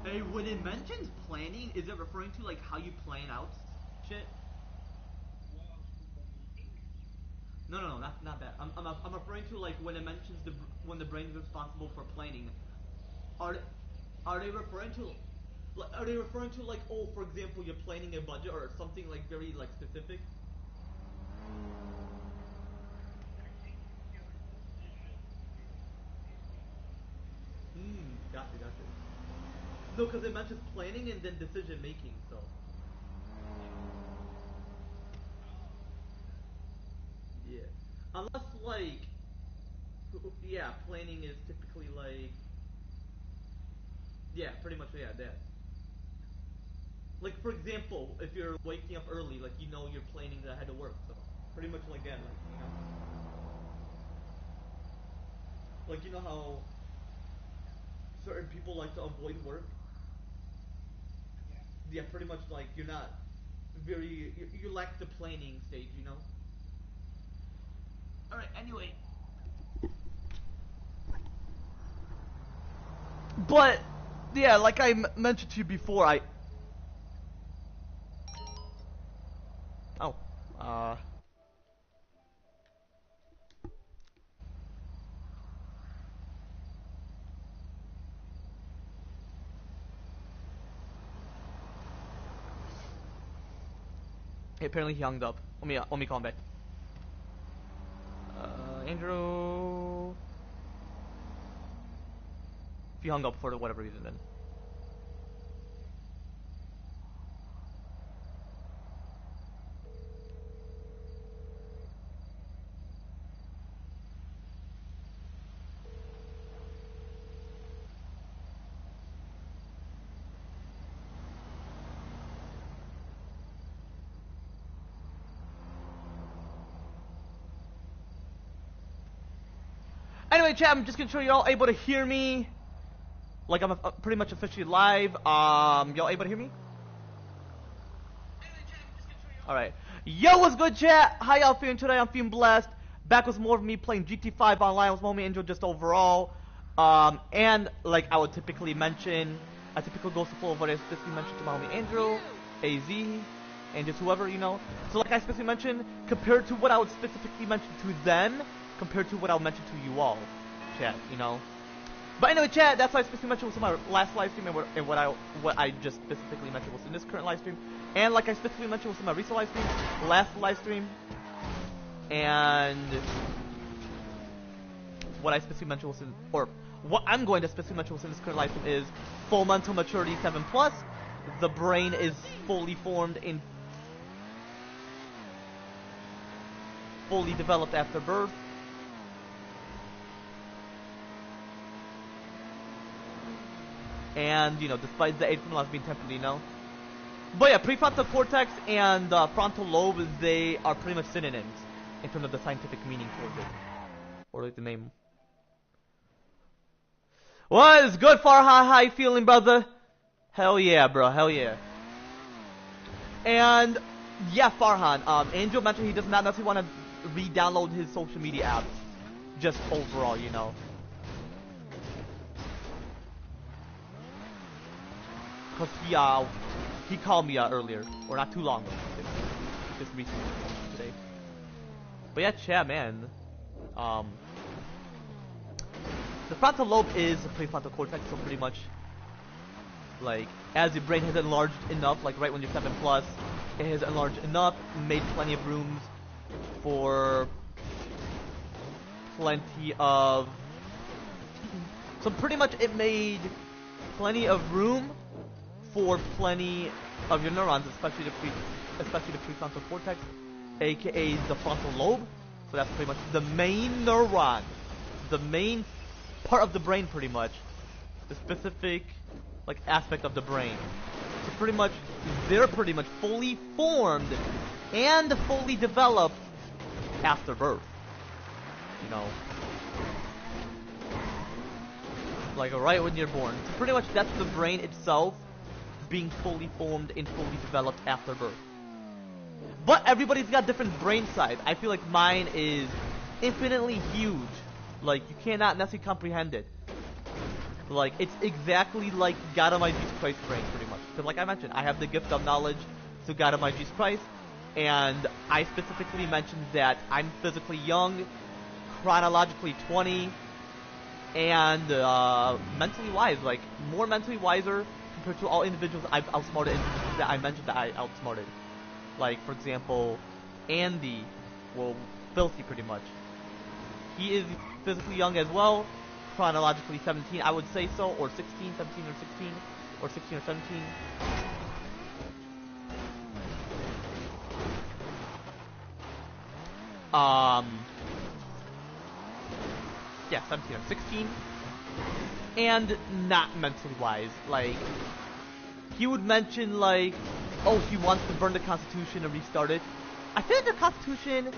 Hey, when it mentions planning, is it referring to like how you plan out shit? No, no, no, not that. I'm referring to like when it mentions when the brain is responsible for planning. Are are they referring to? Are they referring to like, oh, for example, you're planning a budget or something like very like specific? Gotcha, gotcha. No, because it mentions planning and then decision making. So yeah, unless like yeah, planning is typically like yeah, pretty much yeah that. Like for example, if you're waking up early, like you know you're planning ahead of work, so pretty much like that, like you know how certain people like to avoid work. Yeah, pretty much like you're not very you lack the planning stage, you know. All right. Anyway, but yeah, like I mentioned to you before, I oh uh apparently he hung up. Let me call him back. Andrew, if he hung up for whatever reason, then. Anyway, chat, I'm just gonna sure you're all able to hear me. Like I'm pretty much officially live. Y'all able to hear me? All right. Yo, what's good, chat? How y'all feeling today? I'm feeling blessed. Back with more of me playing GT5 online with Mommy Angel just overall. And like I would typically mention, a typical Ghost of Full of what I specifically mentioned to Mommy Angel, AZ, and just whoever, you know. So like I specifically mentioned, compared to what I would specifically mention to them, compared to what I'll mention to you all, chat, you know. But anyway, chat, that's what I specifically mentioned was in my last live stream, and what I just specifically mentioned was in this current live stream. And like I specifically mentioned was in my recent live stream, last live stream, and what I specifically mentioned was in, or what I'm going to specifically mention was in this current live stream is full mental maturity 7 plus. The brain is fully formed and fully developed after birth. And, you know, despite the 8 from being tempered, you know. But yeah, prefrontal cortex and frontal lobe, they are pretty much synonyms in terms of the scientific meaning towards it. Or like the name. What is good, Farha? How you feeling, brother? Hell yeah, bro. Hell yeah. And, yeah, Farhan, Angel mentioned he does not necessarily want to re-download his social media apps. Just overall, you know. Because he called me earlier, or not too long ago, just recently, today. But yeah, chat, man. The frontal lobe is the prefrontal cortex, so pretty much, like, as your brain has enlarged enough, like right when you're 7 plus, it has enlarged enough, made plenty of rooms for plenty of. So pretty much, it made plenty of room for plenty of your neurons, especially the prefrontal cortex, a.k.a. the frontal lobe. So that's pretty much the main neuron, the main part of the brain, pretty much, the specific like aspect of the brain. So pretty much, they're pretty much fully formed and fully developed after birth. You know, like right when you're born. So pretty much, that's the brain itself being fully formed and fully developed after birth. But everybody's got different brain size. I feel like mine is infinitely huge. Like, you cannot necessarily comprehend it. Like, it's exactly like God Almighty Jesus Christ brain, pretty much. Because like I mentioned, I have the gift of knowledge to God Almighty Jesus Christ, and I specifically mentioned that I'm physically young, chronologically 20, and mentally wise, like, more mentally wiser compared to all individuals I've outsmarted, individuals that I mentioned that I outsmarted. Like, for example, Andy, well, Filthy pretty much. He is physically young as well, chronologically 17, I would say so, or 16, 17 or 16, or 16 or 17. Yeah, 17 or 16. And not mentally wise. Like, he would mention, like, oh, he wants to burn the Constitution and restart it. I feel like the Constitution,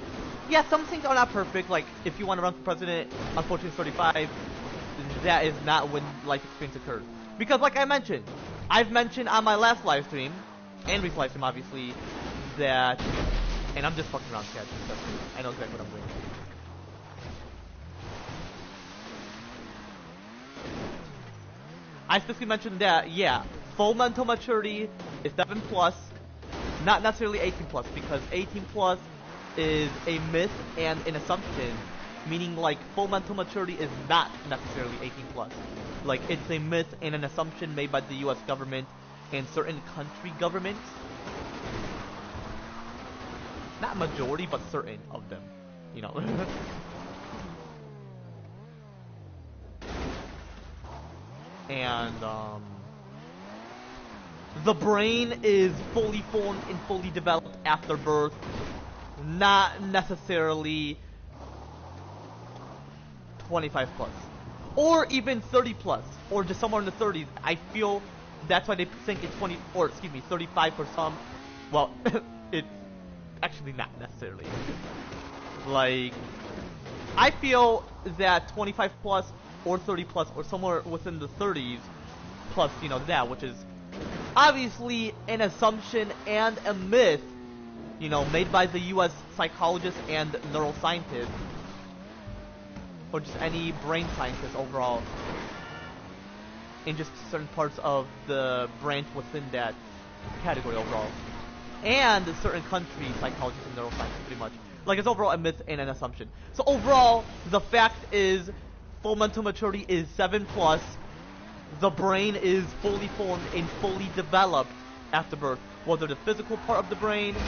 yeah, some things are not perfect. Like, if you want to run for president, unfortunately, 35, that is not when life experience occurred. Because, like I mentioned, I've mentioned on my last live stream, and recent live stream, obviously, that, and I'm just fucking around, chat. I know exactly what I'm doing. I specifically mentioned that, yeah, full mental maturity is 7 plus, not necessarily 18 plus, because 18 plus is a myth and an assumption, meaning like full mental maturity is not necessarily 18 plus. Like, it's a myth and an assumption made by the US government and certain country governments. Not majority, but certain of them, you know. And, the brain is fully formed and fully developed after birth, not necessarily 25 plus, or even 30 plus, or just somewhere in the 30s. I feel that's why they think it's 20, or excuse me, 35 for some. Well, it's actually not necessarily. Like, I feel that 25 plus, or 30 plus, or somewhere within the 30s, plus, you know, that, which is obviously an assumption and a myth, you know, made by the US psychologists and neuroscientists, or just any brain scientist overall, in just certain parts of the branch within that category overall, and certain country psychologists and neuroscientists pretty much. Like, it's overall a myth and an assumption. So overall, the fact is, full mental maturity is 7 plus. The brain is fully formed and fully developed after birth. Whether the physical part of the brain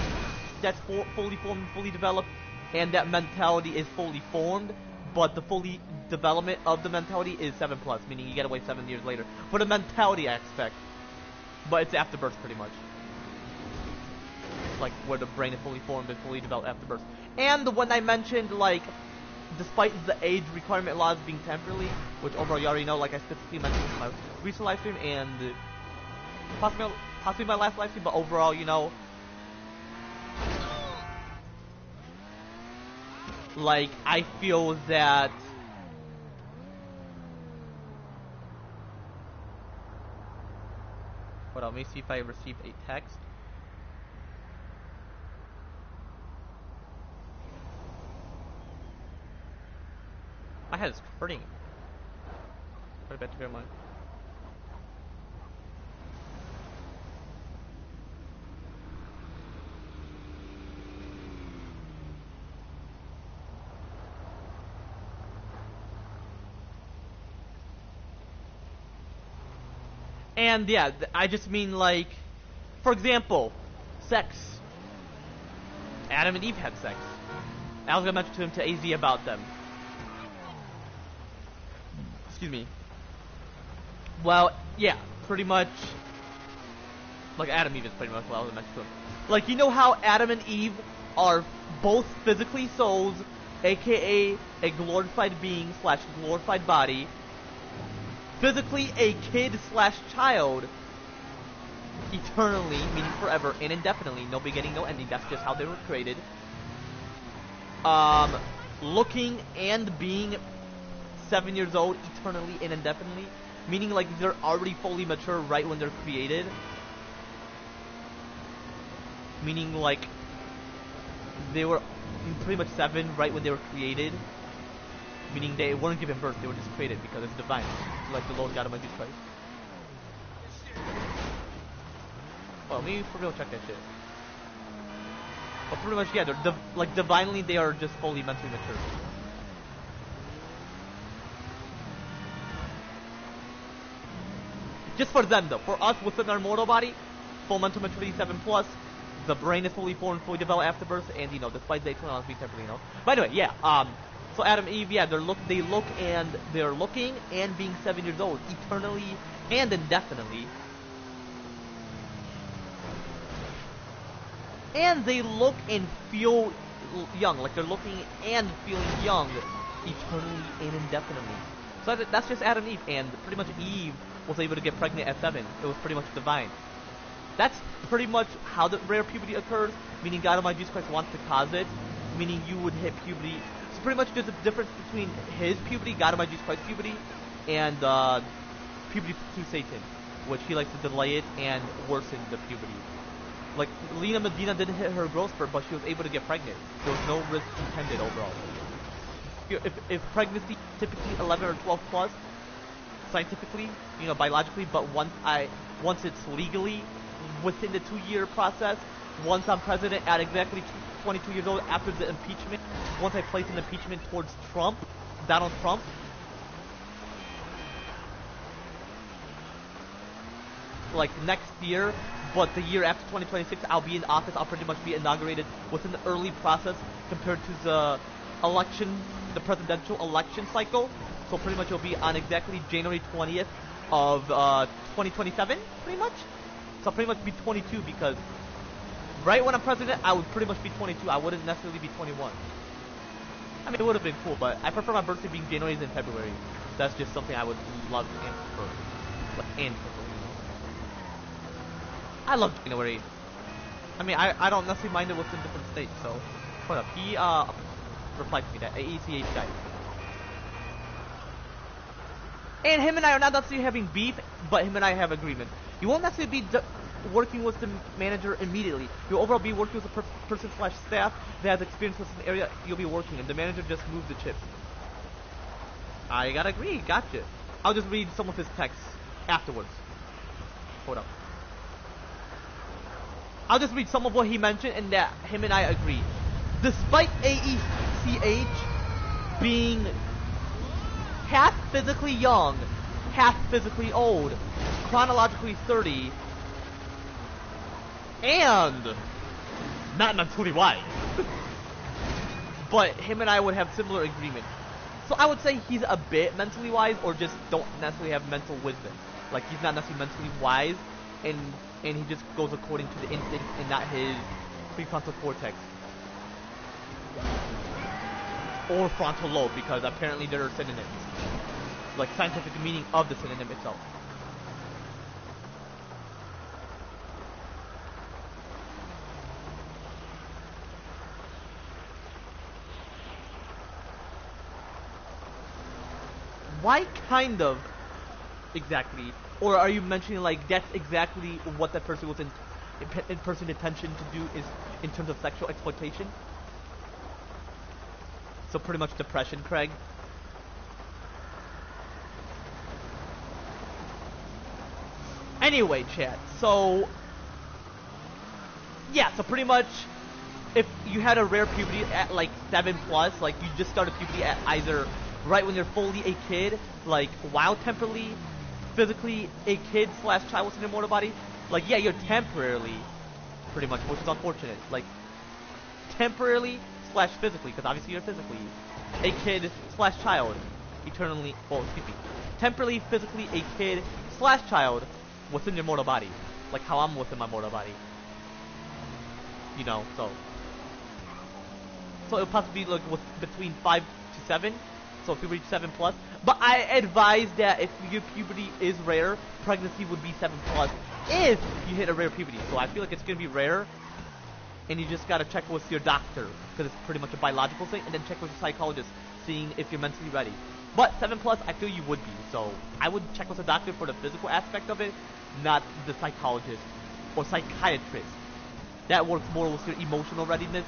that's fully formed and fully developed, and that mentality is fully formed, but the fully development of the mentality is 7 plus, meaning you get away 7 years later. For the mentality aspect, but it's after birth pretty much. Like, where the brain is fully formed and fully developed after birth. And when I mentioned, like, despite the age requirement laws being temporarily, which overall you already know, like I specifically mentioned in my recent live stream and possibly my last live stream, but overall, you know, like, I feel that hold on, let me see if I received a text. My head is hurting. Put it back to your mind. And yeah, I just mean, like, for example, sex. Adam and Eve had sex. I was gonna mention to AZ about them. Excuse me. Well, yeah, pretty much. Like, Adam and Eve is pretty much what I was gonna mention to him. Like, you know how Adam and Eve are both physically souls, a.k.a. a glorified being slash glorified body, physically a kid slash child, eternally, meaning forever and indefinitely, no beginning, no ending, that's just how they were created. Looking and being 7 years old eternally and indefinitely, meaning like they're already fully mature right when they're created. Meaning like they were pretty much 7 right when they were created. meaning they weren't given birth, they were just created because it's divine, like the Lord God Almighty Jesus Christ. Well, let me for real check that shit. But pretty much, yeah, they're like divinely, they are just fully mentally mature. Just for them though. For us within our mortal body, full mental maturity 7+. The brain is fully formed, fully developed after birth, and you know, despite the external being temporarily, you know. But anyway, yeah. So Adam and Eve, yeah, they're looking and being 7 years old, eternally and indefinitely. And they look and feel young, like they're looking and feeling young, eternally and indefinitely. So that's just Adam and Eve, and pretty much Eve was able to get pregnant at 7. It was pretty much divine. That's pretty much how the rare puberty occurs, meaning God Almighty Jesus Christ wants to cause it, meaning you would hit puberty. So pretty much there's a difference between his puberty, God Almighty Jesus Christ's puberty, and puberty through Satan, which he likes to delay it and worsen the puberty. Like, Lena Medina didn't hit her growth spurt, but she was able to get pregnant. There was no risk intended overall. If pregnancy typically 11 or 12+, scientifically, you know, biologically, but once it's legally within the 2-year process, once I'm president at exactly 22 years old after the impeachment, once I place an impeachment towards Donald Trump, like next year, but the year after 2026, I'll be in office. I'll pretty much be inaugurated within the early process compared to the election, the presidential election cycle. So pretty much it'll be on exactly January 20th of 2027, pretty much. So I'll pretty much be 22 because right when I'm president, I would pretty much be 22. I wouldn't necessarily be 21. I mean, it would have been cool, but I prefer my birthday being January than February. That's just something I would love and prefer. I love January. I mean, I don't necessarily mind it within different states, so hold up. He replied to me, that a.k.a. guy. And him and I are not necessarily having beef, but him and I have agreement. You won't necessarily be working with the manager immediately. You'll overall be working with a person / staff that has experience with an area you'll be working in. The manager just moved the chips. I gotta agree, gotcha. I'll just read some of his texts afterwards. Hold up. I'll just read some of what he mentioned and that him and I agree. Despite a.k.a. being half physically young, half physically old, chronologically 30, and not mentally wise. But him and I would have similar agreement. So I would say he's a bit mentally wise, or just don't necessarily have mental wisdom. Like, he's not necessarily mentally wise, and he just goes according to the instinct and not his prefrontal cortex. Or frontal lobe, because apparently there are synonyms. Like, scientific meaning of the synonym itself. Why kind of exactly? Or are you mentioning like that's exactly what that person was in person intention to do is in terms of sexual exploitation? So pretty much depression, Craig. Anyway, chat. So yeah, so pretty much if you had a rare puberty at like 7+, like you just started puberty at either right when you're fully a kid, like while temporarily, physically a kid / child within your mortal body, like yeah, you're temporarily, pretty much, which is unfortunate, like temporarily / physically, because obviously you're physically a kid / child, eternally, well, excuse me, temporarily, physically a kid / child within your mortal body, like how I'm within my mortal body, you know, so it'll possibly be like with between 5 to 7. So if you reach 7+, but I advise that if your puberty is rare, pregnancy would be 7+ if you hit a rare puberty. So I feel like it's gonna be rare, and you just gotta check with your doctor because it's pretty much a biological thing, and then check with your psychologist, seeing if you're mentally ready. But 7+, I feel you would be. So I would check with a doctor for the physical aspect of it, not the psychologist or psychiatrist. That works more with your emotional readiness,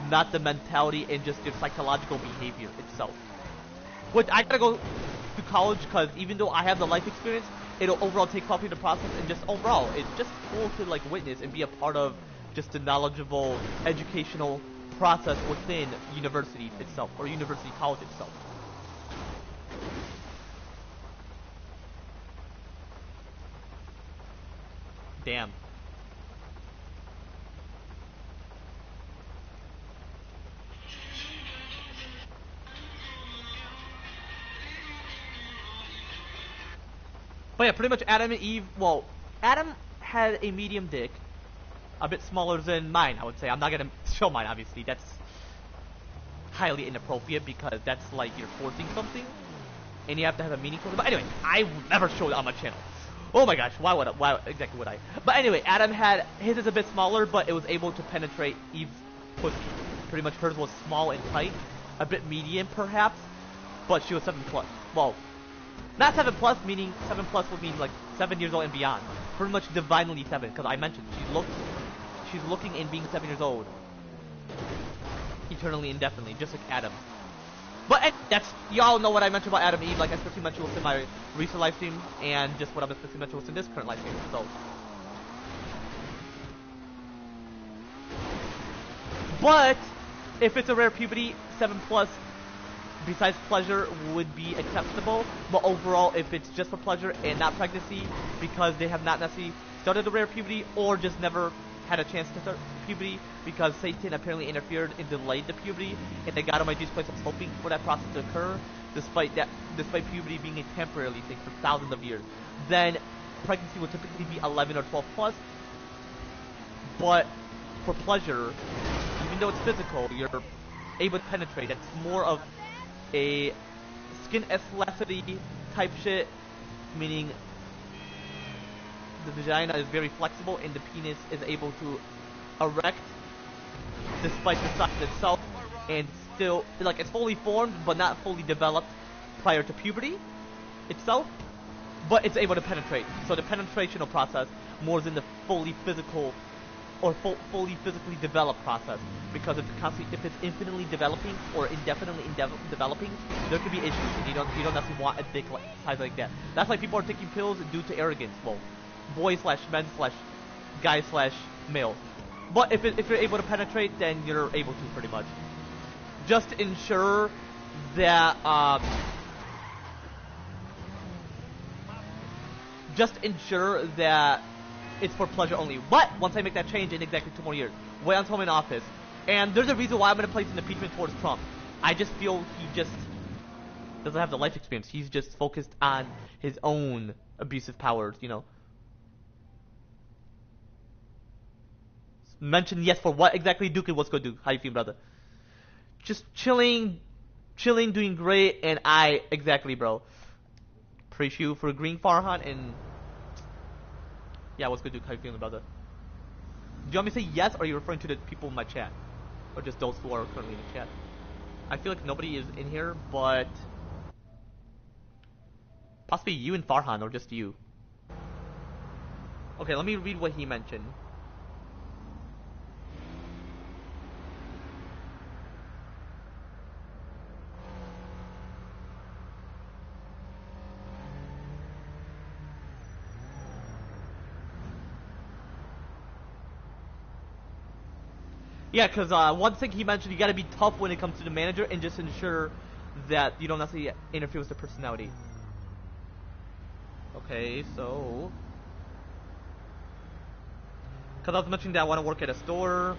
not the mentality and just your psychological behavior itself. Which I gotta go to college because even though I have the life experience, it'll overall take coffee the process and just overall, it's just cool to like witness and be a part of just the knowledgeable educational process within university itself or university college itself. Damn. But yeah, pretty much Adam and Eve, well, Adam had a medium dick, a bit smaller than mine, I would say. I'm not gonna show mine, obviously. That's highly inappropriate because that's like you're forcing something, and you have to have a meaning for it. But anyway, I would never show it on my channel. Oh my gosh, why exactly would I? But anyway, Adam had, his is a bit smaller, but it was able to penetrate Eve's pussy. Pretty much hers was small and tight, a bit medium perhaps, but she was 7 plus. Well, not 7 plus, meaning 7 plus would mean like 7 years old and beyond. Pretty much divinely 7, because I mentioned she's looking and being 7 years old. Eternally, indefinitely, just like Adam. But that's, y'all know what I mentioned about Adam and Eve, like I especially mentioned within my recent live stream, and just what I'm especially mentioned within this current live stream, so. But, if it's a rare puberty, 7 plus, besides pleasure, would be acceptable. But overall, if it's just for pleasure and not pregnancy, because they have not necessarily started the rare puberty, or just never had a chance to start puberty, because Satan apparently interfered and delayed the puberty, and the God Almighty's place was hoping for that process to occur, despite puberty being a temporary thing for thousands of years, then pregnancy would typically be 11 or 12 plus. But for pleasure, even though it's physical, you're able to penetrate. It's more of a skin elasticity type shit, meaning the vagina is very flexible and the penis is able to erect despite the size itself, and still, like, it's fully formed but not fully developed prior to puberty itself, but it's able to penetrate. So the penetrational process more than the fully physical or fully physically developed process, because if it's infinitely developing or indefinitely developing, there could be issues, and you don't necessarily want a dick size like that. That's why people are taking pills due to arrogance. Well, boys slash men slash guys slash male. But if you're able to penetrate, then you're able to pretty much. Just ensure that it's for pleasure only. But once I make that change in exactly 2 more years, wait until I'm in office. And there's a reason why I'm gonna place an impeachment towards Trump. I just feel he just doesn't have the life experience. He's just focused on his own abusive powers, you know. Mention yes for what exactly, Duke? What's good, Duke? How you feel, brother? Just chilling, doing great, and exactly, bro. Appreciate you for agreeing, Farhan, and yeah, what's good, Duke? How you feeling, brother? Do you want me to say yes, or are you referring to the people in my chat? Or just those who are currently in the chat? I feel like nobody is in here, but possibly you and Farhan, or just you. Okay, let me read what he mentioned. Yeah, because one thing he mentioned, you gotta be tough when it comes to the manager and just ensure that you don't necessarily interfere with the personality. Okay, so because I was mentioning that I want to work at a store.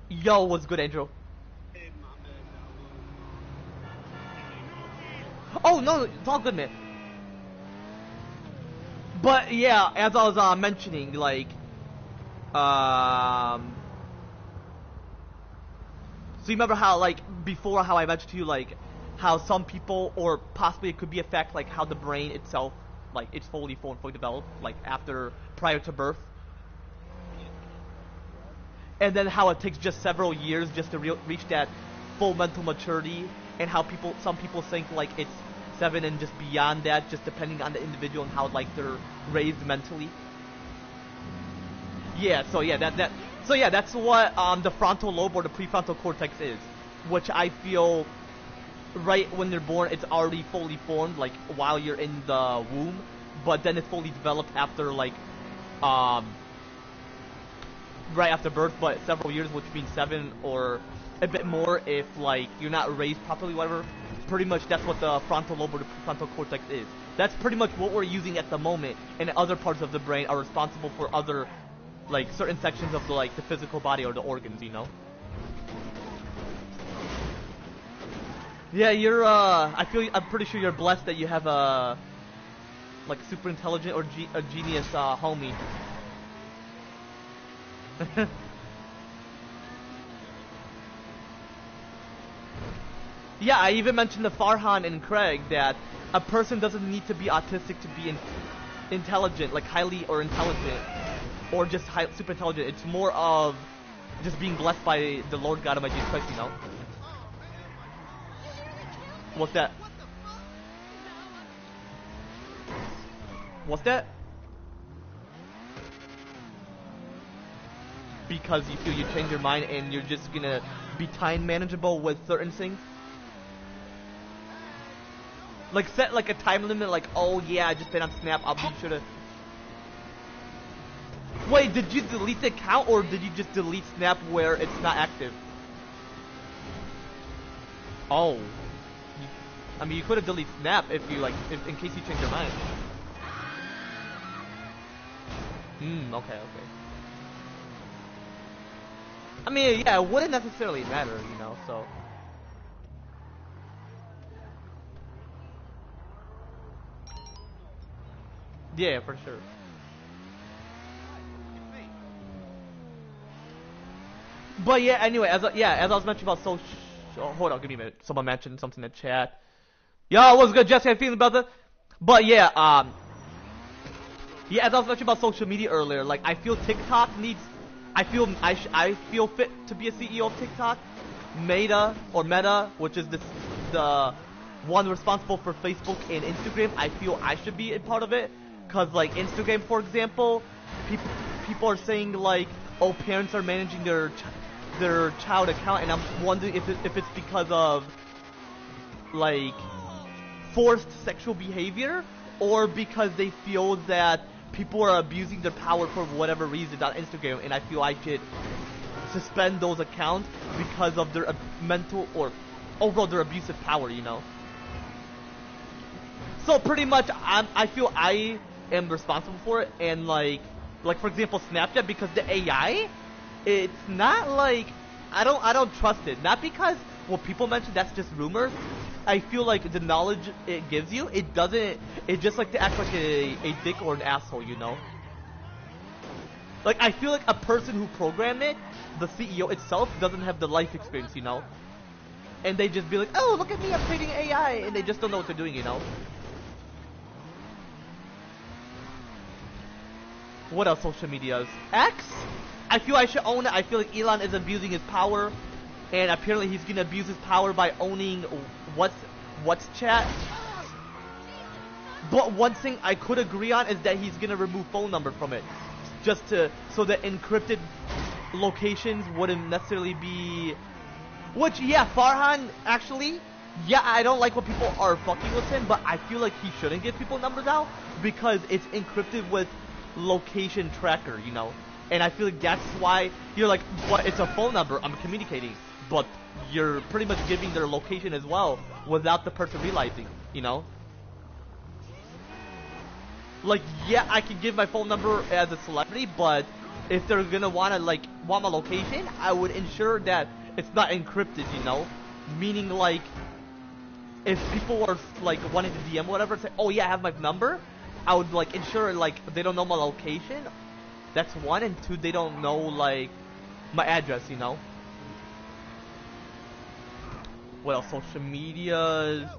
Yo, what's good, Angel? Oh, no, it's all good, man. But, yeah, as I was mentioning, like, so you remember how, like, before how I mentioned to you, like, how some people, or possibly it could be a fact, like, how the brain itself, like, it's fully formed, fully developed, like, prior to birth. And then how it takes just several years just to reach that full mental maturity, and how some people think, like, it's 7 and just beyond that, just depending on the individual and how, like, they're raised mentally. Yeah, so yeah, so yeah, that's what the frontal lobe or the prefrontal cortex is, which I feel right when they're born, it's already fully formed, like while you're in the womb, but then it's fully developed after like um right after birth, but several years, which means 7 or a bit more if like you're not raised properly, whatever. Pretty much that's what the frontal lobe or the prefrontal cortex is. That's pretty much what we're using at the moment, and other parts of the brain are responsible for other like certain sections of the like the physical body or the organs, you know. Yeah, you're I'm pretty sure you're blessed that you have a like super intelligent or a genius homie. Yeah, I even mentioned to Farhan and Craig that a person doesn't need to be autistic to be intelligent, like highly or intelligent, or just super intelligent. It's more of just being blessed by the Lord God of my Jesus Christ, you know? What's that? What's that? Because you feel you change your mind and you're just gonna be time manageable with certain things? Like set like a time limit, like, oh yeah, I just been on Snap, I'll be sure to... Wait, did you delete the account or did you just delete Snap where it's not active? Oh. I mean, you could have deleted Snap if you like, in case you change your mind. Okay. I mean, yeah, it wouldn't necessarily matter, you know, so... Yeah, for sure. But yeah, anyway, as I was mentioning about social... hold on, give me a minute. Someone mentioned something in the chat. Yo, what's good, Jesse? How you feeling, brother? But yeah, yeah, as I was mentioning about social media earlier, like I feel TikTok needs... I feel fit to be a CEO of TikTok. Meta, which is the one responsible for Facebook and Instagram, I feel I should be a part of it. Cause like Instagram, for example, people are saying like, oh, parents are managing their child account, and I'm wondering if it's because of like forced sexual behavior, or because they feel that people are abusing their power for whatever reason on Instagram, and I feel I should suspend those accounts because of their mental or overall their abusive power, you know. So pretty much, I feel I am responsible for it, and like for example, Snapchat, because the AI, it's not like I don't trust it. Not because what people mention, that's just rumors. I feel like the knowledge it gives you, it just like to act like a dick or an asshole, you know. Like I feel like a person who programmed it, the CEO itself, doesn't have the life experience, you know. And they just be like, oh, look at me, I'm creating AI, and they just don't know what they're doing, you know. What else social medias? X? I feel I should own it. I feel like Elon is abusing his power, and apparently he's gonna abuse his power by owning what's chat. But one thing I could agree on is that he's gonna remove phone number from it, just so that encrypted locations wouldn't necessarily be. Which, yeah, Farhan actually, yeah, I don't like when people are fucking with him, but I feel like he shouldn't give people numbers out because it's encrypted with location tracker, you know. And I feel like that's why you're like, what? It's a phone number. I'm communicating, but you're pretty much giving their location as well without the person realizing, you know. Like, yeah, I can give my phone number as a celebrity, but if they're gonna want my location, I would ensure that it's not encrypted, you know. Meaning, like, if people are like wanting to DM whatever, say, oh yeah, I have my number, I would like ensure like they don't know my location. That's one, and two, they don't know like my address, you know. What else? Social media.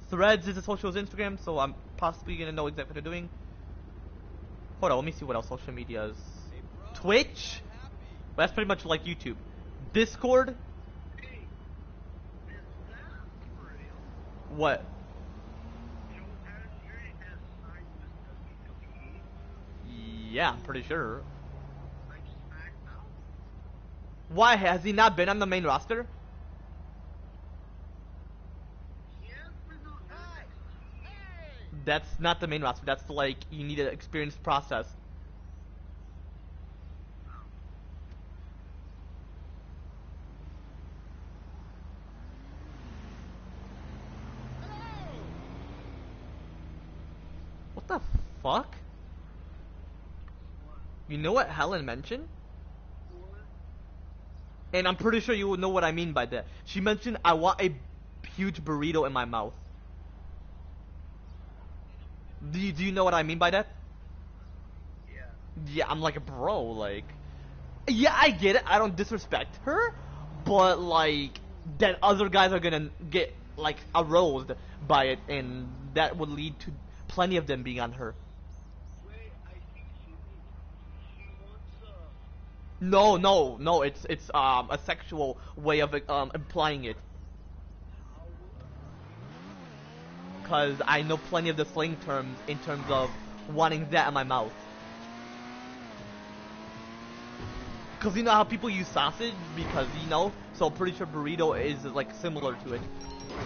Threads is as social as Instagram, so I'm possibly gonna know exactly what they're doing. Hold on, let me see what else social media is. Twitch? Well, that's pretty much like YouTube. Discord? What? Yeah, I'm pretty sure. Why has he not been on the main roster? That's not the main roster. That's like you need an experienced process. What the fuck? You know what Helen mentioned? And I'm pretty sure you will know what I mean by that. She mentioned I want a huge burrito in my mouth. Do you know what I mean by that? Yeah, I'm like, bro, like... Yeah, I get it. I don't disrespect her. But, like, then other guys are gonna get, like, aroused by it. And that would lead to plenty of them being on her. No, no, no. It's a sexual way of implying it. Because I know plenty of the slang terms in terms of wanting that in my mouth. Because you know how people use sausage? Because, you know, so I'm pretty sure burrito is, like, similar to it.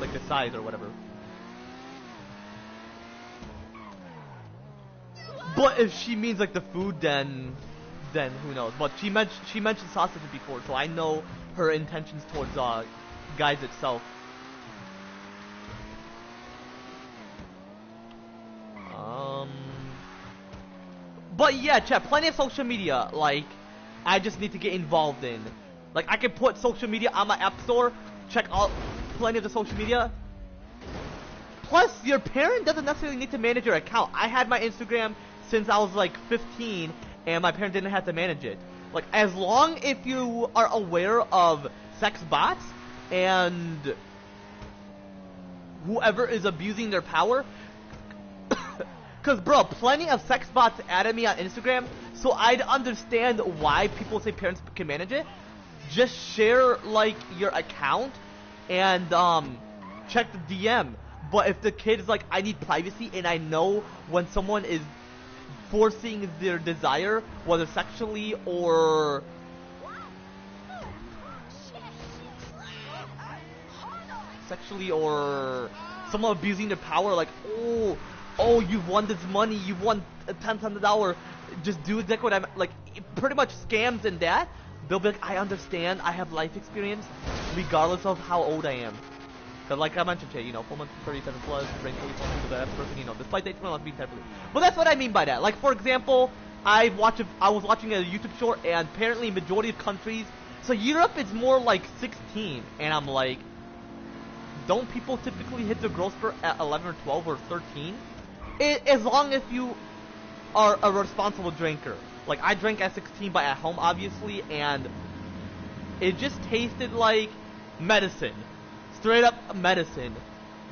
Like the size or whatever. But if she means, like, the food, then who knows. But she mentioned sausage before, so I know her intentions towards, guys itself. But yeah, chat, plenty of social media, like, I just need to get involved in. Like, I can put social media on my app store, check out plenty of the social media. Plus, your parent doesn't necessarily need to manage your account. I had my Instagram since I was like 15, and my parent didn't have to manage it. Like, as long if you are aware of sex bots and whoever is abusing their power. Because, bro, plenty of sex bots added me on Instagram, so I'd understand why people say parents can manage it. Just share, like, your account and, check the DM. But if the kid is like, I need privacy, and I know when someone is forcing their desire, whether sexually or... someone abusing their power, like, oh, you won this money, you won 10 cents an hour, just do exactly what I'm, like, pretty much scams and that, they'll be like, I understand, I have life experience, regardless of how old I am. Cause like I mentioned to you, 4 months, 37 plus, rank 44 to the person, despite the 8 months being technically. But that's what I mean by that. Like, for example, I was watching a YouTube short, and apparently majority of countries, so Europe is more like 16, and I'm like, don't people typically hit the growth spurt at 11 or 12 or 13? As long as you are a responsible drinker. Like, I drank at 16, but at home, obviously, and it just tasted like medicine. Straight up medicine.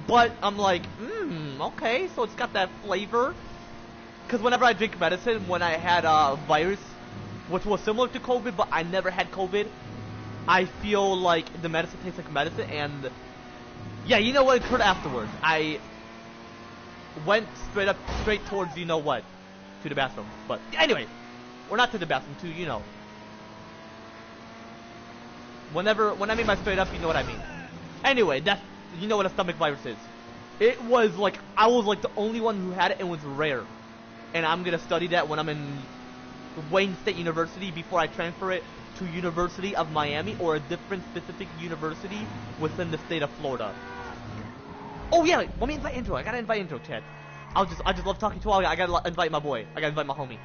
But I'm like, okay, so it's got that flavor. Because whenever I drink medicine, when I had a virus, which was similar to COVID, but I never had COVID, I feel like the medicine tastes like medicine, and yeah, you know what occurred afterwards? I went straight towards you know what, to the bathroom. But anyway, we're not to the bathroom, to you know. When I mean by straight up, you know what I mean. Anyway, you know what a stomach virus is. It was like, I was like the only one who had it, and it was rare. And I'm gonna study that when I'm in Wayne State University before I transfer it to University of Miami or a different specific university within the state of Florida. Oh yeah, let me invite Andrew. I gotta invite Andrew, Chad. I just love talking to all. I gotta invite my boy. I gotta invite my homie.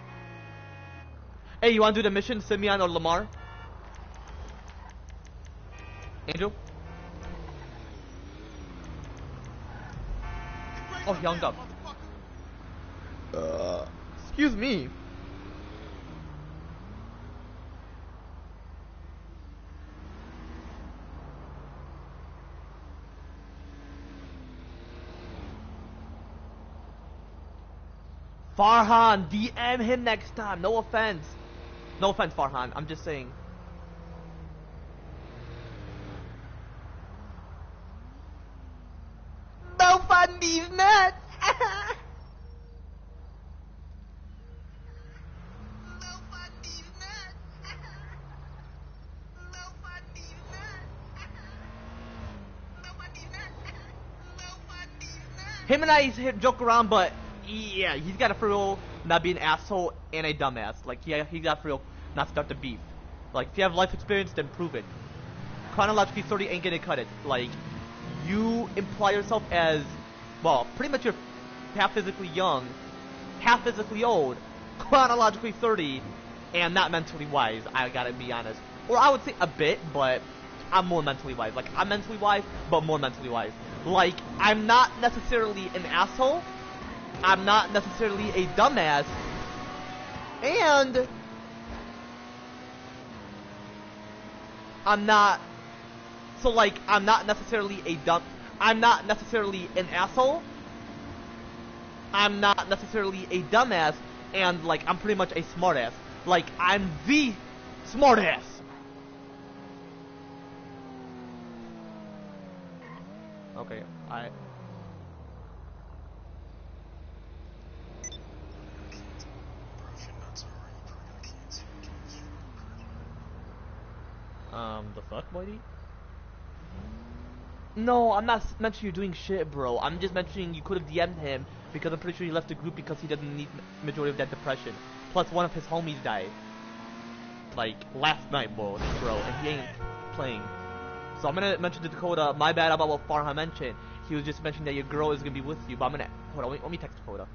Hey, you wanna do the mission, Simeon or Lamar? Andrew? Oh, he hung up. Excuse me. Farhan, DM him next time. No offense. No offense, Farhan. I'm just saying. No fun, these nuts. Him and I joke around, but yeah, he's got to for real not be an asshole and a dumbass. Like, yeah, he got for real not start the beef. Like, if you have life experience, then prove it. Chronologically 30 ain't gonna cut it. Like, you imply yourself as, well, pretty much you're half physically young, half physically old, chronologically 30, and not mentally wise, I gotta be honest. Or I would say a bit, but I'm more mentally wise. Like, I'm mentally wise, but more mentally wise. Like, I'm not necessarily an asshole, I'm not necessarily a dumbass, and I'm not, so like, I'm not necessarily I'm not necessarily an asshole, I'm not necessarily a dumbass, and like, I'm pretty much a smartass. Like, I'm the smartass. Okay, the fuck, buddy? No, I'm not mentioning you're doing shit, bro. I'm just mentioning you could have DM'd him because I'm pretty sure he left the group because he doesn't need majority of that depression. Plus, one of his homies died. Like, last night, bro, and he ain't playing. So I'm gonna mention to Dakota, my bad about what Farhan mentioned. He was just mentioning that your girl is gonna be with you, but I'm gonna, hold on, let me text Dakota.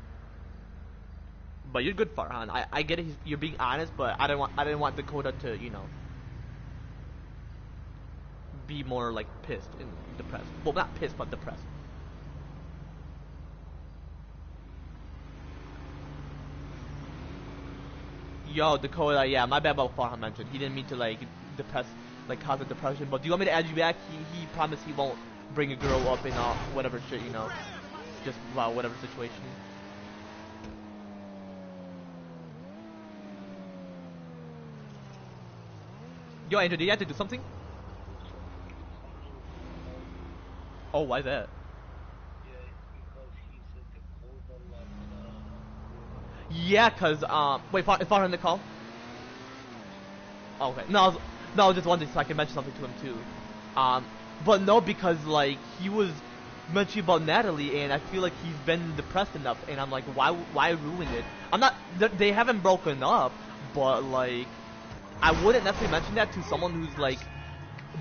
But you're good, Farhan. I get it, you're being honest, but I didn't want Dakota to, you know, be more like pissed and depressed. Well, not pissed, but depressed. Yo, Dakota, yeah, my bad about Farhan mentioned. He didn't mean to like cause a depression. But do you want me to add you back? He promised he won't bring a girl up in whatever shit, you know, just whatever situation. Yo, Andrew, did you have to do something? Oh, why that? Yeah, cause wait, is Farhan in the call? Oh, okay, no, I was just wondering so I can mention something to him too. But no, because like he was mentioning about Natalie, and I feel like he's been depressed enough, and I'm like, why ruin it? I'm not, they haven't broken up, but like, I wouldn't necessarily mention that to someone who's like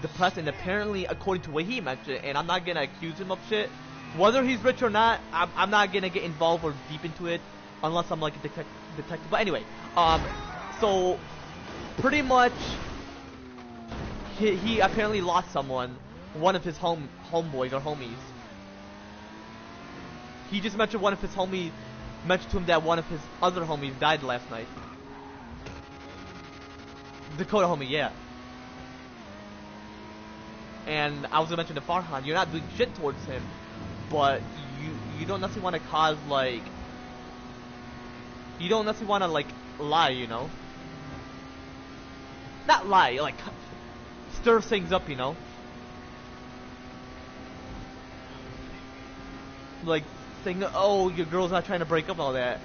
depressed, and apparently, according to what he mentioned, and I'm not gonna accuse him of shit. Whether he's rich or not, I'm not gonna get involved or deep into it, unless I'm like a detective. But anyway, so pretty much, he apparently lost someone, one of his homeboys or homies. He just mentioned one of his homies mentioned to him that one of his other homies died last night. Dakota homie, yeah. And I was gonna mention to Farhan, you're not doing shit towards him, but you don't necessarily want to cause like, you don't necessarily want to like lie, you know? Not lie, like stir things up, you know? Like saying, oh, your girl's not trying to break up and all that.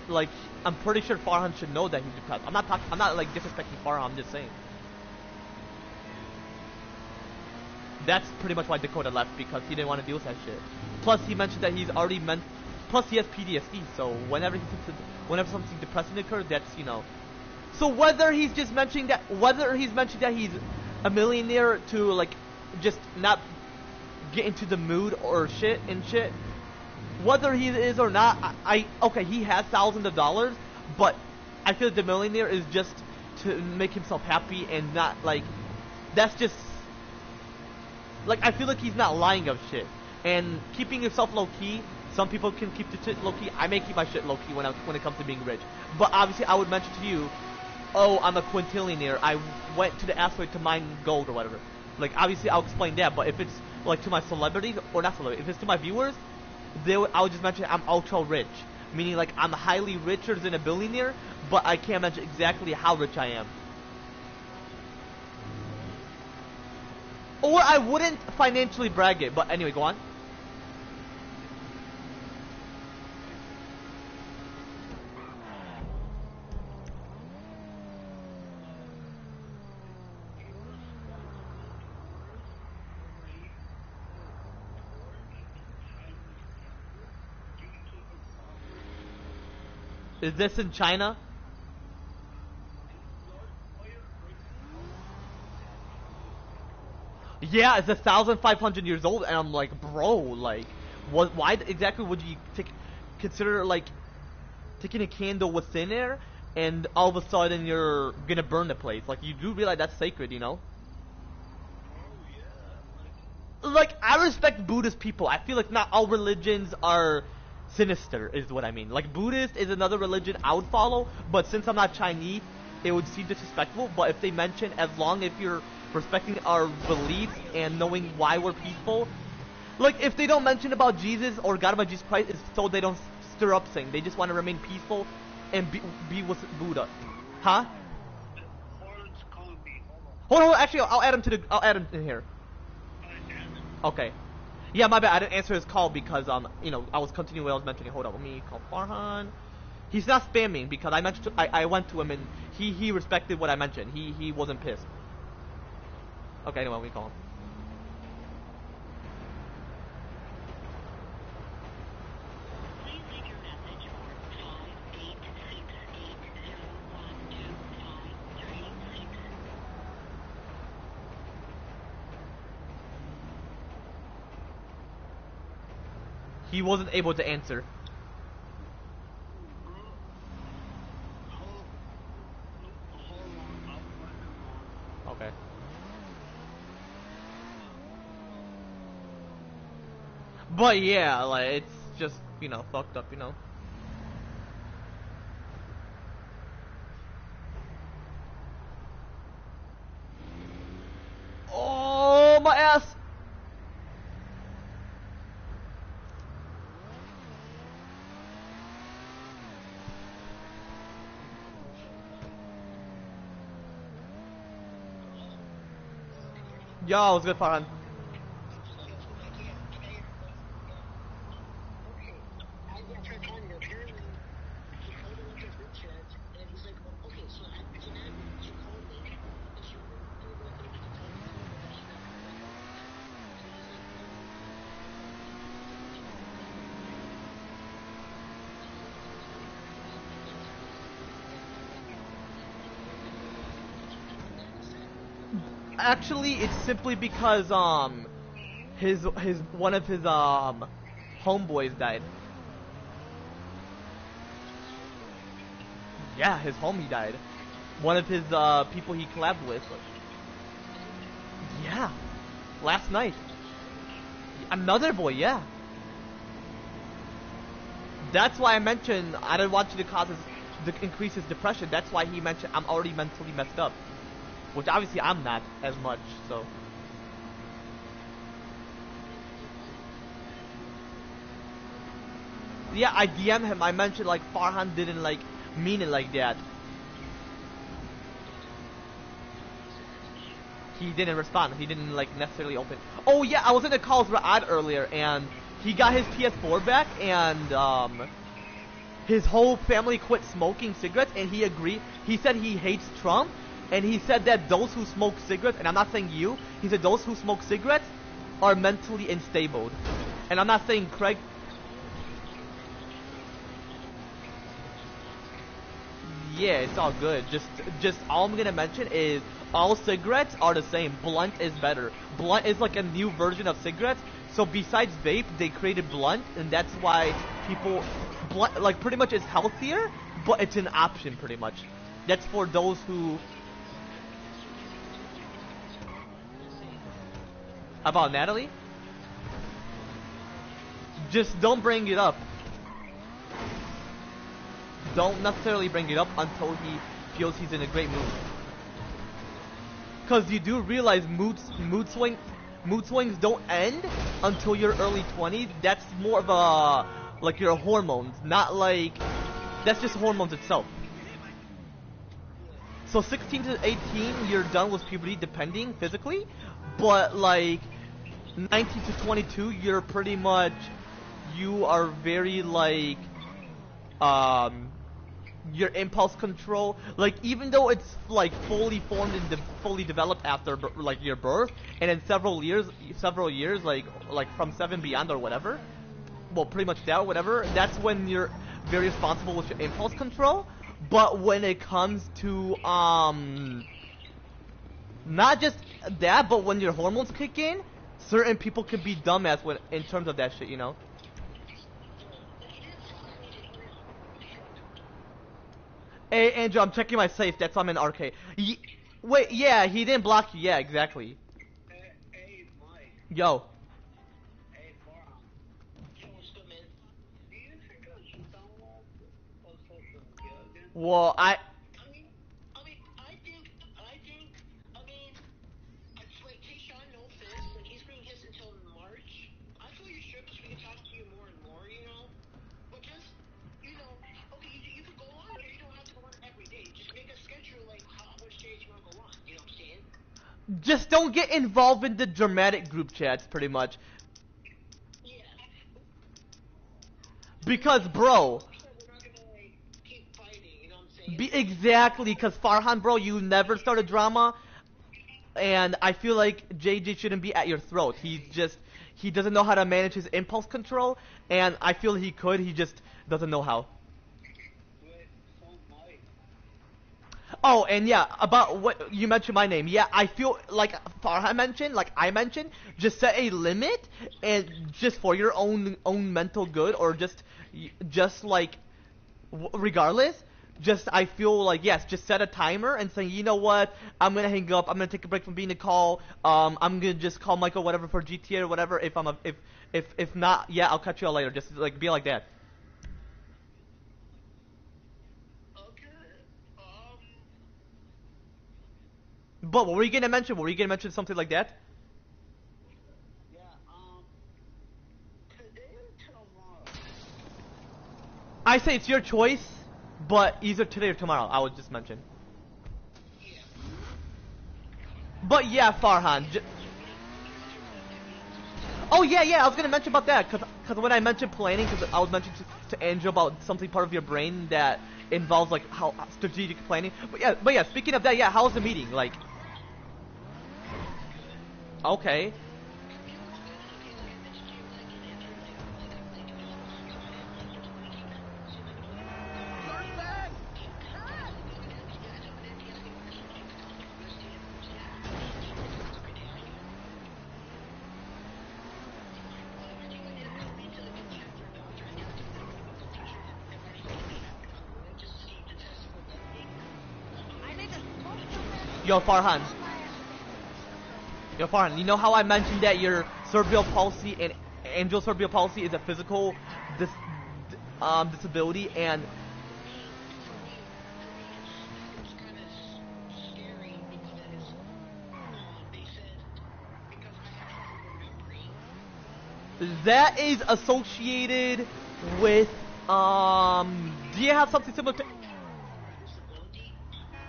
Like, I'm pretty sure Farhan should know that he's depressed. I'm not like disrespecting Farhan, I'm just saying. That's pretty much why Dakota left, because he didn't want to deal with that shit. Plus, he mentioned that he's already plus he has PTSD, so whenever something depressing occurs, that's, you know. So whether he's mentioning that he's a millionaire to like just not get into the mood or shit, whether he is or not, okay, he has thousands of dollars, but I feel like the millionaire is just to make himself happy and not like, that's just like, I feel like he's not lying of shit. And keeping yourself low key, some people can keep the shit low key. I may keep my shit low key when it comes to being rich. But obviously, I would mention to you, oh, I'm a quintillionaire. I went to the asteroid to mine gold or whatever. Like, obviously, I'll explain that. But if it's like to my celebrities, or not celebrities, if it's to my viewers, I would just mention I'm ultra rich, meaning like I'm highly richer than a billionaire, but I can't mention exactly how rich I am. Or I wouldn't financially brag it, but anyway, go on. Is this in China? Yeah, it's 1,500 years old, and I'm like, bro, like, what? Why exactly would you consider like taking a candle with thin air, and all of a sudden you're gonna burn the place? Like, you do realize that's sacred, you know? Like, I respect Buddhist people. I feel like not all religions are sinister, is what I mean. Like, Buddhist is another religion I would follow, but since I'm not Chinese, it would seem disrespectful. But if they mention, as long as you're respecting our beliefs and knowing why we're peaceful, like, if they don't mention about Jesus or God about Jesus Christ, it's so they don't stir up things. They just want to remain peaceful and be with Buddha. Huh? Hold on, actually, I'll add him in here. Okay. Yeah, my bad. I didn't answer his call because you know, I was continuing what I was mentioning. Hold on, let me call Farhan. He's not spamming because I went to him and he respected what I mentioned. He wasn't pissed. Okay, anyway, let me call him. Please leave your message for 58680125336. He wasn't able to answer. Okay. But yeah, like, it's just, you know, fucked up, you know. Oh, my ass! Yo, what's good, Farhan? Actually, it's simply because his one of his homeboys died. Yeah, his homie died. One of his people he collabed with. Yeah, last night. Another boy, yeah. That's why I mentioned I didn't want you to cause increase his depression. That's why he mentioned I'm already mentally messed up. Which obviously I'm not as much, so. Yeah, I DM him. I mentioned like Farhan didn't like mean it like that. He didn't respond. He didn't like necessarily open. Oh yeah, I was in the calls with Ad earlier, and he got his PS4 back, and his whole family quit smoking cigarettes, and he agreed. He said he hates Trump. And he said that those who smoke cigarettes, and I'm not saying you, he said those who smoke cigarettes are mentally unstable. And I'm not saying Craig. Yeah, it's all good. Just all I'm gonna mention is all cigarettes are the same. Blunt is better. Blunt is like a new version of cigarettes. So besides vape, they created blunt, and that's why people blunt like pretty much is healthier, but it's an option pretty much. That's for those who. About Natalie? Just don't bring it up. Don't necessarily bring it up until he feels he's in a great mood. Cause you do realize mood swings don't end until your early 20s. That's more of a like your hormones, not like that's just hormones itself. So 16 to 18, you're done with puberty depending physically, but like 19 to 22, you're pretty much, you are very like, your impulse control, like even though it's like fully formed and fully developed after like your birth, and in several years, like from 7 beyond or whatever, well pretty much that or whatever, that's when very responsible with your impulse control. But when it comes to not just that, but when your hormones kick in, certain people can be dumbass when in terms of that shit, you know. Hey, Andrew, I'm checking my safe. That's why I'm in arcade. Wait, yeah, he didn't block you. Yeah, exactly. Hey, Mike. Yo. Hey, Farhan. Yo, what's good, man? Do you think I should download or social media again? Well, I mean, I mean, like, Tayshaun, no offense, like, he's bringing his until March. I feel you should, because we can talk to you more and more, you know? But just, you know, okay, you could go on, or you don't have to go on every day. Just make a schedule, like, which days you want to go on, you know what I'm saying? just don't get involved in the dramatic group chats, pretty much. Yeah. Because, bro, We're not gonna, like, keep fighting, you know what I'm saying? exactly, because Farhan, bro, you never started drama, and I feel like JJ shouldn't be at your throat. He doesn't know how to manage his impulse control, and I feel he could, he just doesn't know how. Wait, so Mike. Oh, and yeah, about what you mentioned my name. Yeah, I feel like Farhan mentioned, like I mentioned, just set a limit, and just for your own mental good, or just like regardless, just I feel like yes, just set a timer and say, you know what, I'm gonna hang up, I'm gonna take a break from being a call, I'm gonna just call Michael whatever for GTA or whatever. If I'm a, if not, yeah, I'll catch you all later. Just like be like that. Okay. But what were you gonna mention? Were you gonna mention something like that? Yeah, today or tomorrow? I say it's your choice, but either today or tomorrow. I would just mention. Yeah. But yeah, Farhan. Oh yeah, yeah. I was gonna mention about that because when I mentioned planning, because I was mentioning to Andrew about something part of your brain that involves like how strategic planning. But yeah. Speaking of that, yeah. How was the meeting? Like, okay. Yo, Farhan. Yo, Farhan. You know how I mentioned that your cerebral palsy and Angel's cerebral palsy is a physical disability, and that is associated with do you have something similar to?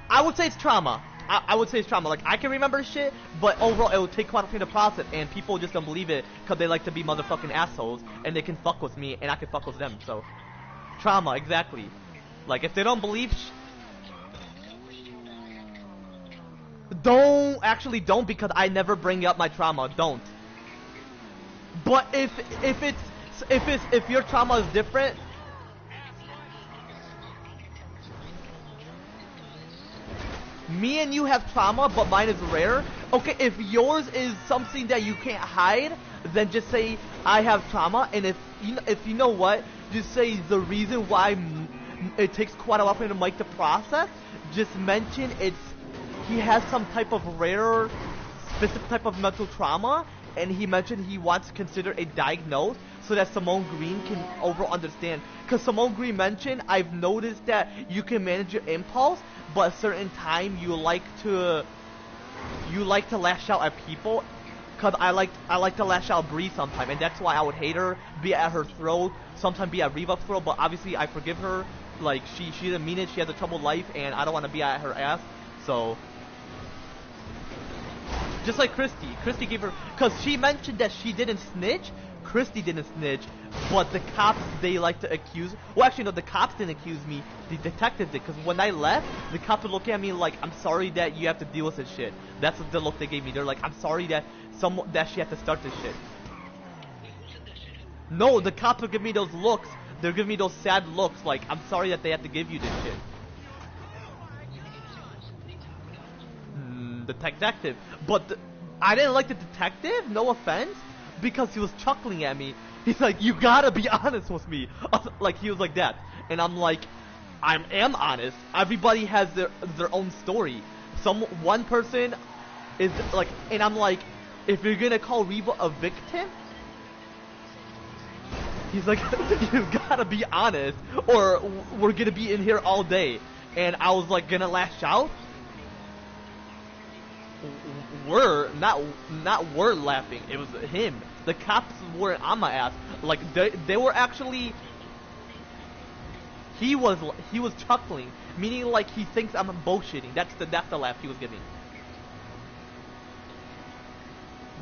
I would say it's trauma. I would say it's trauma. Like, I can remember shit, but overall it will take quite a time to process, and people just don't believe it because they like to be motherfucking assholes, and they can fuck with me, and I can fuck with them. So, trauma, exactly. Like, if they don't believe don't, because I never bring up my trauma. Don't. But if your trauma is different, me and you have trauma, but mine is rare. Okay, if yours is something that you can't hide, then just say I have trauma. And if you know what, just say the reason why it takes quite a while for Mike to process. Just mention he has some type of rare, specific type of mental trauma, and he mentioned he wants to consider a diagnose so that Simone Green can overall understand. Because Simone Green mentioned, I've noticed that you can manage your impulse, but at a certain time you like to lash out at people. Cause I like to lash out Bree sometime, and that's why I would hate her, be at her throat, sometimes be at Reva's throat. But obviously I forgive her. Like she didn't mean it. She has a troubled life, and I don't want to be at her ass. So. Just like Christy gave her, cause she mentioned that she didn't snitch. Christy didn't snitch, but the cops, they like to accuse. Well, actually, no, the cops didn't accuse me. The detectives did, cause when I left, the cops would look at me like, "I'm sorry that you have to deal with this shit." That's the look they gave me. They're like, "I'm sorry that she had to start this shit." No, the cops would give me those looks. they're giving me those sad looks like, I'm sorry that they have to give you this shit. The detective. But I didn't like the detective, no offense, because he was chuckling at me. He's like, you gotta be honest with me. Like, he was like that. And I'm like, I am honest. Everybody has their own story. One person is like, and I'm like, if you're gonna call Reva a victim, he's like, you gotta be honest, or we're gonna be in here all day. And I was like, gonna lash out. We're laughing. It was him. The cops were on my ass. Like they were actually. He was chuckling, meaning like he thinks I'm bullshitting. That's the laugh he was giving.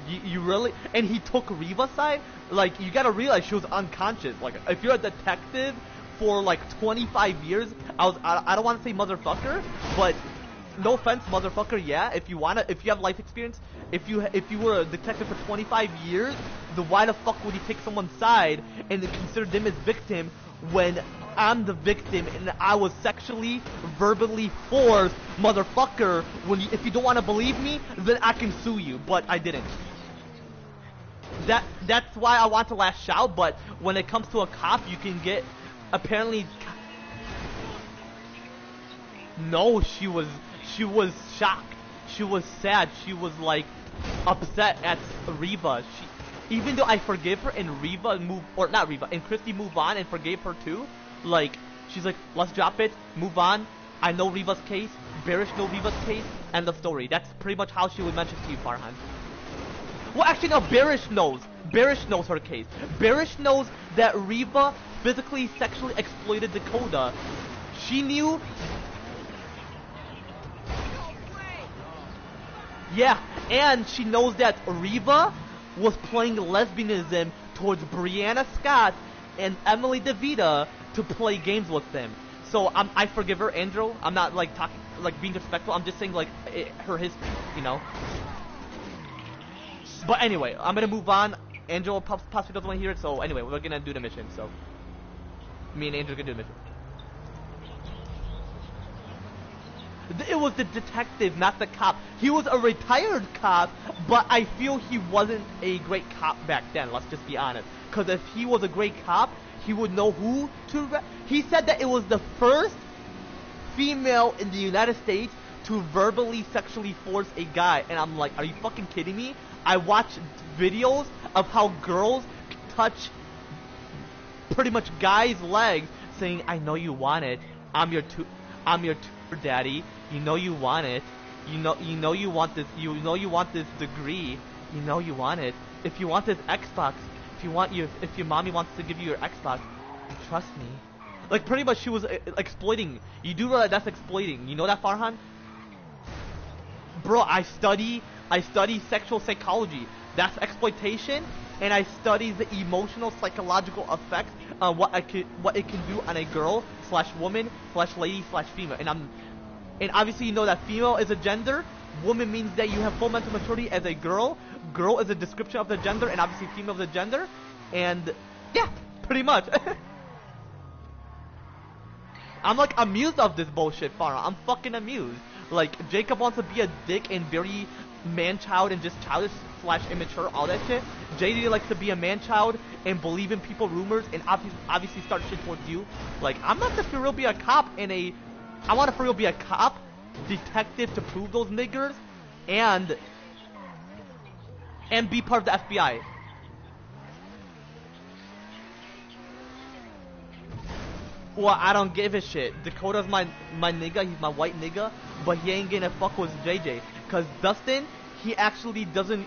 You really? And he took Reva's side. Like, you gotta realize she was unconscious. Like, if you're a detective for like 25 years, I don't want to say motherfucker, but no offense, motherfucker. Yeah, if you have life experience, if you were a detective for 25 years, then why the fuck would you take someone's side and consider them as victim when I'm the victim and I was sexually, verbally forced, motherfucker? If you don't want to believe me, then I can sue you, but I didn't. That's why I want to lash out. But when it comes to a cop, you can get apparently. No, she was shocked. She was sad. She was like upset at Reva. Even though I forgive her and Reva and Christy move on and forgave her too. Like, she's like, let's drop it, move on. I know Reva's case. Barish knows Reva's case. End of story. That's pretty much how she would mention to you, Farhan. Well, actually, no. Barish knows. Barish knows her case. Barish knows that Reva physically, sexually exploited Dakota. She knew. Yeah, and she knows that Reva was playing lesbianism towards Brianna Scott and Emily DeVita to play games with them. So I forgive her, Andrew. I'm not like talking, like being disrespectful. I'm just saying like her history, you know. But anyway, I'm gonna move on. Angel possibly doesn't want to hear it, so anyway, we're gonna do the mission. So me and Angel are gonna do the mission. It was the detective, not the cop. He was a retired cop, but I feel he wasn't a great cop back then. Let's just be honest. Because if he was a great cop, he would know who to. He said that it was the first female in the United States to verbally sexually force a guy, and I'm like, are you fucking kidding me? I watched videos of how girls touch pretty much guys' legs, saying, "I know you want it. I'm your tutor, daddy. You know you want it. You know you want this. You know you want this degree. You know you want it. If you want this Xbox, if your mommy wants to give you your Xbox, trust me." Like, pretty much she was exploiting. You do realize that's exploiting. You know that, Farhan? Bro, I study sexual psychology. That's exploitation, and I study the emotional psychological effects on what it can do on a girl / woman / lady / female. And obviously you know that female is a gender. Woman means that you have full mental maturity as a girl. Girl is a description of the gender, and obviously female is a gender. And yeah, pretty much. I'm like amused of this bullshit, Farah. I'm fucking amused. Like, Jacob wants to be a dick and very man-child and just childish / immature, all that shit. JD likes to be a man-child and believe in people rumors and obviously start shit towards you. Like, I'm not to for real be a cop I want to for real be a cop, detective to prove those niggers, and be part of the FBI. Well, I don't give a shit. Dakota's my nigga, he's my white nigga, but he ain't gonna fuck with JJ. Cause Dustin, he actually doesn't.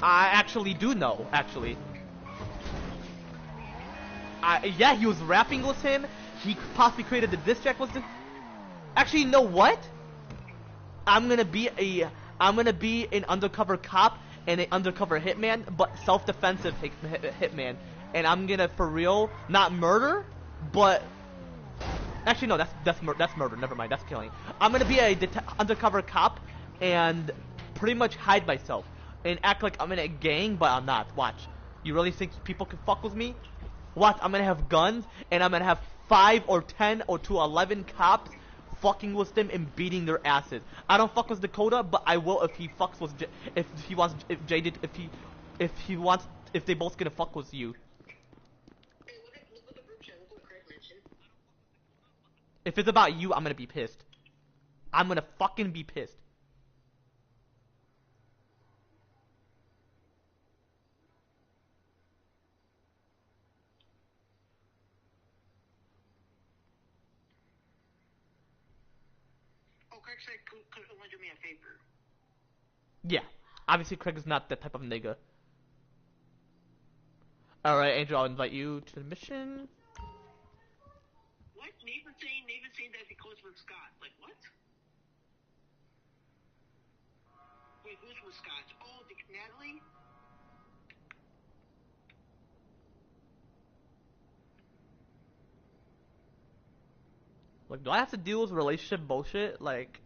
I actually do know, actually. Yeah, he was rapping with him. He possibly created the diss track with him. Actually, you know what? I'm gonna be an undercover cop and an undercover hitman, but self-defensive hitman. And I'm gonna, for real, not murder, but actually no, that's murder. Never mind, that's killing. I'm gonna be a undercover cop and pretty much hide myself and act like I'm in a gang, but I'm not. Watch. You really think people can fuck with me? What? I'm gonna have guns, and I'm gonna have 5 or 10 or to 11 cops fucking with them and beating their asses. I don't fuck with Dakota, but I will if he fucks with if he wants if Jaded if he wants if they both gonna fuck with you. Hey, look at the group chat. Look what Craig mentioned. If it's about you, I'm gonna be pissed. I'm gonna fucking be pissed. Oh, Craig said could want to do me a favor. Yeah. Obviously, Craig is not that type of nigga. Alright, Angel, I'll invite you to the mission. What? Nathan's saying that because with Scott. Like, what? Wait, who's with Scott? Oh, Natalie? Like, do I have to deal with relationship bullshit? Like,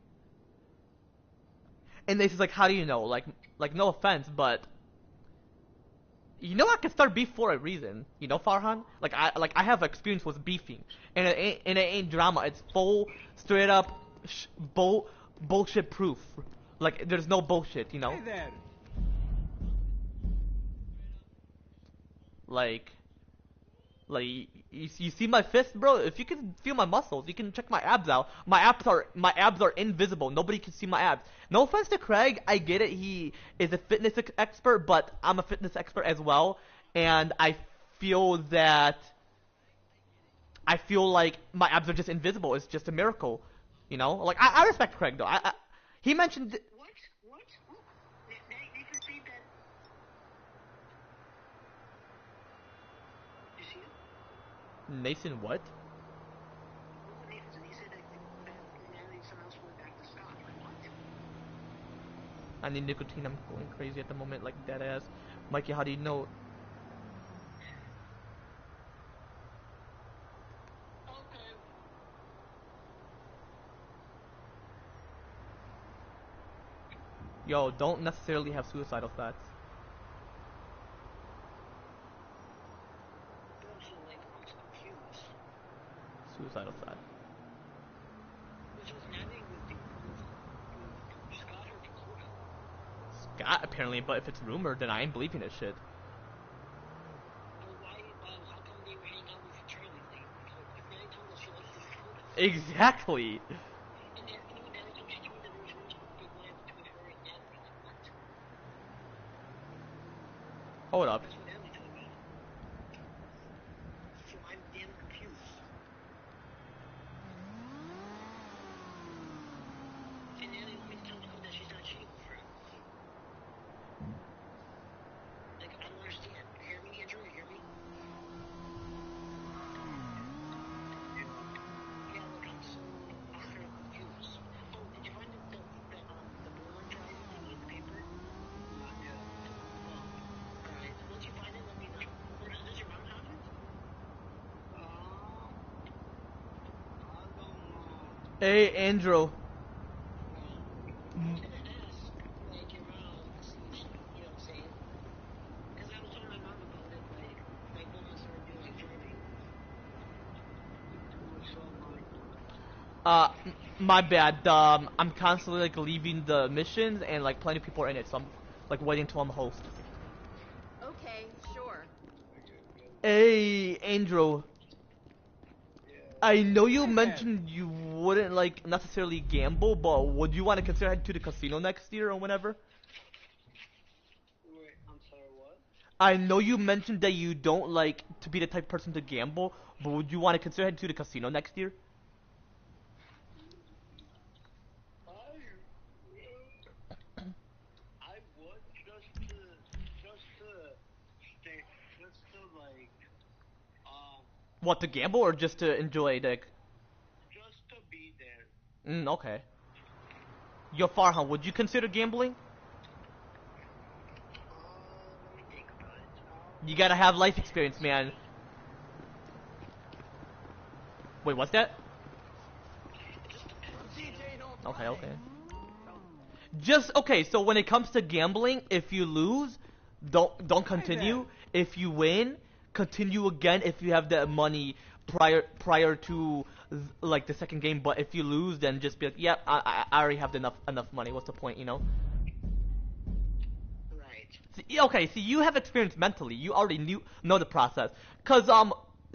and this is like, how do you know? Like, no offense, but you know I can start beef for a reason. You know, Farhan? Like I have experience with beefing, and it ain't drama. It's full, straight up, bullshit proof. Like, there's no bullshit. You know? Hey there. Like. Like, you see my fist, bro? If you can feel my muscles, you can check my abs out. My abs are invisible. Nobody can see my abs. No offense to Craig, I get it. He is a fitness expert, but I'm a fitness expert as well, and I feel like my abs are just invisible. It's just a miracle, you know. Like, I respect Craig though. He mentioned. What? What? Oh, Nathan saying that. You see it? Nathan what? Oh, Nathan, he said that Natalie somehow went back to Scott. Like, what? I need nicotine. I'm going crazy at the moment, like dead ass. Mikey, how do you know? Okay. Yo, don't necessarily have suicidal thoughts. Also, like, I'm confused. Suicidal thoughts. Which was Natalie with Scott or Dakota? Scott, apparently, but if it's rumored, then I ain't believing this shit. But why, how come they were hanging out with Charlie? Like, if Natalie told us she likes Dakota. Exactly. And then, Natalie told she told me that there was rumors about big love between her and Natalie. Like, what? Hold up. That's what Natalie told me. So I'm damn confused. And Natalie always tells Dakota that she's not cheating with her. Like, I don't understand. You hear me, Andrew? You hear me? Yeah, look, I'm so confused. Oh, did you find the Borland drive thingy in the paper? Not yet. Oh, alright. Once you find it, let me know. Or does your mom have it? I don't know. Hey, Andrew. I was gonna ask, like, your mom, see if she, you know what I'm saying? Because I was telling my mom about it, like when I started doing, like, driving. What's up, Mike? My bad. I'm constantly like leaving the missions, and like plenty of people are in it, so I'm like waiting till I'm a host. Okay, sure. Hey, Andrew. I know you mentioned you wouldn't like necessarily gamble, but would you want to consider heading to the casino next year or whenever? Wait, I'm sorry, what? I know you mentioned that you don't like to be the type of person to gamble, but would you want to consider heading to the casino next year? I would just to like, What, to gamble or just to enjoy the? just to be there. Okay. Yo, Farhan, would you consider gambling? Let me think about it. You gotta have life experience, man. Wait, what's that? It just depends, you know? DJ, don't Okay, play. okay. Just, okay, so when it comes to gambling, if you lose, Don't continue. If you win, continue again if you have the money prior to like the second game. But if you lose, then just be like, yeah, I already have enough money. What's the point, you know? Right. See, okay, see, you have experience mentally. You already know the process. Cause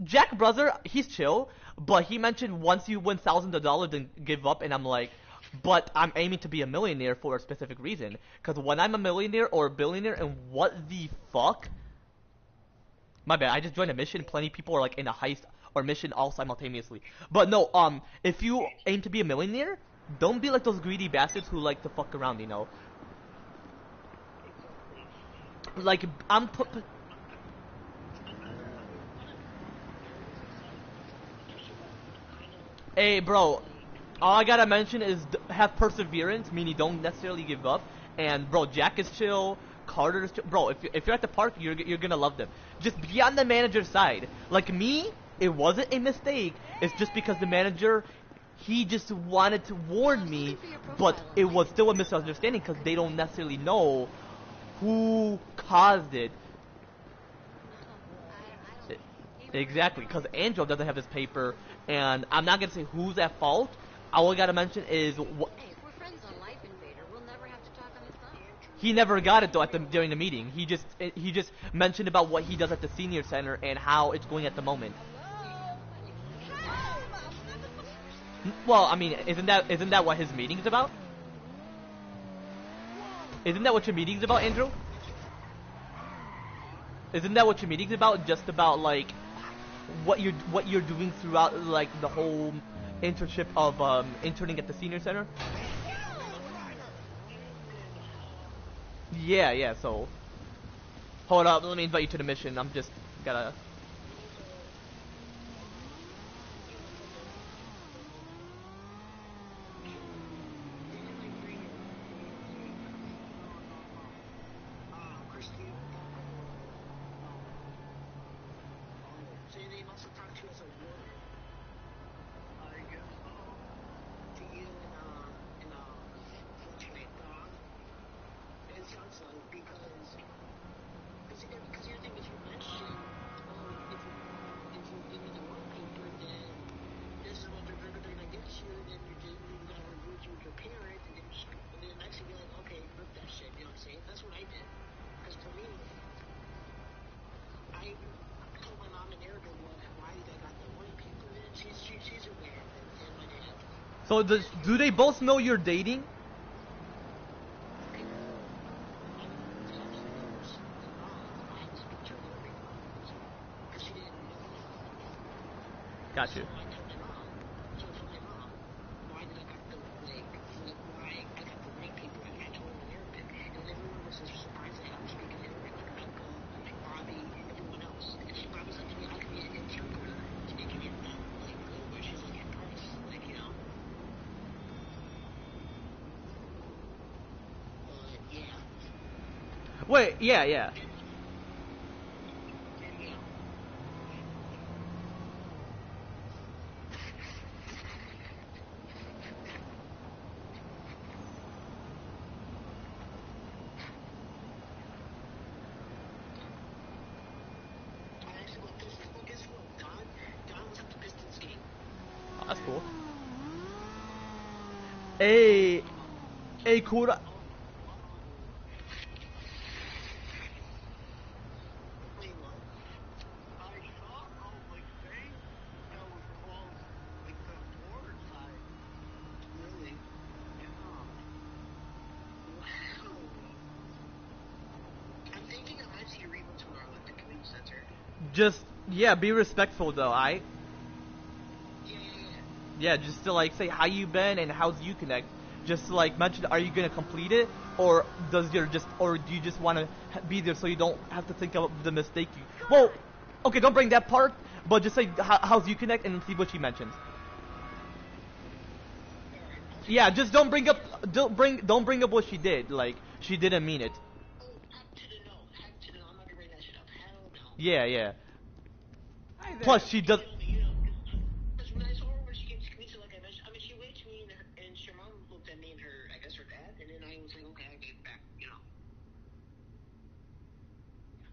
Jack brother, he's chill, but he mentioned once you win thousands of dollars, then give up, and I'm like, but I'm aiming to be a millionaire for a specific reason. Cause when I'm a millionaire or a billionaire, and what the fuck? My bad, I just joined a mission. Plenty of people are like in a heist or mission all simultaneously. But no, if you aim to be a millionaire, don't be like those greedy bastards who like to fuck around, you know. Like Hey, bro. All I gotta mention is have perseverance, meaning don't necessarily give up. And bro, Jack is chill. Carter is chill. Bro, if you're at the park, you're gonna love them. Just be on the manager's side. Like me, it wasn't a mistake. It's just because the manager, he just wanted to warn me, but it was still a misunderstanding because they don't necessarily know who caused it. Exactly, because Angel doesn't have his paper, and I'm not gonna say who's at fault. All I gotta mention is Hey, if we're friends on Life Invader, we'll never have to talk on the phone. he never got it though during the meeting. He just mentioned about what he does at the senior center and how it's going at the moment. Well, I mean, isn't that what his meeting's about? Isn't that what your meeting's about, Andrew? Isn't that what your meeting's about? Just about like what you're doing throughout like the whole internship of interning at the senior center? Yeah. So hold up, let me invite you to the mission. I'm just gotta. So they must have talked to you as a warden. I guess so. To you in Fortnite dog. It sounds like because your thing is you mentioned, if you give me the work paper, then this is what they're gonna get you, then you gotta review it with your parent, and then next thing you're like, okay, rip that shit, you know what I'm saying? That's what I did. Because for me, I told my mom in Arabic why I got the work paper, and she's aware of it, and my dad. So do they both know you're dating? Got you. Wait, yeah. Oh, that's cool. Hey, Kura. Just yeah, be respectful though. Yeah, just to like say how you been and how's you connect. Just to, like mention, are you gonna complete it, or do you just want to be there so you don't have to think of the mistake you? Well, okay, don't bring that part, but just say how's you connect and see what she mentions. Yeah, just don't bring up what she did. Like she didn't mean it. Yeah. Plus, she does. Because when I saw her when she came to me, so like I mentioned, I mean, she waved to me and her mom looked at me and I guess her dad, and then I was like, okay, I gave it back, you know.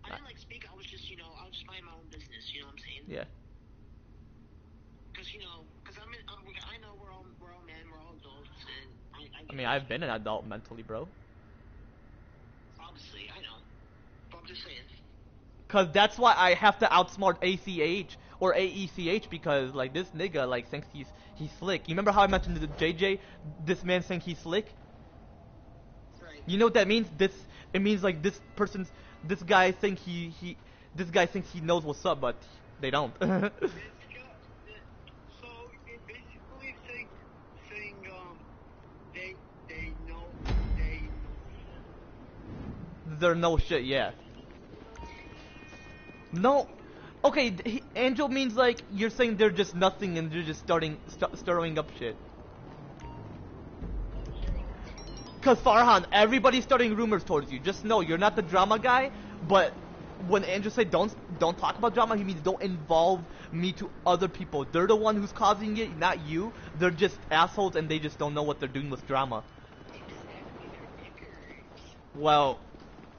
I didn't like speak. I was just, I was just minding my own business. You know what I'm saying? Yeah. Because I know we're all men, we're all adults, and I mean, I've been an adult mentally, bro. Obviously, I know. But I'm just saying. Cause that's why I have to outsmart ACH or AECH because like this nigga like thinks he's slick. You remember how I mentioned the JJ? This man thinks he's slick. Right. You know what that means? It means like this guy thinks this guy thinks he knows what's up, but they don't. So it basically saying they know They're no shit, yeah. No. Okay, Angel means like you're saying they're just nothing and they're just stirring up shit. Cause Farhan, everybody's starting rumors towards you. Just know you're not the drama guy, but when Andrew said don't talk about drama, he means don't involve me to other people. They're the one who's causing it, not you. They're just assholes and they just don't know what they're doing with drama. Well,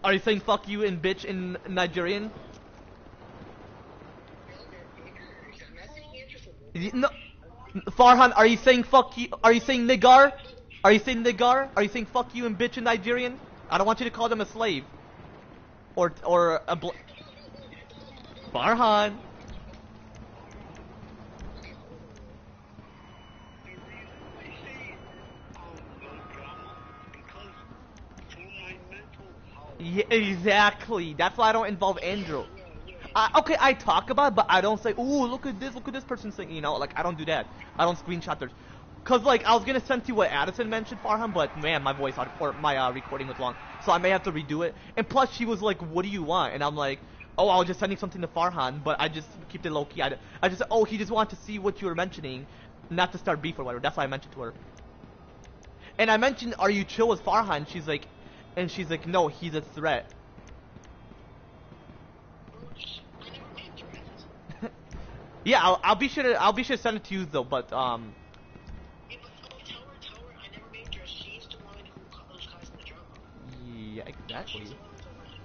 are you saying fuck you and bitch in Nigerian? No, Farhan, are you saying fuck you? Are you saying nigar? Are you saying nigar? Are you saying fuck you and bitch in Nigerian? I don't want you to call them a slave. Or a Farhan. Yeah, exactly. That's why I don't involve Andrew. Okay, I talk about it, but I don't say, ooh, look at this person saying, like, I don't do that. I don't screenshot theirs. Cause, like, I was gonna send to you what Addison mentioned, Farhan, but, man, my voice, or my, recording was long. So I may have to redo it. And plus, she was like, what do you want? And I'm like, oh, I was just sending something to Farhan, but I just kept it low-key. I just said, oh, he just wanted to see what you were mentioning, not to start beef or whatever. That's why I mentioned to her. And I mentioned, are you chill with Farhan? She's like, no, he's a threat. Yeah, I'll be sure to send it to you though, but Yeah, but tell her I never made her. She's the one who's causing the drama. yeah, exactly.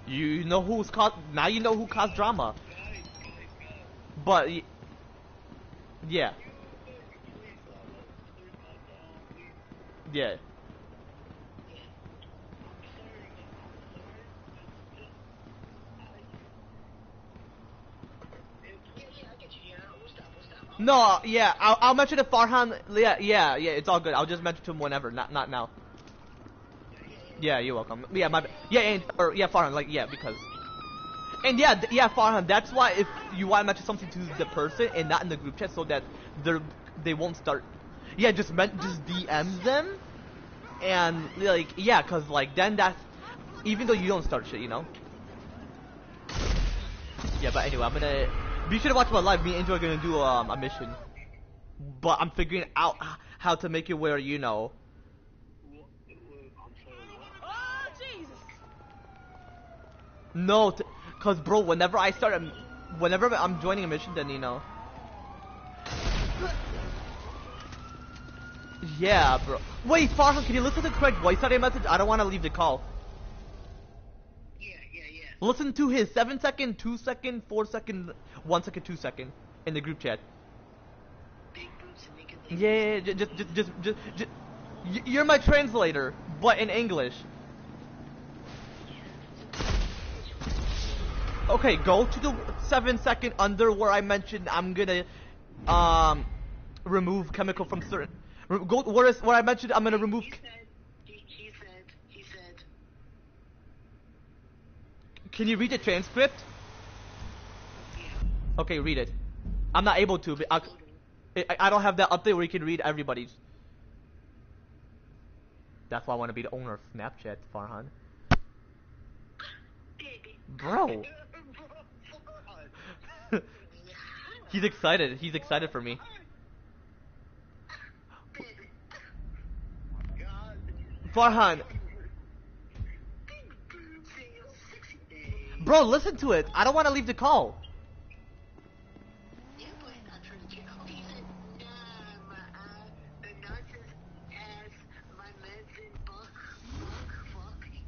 You know who's caused, now you know who caused drama. But yeah. Yeah. No, yeah, I'll mention it Farhan. Yeah, it's all good. I'll just mention to him whenever, not now. Yeah, you're welcome. Yeah, yeah, Farhan, like, yeah, because. And yeah, Farhan, that's why if you want to mention something to the person and not in the group chat so that they won't start. Yeah, just DM them. And, like, yeah, cause, like, then that's, even though you don't start shit, Yeah, but anyway, I'm gonna, be sure to watch my live. Me and Angel are gonna do, a mission. But I'm figuring out how to make it where, Oh, Jesus. No, cause, bro, whenever I'm joining a mission, then, Yeah, bro. Wait, Farhan, can you listen to the correct voice audio message? I don't want to leave the call. Yeah. Listen to his 7-second, 2-second, 4-second, 1-second, 2-second in the group chat. Big boots and naked ladies. Yeah, just, you're my translator, but in English. Okay, go to the 7-second under where I mentioned I'm gonna, remove chemical from certain. Go where I mentioned I'm gonna remove. He said. Can you read the transcript? Yeah. Okay, read it. I'm not able to, but I don't have that update where you can read everybody's. That's why I want to be the owner of Snapchat, Farhan. Baby. Bro. He's excited. He's excited for me. Farhan. Bro, listen to it. I don't want to leave the call. Yeah, but I'm trying to check. Okay, he said, nah, the nonsense ass, my medicine, fuck,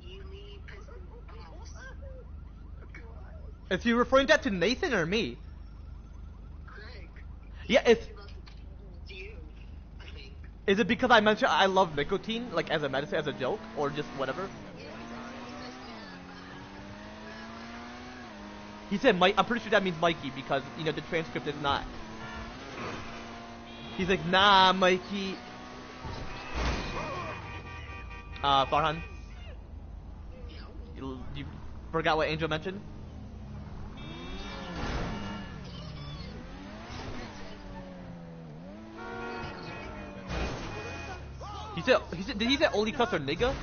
you leave, piston bounce. Is he referring that to Nathan or me? Craig. Yeah, it's. To you. I think. Is it because I mentioned I love nicotine, like as a medicine, as a joke, or just whatever? He said Mike. I'm pretty sure that means Mikey because you know the transcript is not. He's like, nah, Mikey. Farhan. You forgot what Angel mentioned? Did he say only cuss or nigga?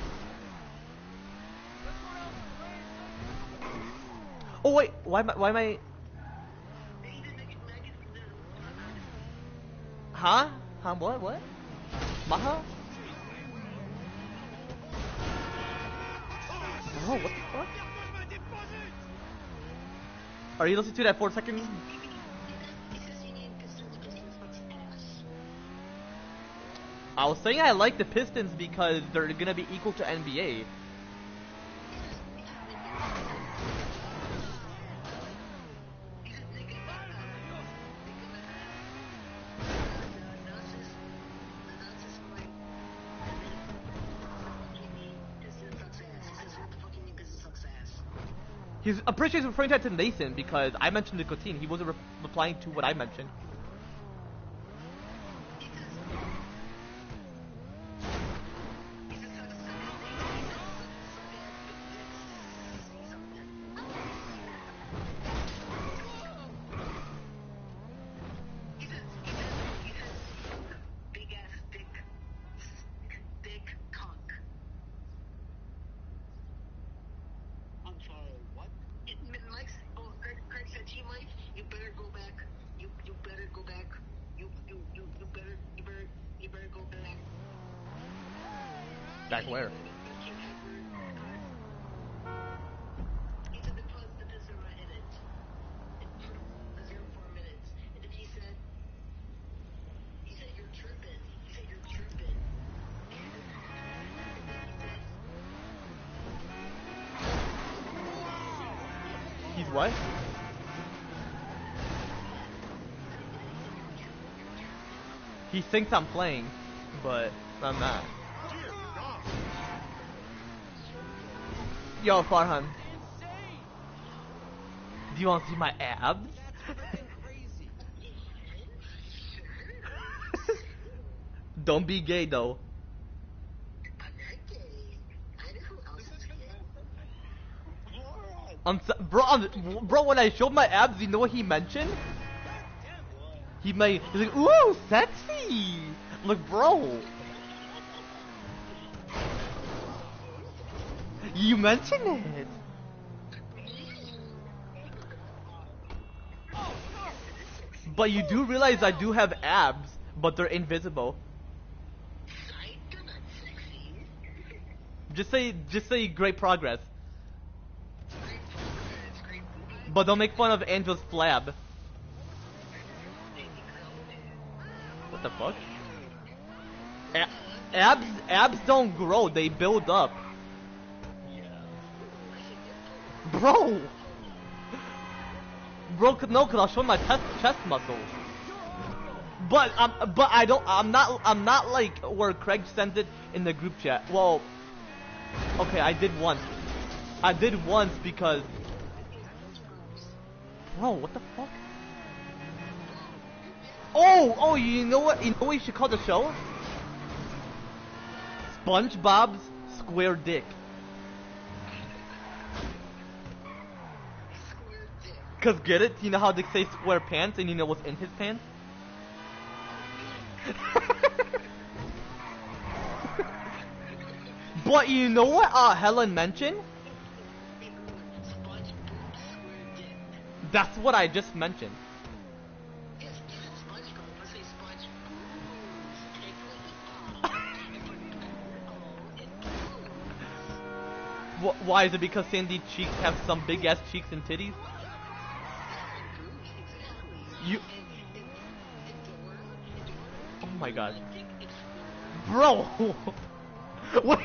Oh wait, why am I? Huh? Huh? What? Maha? Oh, what the fuck? Are you listening to that for a second? I was saying I like the Pistons because they're gonna be equal to NBA. I'm pretty sure he's referring that to Nathan because I mentioned nicotine. He wasn't replying to what I mentioned. Craig said to you, Mike, you better go back. You better go back. You better go back. Back where? He said the Pistons are in it. It put a 0 for a minute. And then he said you're tripping. He said you're tripping. He's what? He thinks I'm playing, but I'm not. Yo, Farhan. Do you want to see my abs? Don't be gay though. I'm not gay. I know who else is gay. Bro, when I showed my abs, you know what he mentioned? He's like, ooh, sexy! Look, bro. You mentioned it. But you do realize I do have abs, but they're invisible. Just say great progress. But don't make fun of Angel's flab. What the fuck? Abs don't grow, they build up. Bro! No, cause I'll show my chest muscle. But I'm not like where Craig sent it in the group chat. Well, okay, I did once because. Bro, what the fuck? Oh, you know what? You know what you should call the show? SpongeBob's Square Dick. Cause get it? You know how they say square pants and you know what's in his pants? But you know what Helen mentioned? That's what I just mentioned. Why is it because Sandy cheeks have some big ass cheeks and titties? Oh my god. Bro! What?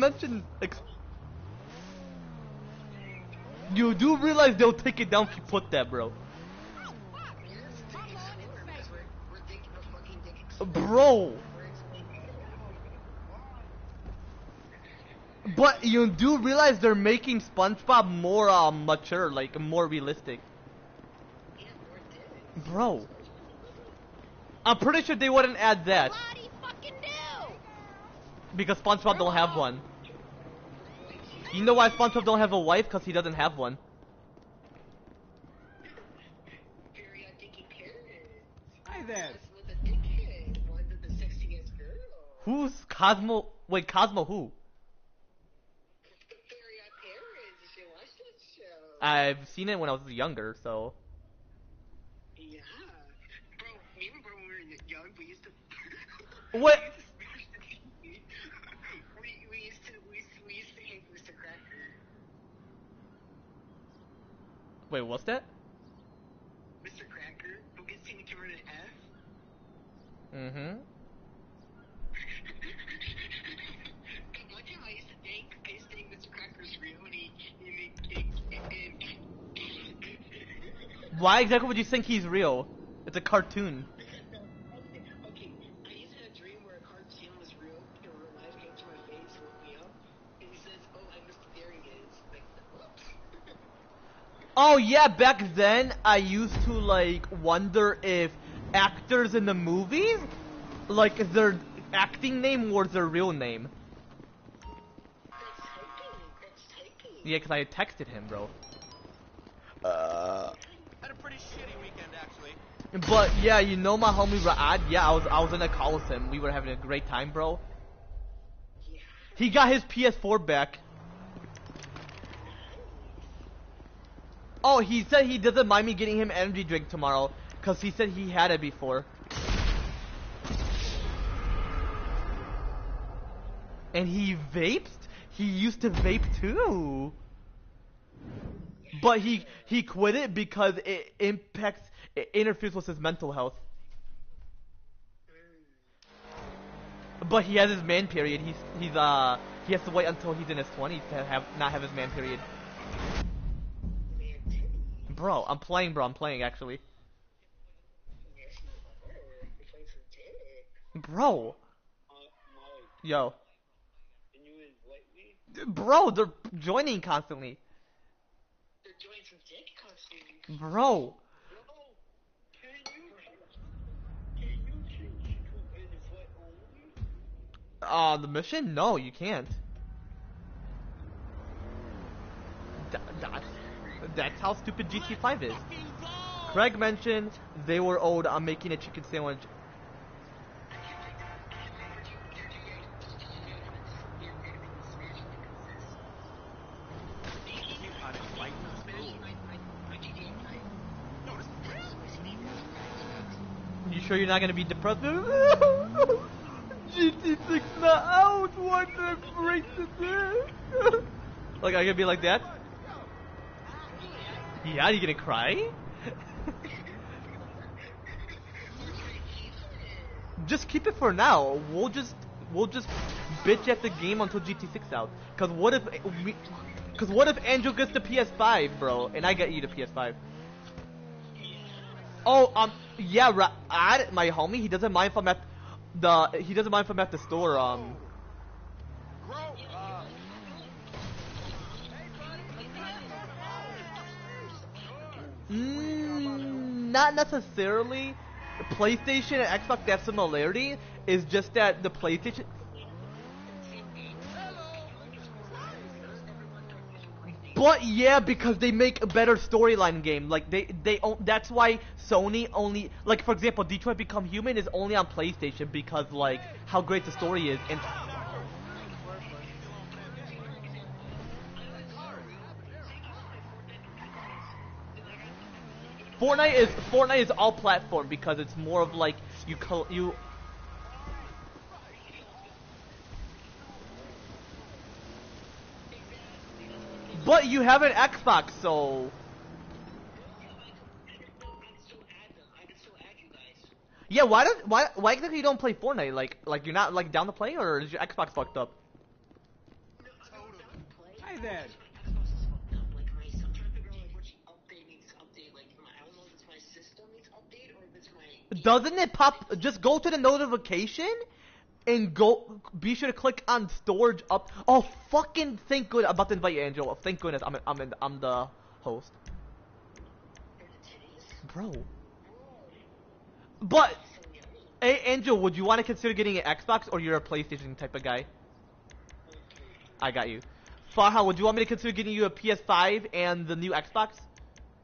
mentioned. You do realize they'll take it down if you put that, bro. Bro. But you do realize they're making SpongeBob more mature, like more realistic. Bro. I'm pretty sure they wouldn't add that. Because SpongeBob don't have one. You know why SpongeBob don't have a wife? Because he doesn't have one. Hi there. Who's Cosmo? Wait, Cosmo who? I've seen it when I was younger, so. Yeah. Bro, me and bro when we were young, we used to... What? we used to hate Mr. Cracker. Wait, what's that? Mr. Cracker, who gets taken to an F. Mm-hmm. One time I used to think Mr. Cracker's real, and Why exactly would you think he's real? It's a cartoon. Okay, I used to have a dream where a cartoon was real, in real life, came to my face, woke me up, and he says, "Oh, I missed the dairy is." Like, whoops. Oh yeah, back then I used to like wonder if actors in the movies, like their acting name was their real name. That's typing. Yeah, because I texted him, bro. Had a pretty shitty weekend, actually. But yeah, you know my homie Ra'ad? Yeah, I was in a call with him. We were having a great time, bro. Yeah. He got his PS4 back. Oh, he said he doesn't mind me getting him energy drink tomorrow, cause he said he had it before. And he vapes? He used to vape too. But he quit it because it interferes with his mental health. But he has his man period. He has to wait until he's in his 20s to not have his man period. Bro, I'm playing actually. Bro. Mike, Yo. can you invite me? Bro, they're joining constantly. They're doing some dick constantly. Bro. No, can you change to invite only? The mission? No, you can't. That's how stupid GT5 is. Craig mentioned they were owed on making a chicken sandwich. You sure you're not gonna be depressed? GT6 not out. What the break today? Like I gonna be like that? Yeah, you gonna cry? Just keep it for now. We'll just bitch at the game until GT6 out. Cause what if Andrew gets the PS5, bro, and I get you the PS5? Oh, yeah, my homie, he doesn't mind if I'm at the store, not necessarily. PlayStation and Xbox, that similarity is just that the PlayStation. But yeah, because they make a better storyline game. Like that's why Sony only, like for example, Detroit Become Human is only on PlayStation because like how great the story is. And Fortnite is all platform because it's more of like you. But you have an Xbox, so. Yeah, why exactly you don't play Fortnite? Like you're not like down to play, or is your Xbox fucked up? then. Xbox is fucked up. Like I'm trying to figure out like which update needs to update. Like I don't know if it's my system needs to update or if it's my. Doesn't it pop? Just go to the notification and go. Be sure to click on storage up. Oh, fucking thank good. I'm about to invite you, Angel. Thank goodness I'm the host, bro. But hey, Angel, would you want to consider getting an Xbox or you're a PlayStation type of guy? I got you. Farha, would you want me to consider getting you a PS5 and the new Xbox?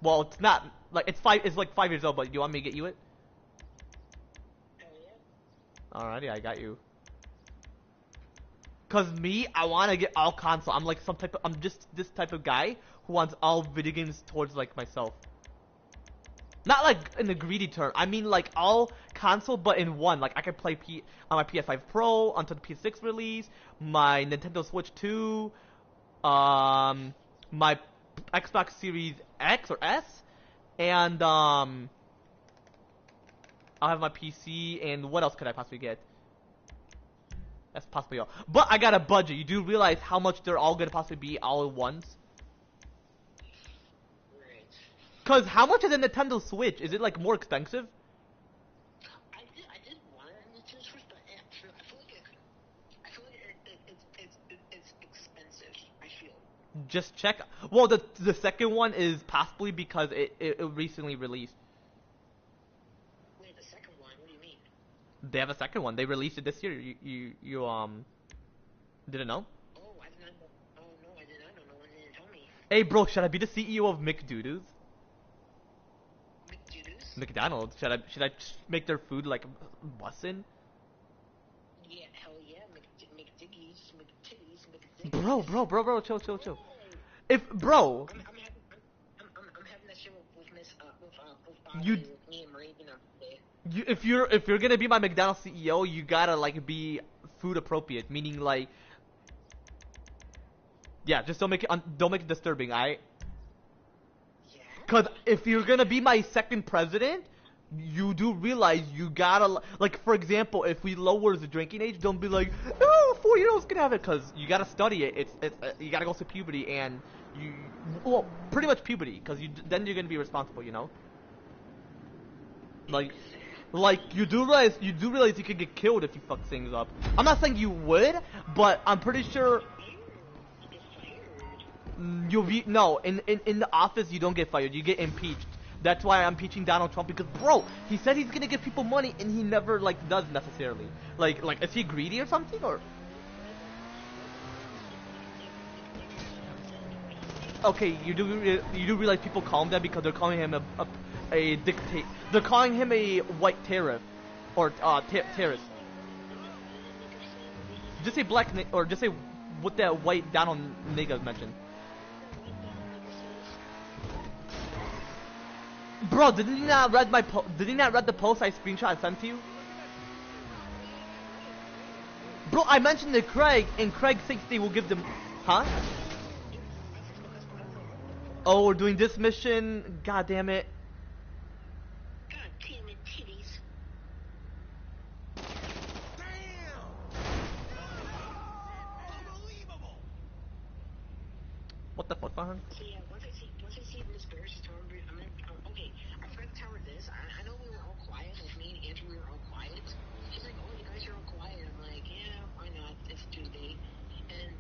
Well, it's not like it's like 5 years old, but do you want me to get you it? Alrighty, I got you. Cause me, I want to get all console. I'm like I'm just this type of guy who wants all video games towards like myself. Not like in a greedy term. I mean like all console, but in one. Like I can play on my PS5 Pro until the PS6 release, my Nintendo Switch 2, my Xbox Series X or S, and I'll have my PC. And what else could I possibly get? That's possibly all. But I got a budget. You do realize how much they're all gonna possibly be all at once? Cause how much is a Nintendo Switch? Is it like more expensive? I did want a Nintendo Switch, but I feel like it's expensive. I feel. Just check. Well, the second one is possibly because it recently released. Wait, the second one? What do you mean? They have a second one. They released it this year. You didn't know? Oh, I did not know. Oh no, I did not know. No one didn't tell me. Hey, bro, should I be the CEO of McDoodles? McDonald's? Should I just make their food like bussin'? Yeah, hell yeah, McDiggies, McTitties, Bro, chill. If bro, I'm having that shit with Miss with you, with me and Marie, if you're gonna be my McDonald's CEO, you gotta like be food appropriate, meaning like, yeah, just don't make it disturbing, alright? Cause if you're gonna be my second president, you do realize you gotta, like, for example, if we lower the drinking age, don't be like, oh, 4-year-olds can have it, cause you gotta study it. It's you gotta go through puberty and well, pretty much puberty, cause then you're gonna be responsible, you know. Like you do realize you could get killed if you fuck things up. I'm not saying you would, but I'm pretty sure. You'll be in the office. You don't get fired. You get impeached. That's why I'm impeaching Donald Trump, because bro, he said he's gonna give people money and he never like does necessarily. Like is he greedy or something or? Okay, you do realize people call him that because they're calling him a dictator. They're calling him a white terrorist or terrorist. Just say black or just say what that white Donald nigga mentioned. Bro, did he not read the post I screenshot and sent to you? Bro, I mentioned to Craig, and Craig thinks they will give them, huh? Oh, we're doing this mission. God damn it. God damn it, titties. What the fuck, Farhan? So yeah, once I see Miss Bears, I'm gonna, okay, I forgot to tell her this. I know we were all quiet, like me and Andrew, we were all quiet. She's like, oh, you guys are all quiet. I'm like, yeah, why not? It's Tuesday. And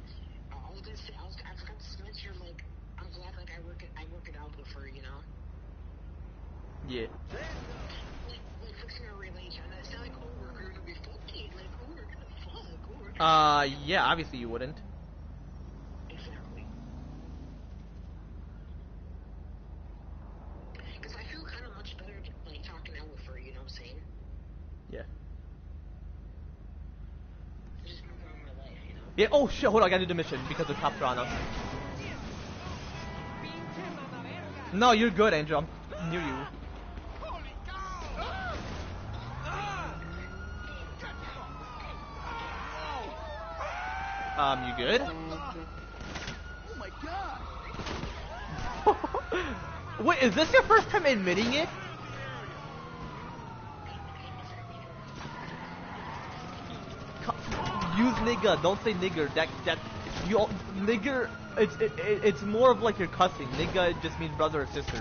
I was gonna say, I forgot to mention, like, I'm glad, like, I work it out with her, you know? Yeah. Like fixing our relation. And it's not like, oh, we're gonna be fucking, like, oh, we're gonna fuck, oh, we're gonna Yeah, obviously you wouldn't. Exactly. Because I feel kind of much better, like, talking out with her, you know what I'm saying? Yeah. Just moving on my life, you know? Yeah, oh shit, hold on, I gotta do the mission because the cops are on us. No, you're good, Andrew. I'm near you. You good? Oh my god! Wait, is this your first time admitting it? Use nigga, don't say nigger. That you nigger it's more of like you're cussing. Nigga just means brother or sister.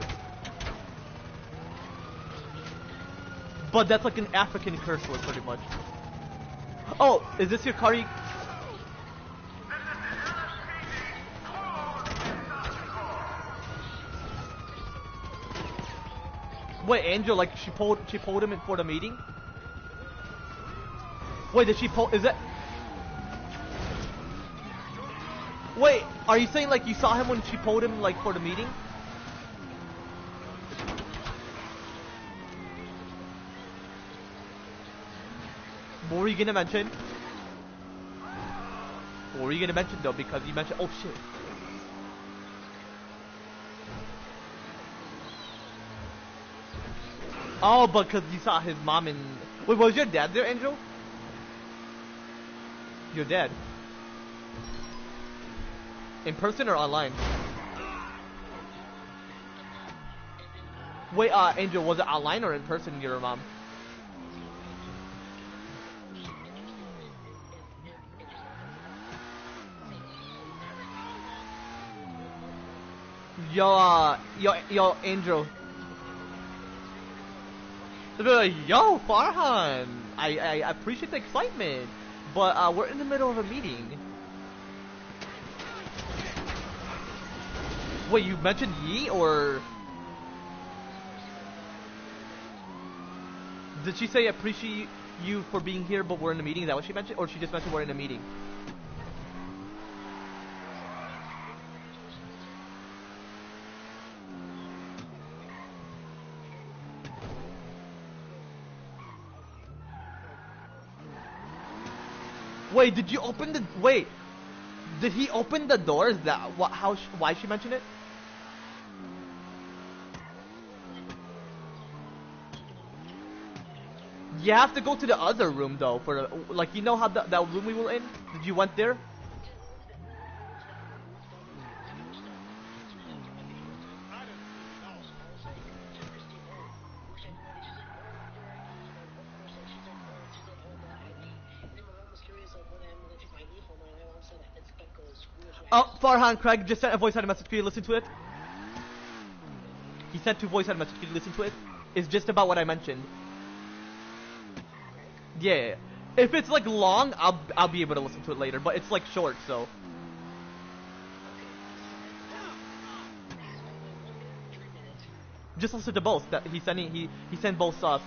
But that's like an African curse word, pretty much. Oh, is this your car? Wait, Angel, like she pulled him in for the meeting? Wait, did she pull? Is that? Wait, are you saying like you saw him when she pulled him like for the meeting? What were you gonna mention? What were you gonna mention though? Because you mentioned, oh shit. Oh, because you saw his mom and... Wait, was your dad there, Angel? Your dad? In person or online? Wait, Angel, was it online or in person, your mom? Yo, Angel. Yo, Farhan, I appreciate the excitement, but we're in the middle of a meeting. Wait, you mentioned Yi, or did she say appreciate you for being here, but we're in a meeting? Is that what she mentioned, or she just mentioned we're in a meeting? Wait, did you open the... Wait, did he open the door? Is that what? Why she mentioned it? You have to go to the other room though. For the, like, you know how that room we were in? Did you went there? Oh, Farhan, Craig just sent a voice message. Could you listen to it? He sent two voice messages. Could you listen to it? It's just about what I mentioned. Yeah. If it's like long, I'll be able to listen to it later. But it's like short, so. Just listen to both. That he's sending. He sent both stuff.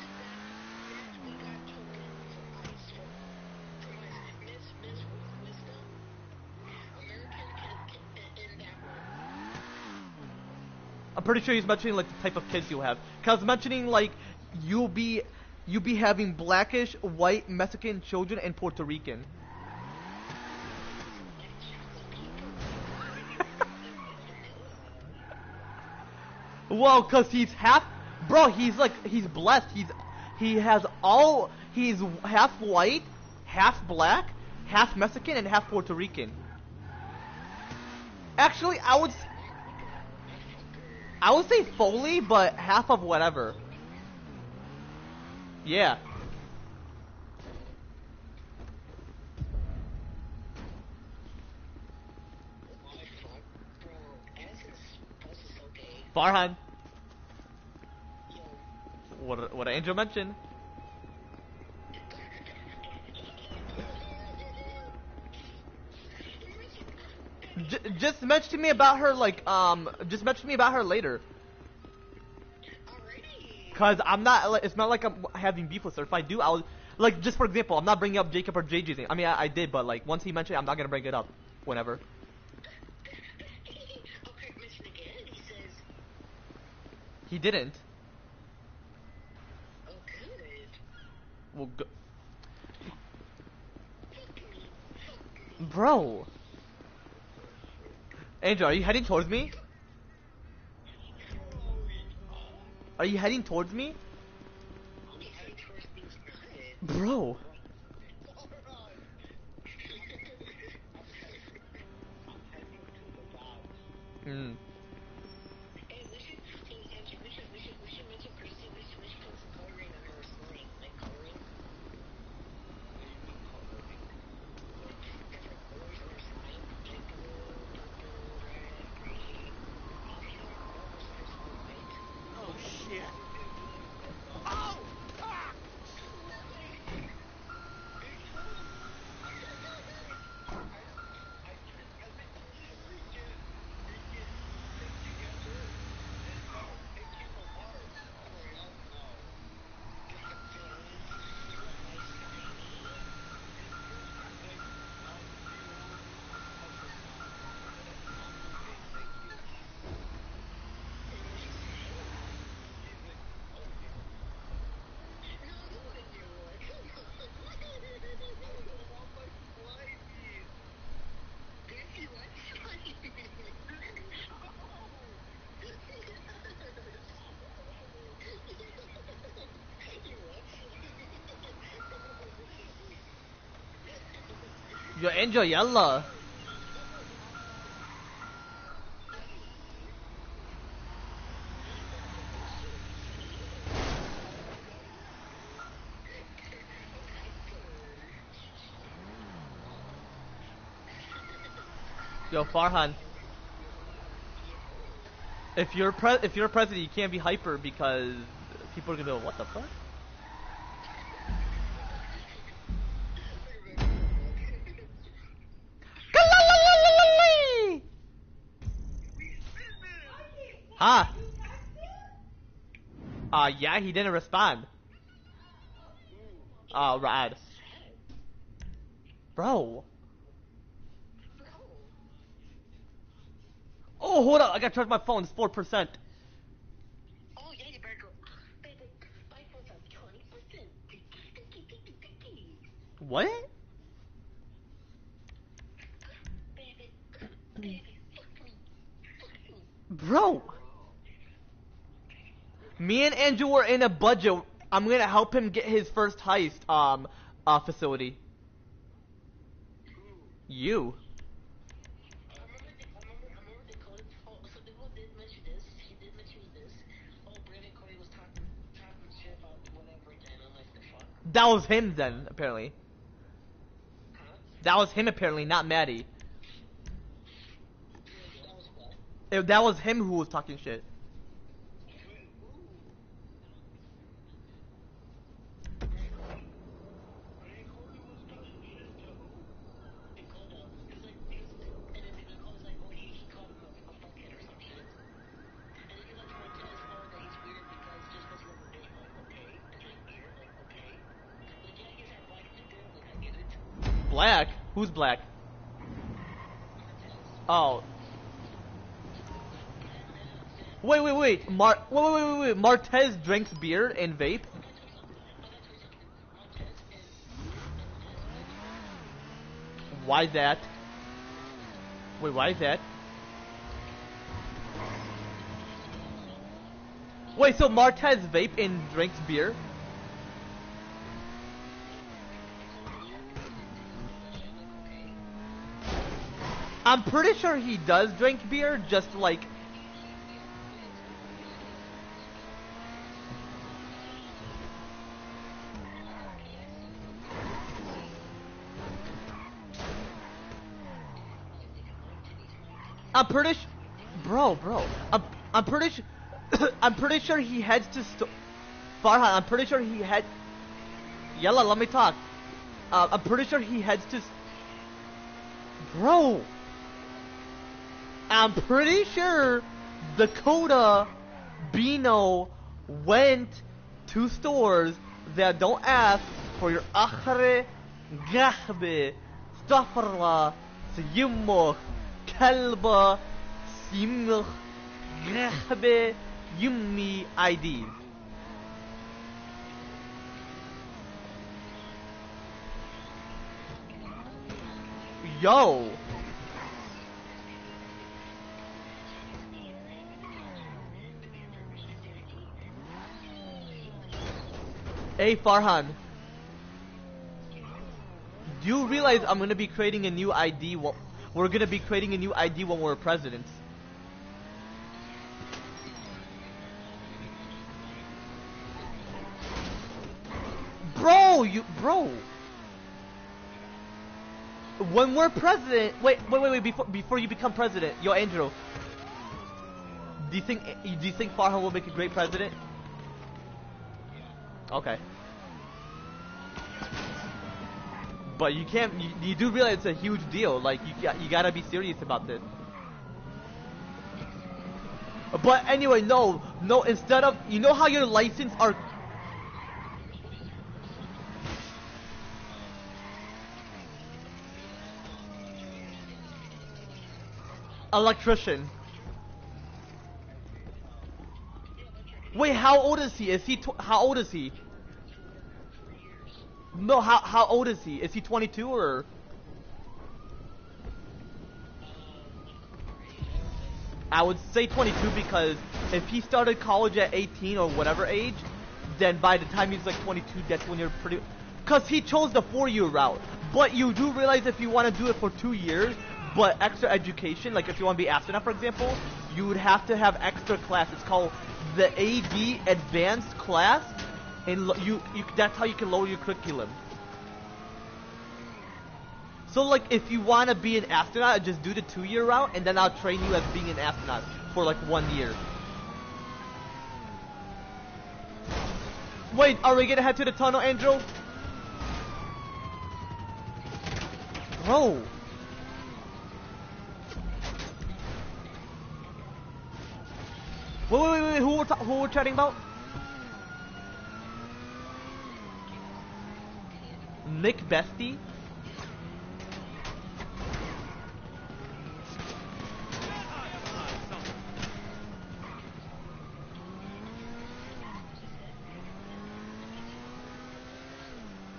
I'm pretty sure he's mentioning like the type of kids you have. Cause mentioning like you be having blackish, white, Mexican children and Puerto Rican. Well, cause he's half, bro. He's like he's blessed. He's half white, half black, half Mexican, and half Puerto Rican. Actually, I would say fully, but half of whatever. Yeah. Farhan. What Angel mentioned. Just mention to me about her, like, just mention to me about her later. Cause I'm not, it's not like I'm having beef with her. If I do, I'll, like, just for example, I'm not bringing up Jacob or JJ's name. I mean, I did, but like, once he mentioned it, I'm not gonna bring it up. Whenever. He didn't. Well, bro. Angel, are you heading towards me? Are you heading towards me? Bro. Hmm. Yo, Angel, yalla. Yo, Farhan. If you're a president, you can't be hyper because people are gonna go, what the fuck? Huh? Yeah, he didn't respond. Rad. Bro. Oh, hold up, I gotta charge my phone, it's 4%. Oh, yeah, you better go. Baby, my phone's on 20%. What? Baby, baby, fuck me. Fuck me. Bro. Me and Andrew were in a budget. I'm gonna help him get his first heist, facility. You. I remember Dakota. Oh, so Nicole did mention this. He did mention this. Oh, Brandon Corey was talking shit about whatever, and I'm like, the fuck? That was him then, apparently. Huh? That was him apparently, not Maddie. That was what? That was him who was talking shit. Black? Who's black? Oh. Wait. Wait. Martez drinks beer and vape? Why that? Wait, why is that? Wait, so Martez vape and drinks beer? I'm pretty sure he does drink beer, just like... I'm pretty sure... Bro. I'm pretty sure... I'm pretty sure he heads to Farhan, I'm pretty sure he head... Yella, let me talk. I'm pretty sure he heads to... Bro! I'm pretty sure Dakota, Bino went to stores that don't ask for your akhre, gahbe, stafarla, siyumukh, kalba, simukh, gahbe, yummi IDs. Yo! Hey Farhan, do you realize I'm gonna be creating a new ID? We're gonna be creating a new ID when we're presidents. Bro. When we're president, wait, before you become president, yo Andrew, do you think Farhan will make a great president? Okay. But you can't, you do realize it's a huge deal, like, you gotta be serious about this. But anyway, no, instead of, you know how your license are... Electrician. Wait, how old is he? How old is he? No, how old is he? Is he 22 or? I would say 22 because if he started college at 18 or whatever age, then by the time he's like 22, that's when you're pretty... Because he chose the 4-year route. But you do realize if you want to do it for 2 years, but extra education, like if you want to be astronaut, for example, you would have to have extra class. It's called the AD Advanced class, and that's how you can lower your curriculum. So like if you want to be an astronaut, just do the 2-year route, and then I'll train you as being an astronaut for like 1 year. Wait, are we gonna head to the tunnel, Andrew? Bro. Wait, who we're chatting about? Nick Bestie?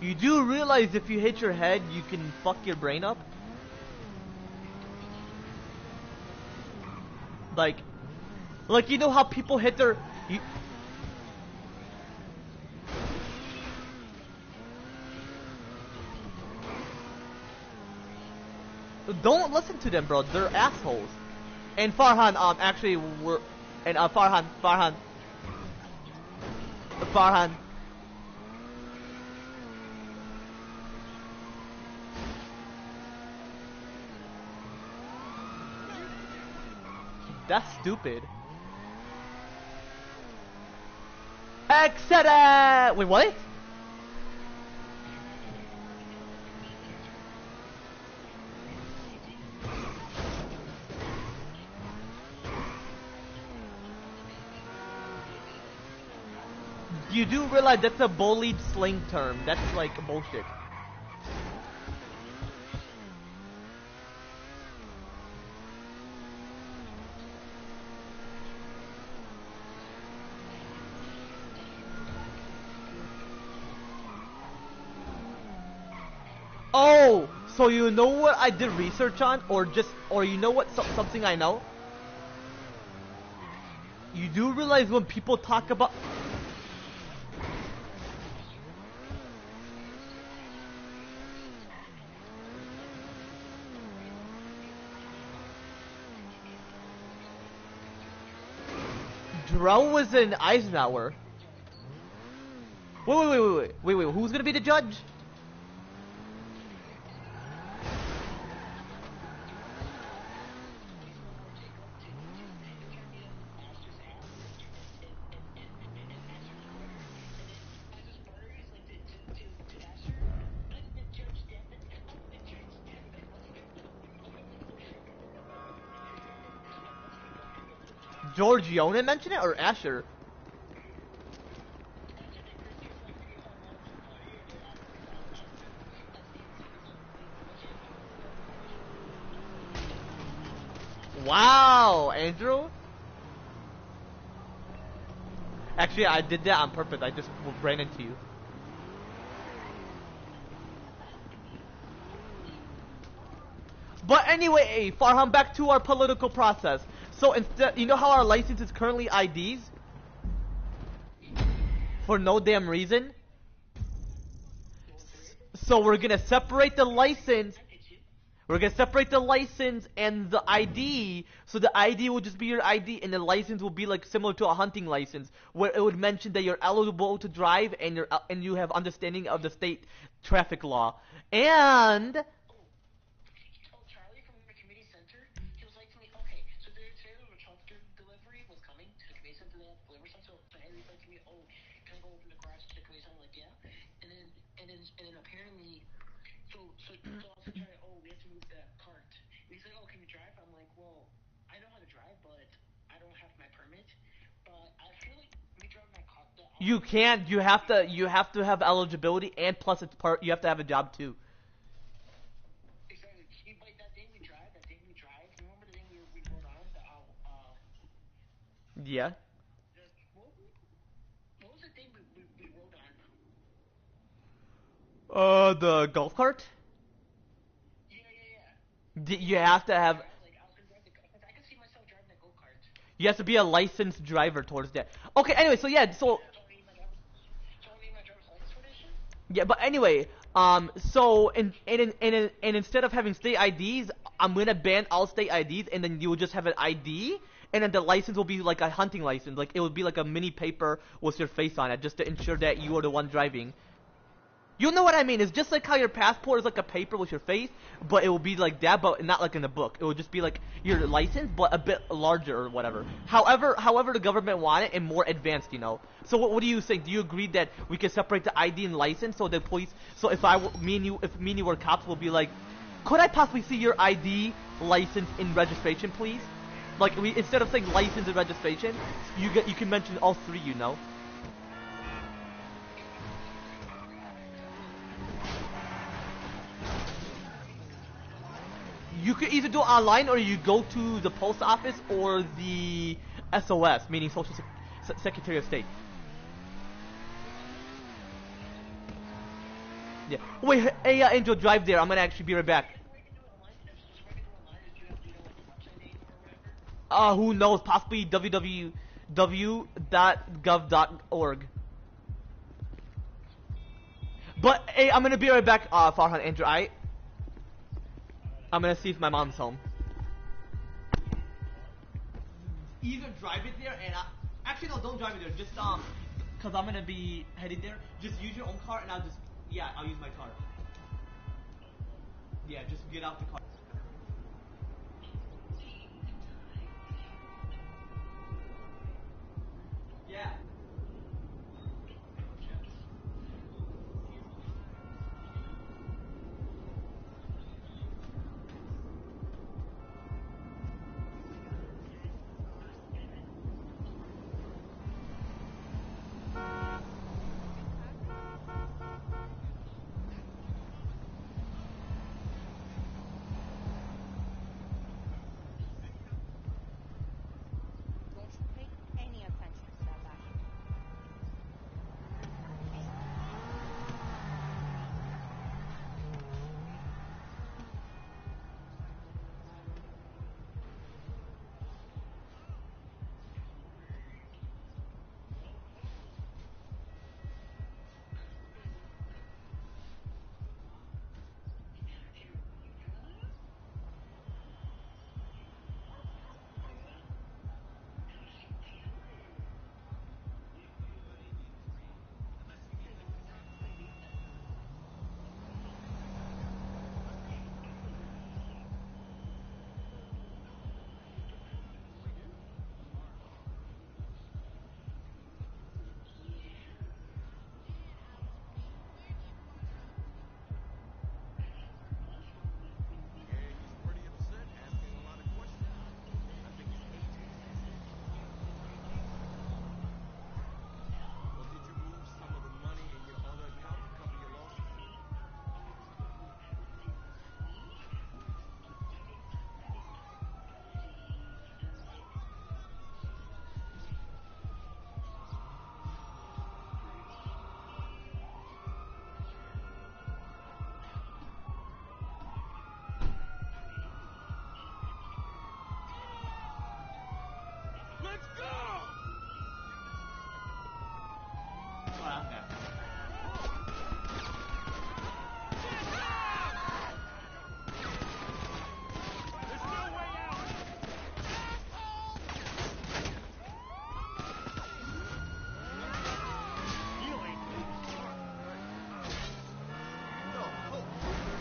You do realize if you hit your head, you can fuck your brain up? Like you know how people hit their... Don't listen to them, bro. They're assholes. And Farhan, actually, and Farhan. That's stupid. Excellent! Wait, what? You do realize that's a bullied slang term. That's like bullshit. Oh, so you know what I did research on, or you know what something I know? You do realize when people talk about... Drell was in Eisenhower. Wait, who's gonna be the judge? George Yonan mentioned it, or Asher? Wow, Andrew? Actually, I did that on purpose. I just ran into you. But anyway, Farhan, back to our political process. So instead, you know how our license is currently IDs? For no damn reason? So we're gonna separate the license. We're gonna separate the license and the ID, so the ID will just be your ID, and the license will be like similar to a hunting license, where it would mention that you're eligible to drive and you have understanding of the state traffic law. And Charlie from the community center, he was like to me, okay, so today the truck delivery was coming to the community center, they have to deliver something, so Haley's like to me, oh, can I go open the garage to the community center? I'm like, yeah. And then apparently, so I was like, Charlie, oh, we have to move that cart. And he's like, oh, can you drive? I'm like, well, I know how to drive, but I don't have my permit. But I feel like me driving my car. you can't. You have to have eligibility, and plus it's part. You have to have a job too. Exactly. Like that day we drive. Remember the day we rode on the Yeah. What was the thing we rode on? The golf cart. Yeah. You have to have. Like I was gonna drive because I can see myself driving the go kart. You have to be a licensed driver towards that. Okay. Anyway, so yeah. So So I need my driver's license for this shit? yeah, but anyway, So and instead of having state IDs, I'm gonna ban all state IDs, and then you will just have an ID, and then the license will be like a hunting license. Like it would be like a mini paper with your face on it, just to ensure that you are the one driving. You know what I mean? It's just like how your passport is like a paper with your face, but it will be like that, but not like in the book. It will just be like your license, but a bit larger or whatever. However the government want it and more advanced, you know. So what do you think? Do you agree that we can separate the ID and license so the police? So if me and you were cops, will be like, could I possibly see your ID, license, and registration, please? Like we instead of saying license and registration, you can mention all three, you know. You could either do it online or you go to the post office or the SOS, meaning Social Secretary of State. Yeah. Wait, hey, Angel, drive there. I'm gonna actually be right back. Who knows? Possibly www.gov.org. But hey, I'm gonna be right back, Farhan, Andrew. I'm gonna see if my mom's home. Either drive it there and actually no, don't drive it there. Just cause I'm gonna be heading there. Just use your own car and I'll use my car. Yeah, just get out the car. Yeah. Don't pay any attention to that guy.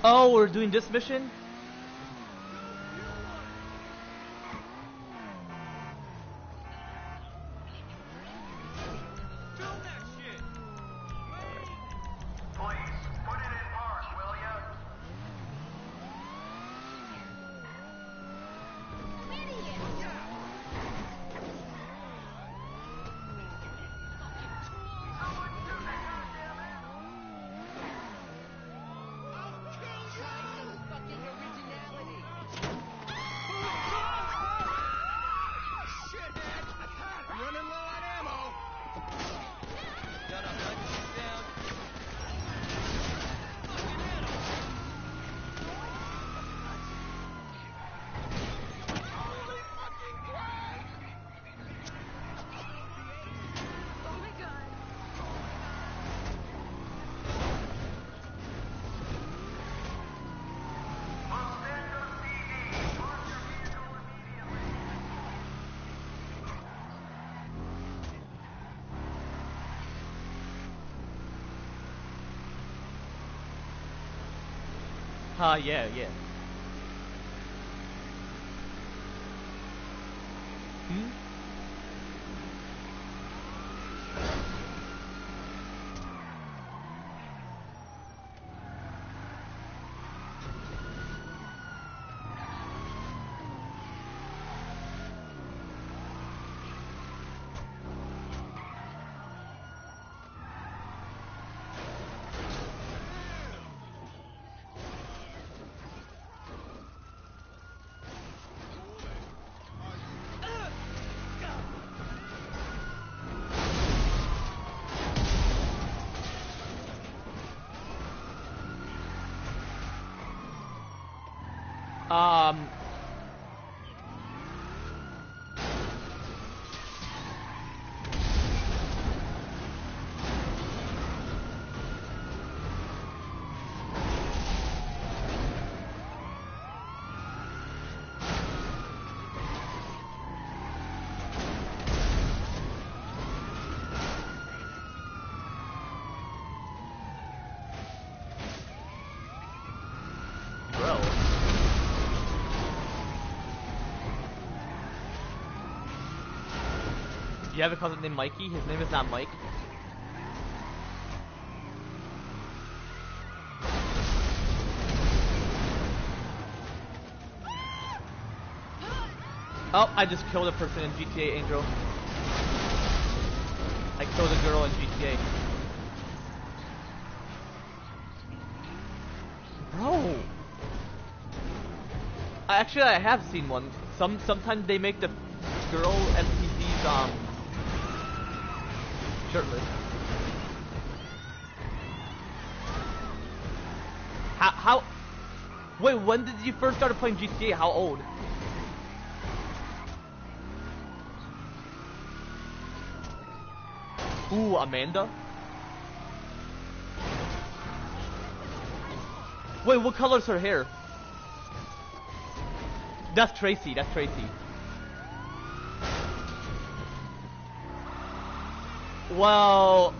Oh, we're doing this mission? Fucking Yeah, yeah. Hmm? Um, bro. Do you have a cousin named Mikey? His name is not Mike. Oh, I just killed a person in GTA, Angel. I killed a girl in GTA. Bro! Actually, I have seen one. Sometimes they make the girl NPCs, shirtless. How? Wait, when did you first start playing GTA? How old? Ooh, Amanda? Wait, what color's her hair? That's Tracy, that's Tracy. Well...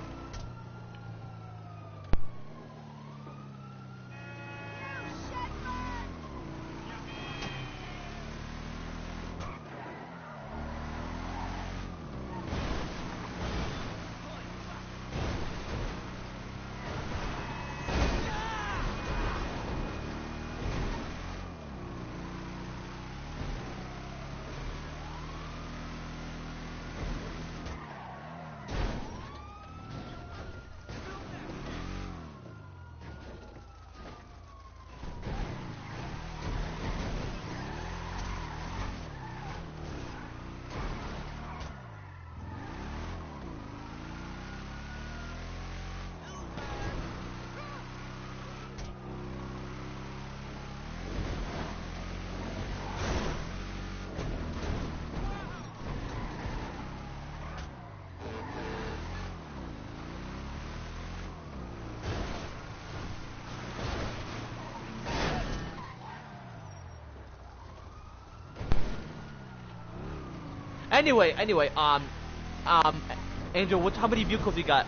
Anyway, Angel, how many vehicles you got?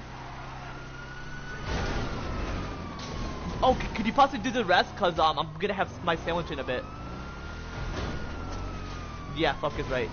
Oh, could you possibly do the rest? Cause, I'm gonna have my sandwich in a bit. Yeah, fuck is right.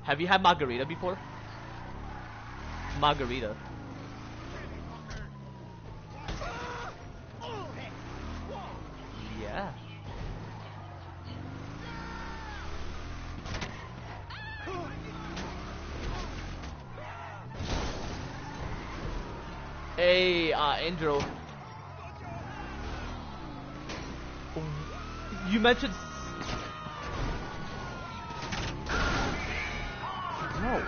Have you had margarita before? Margarita. Yeah. Hey, Andrew. You mentioned. No.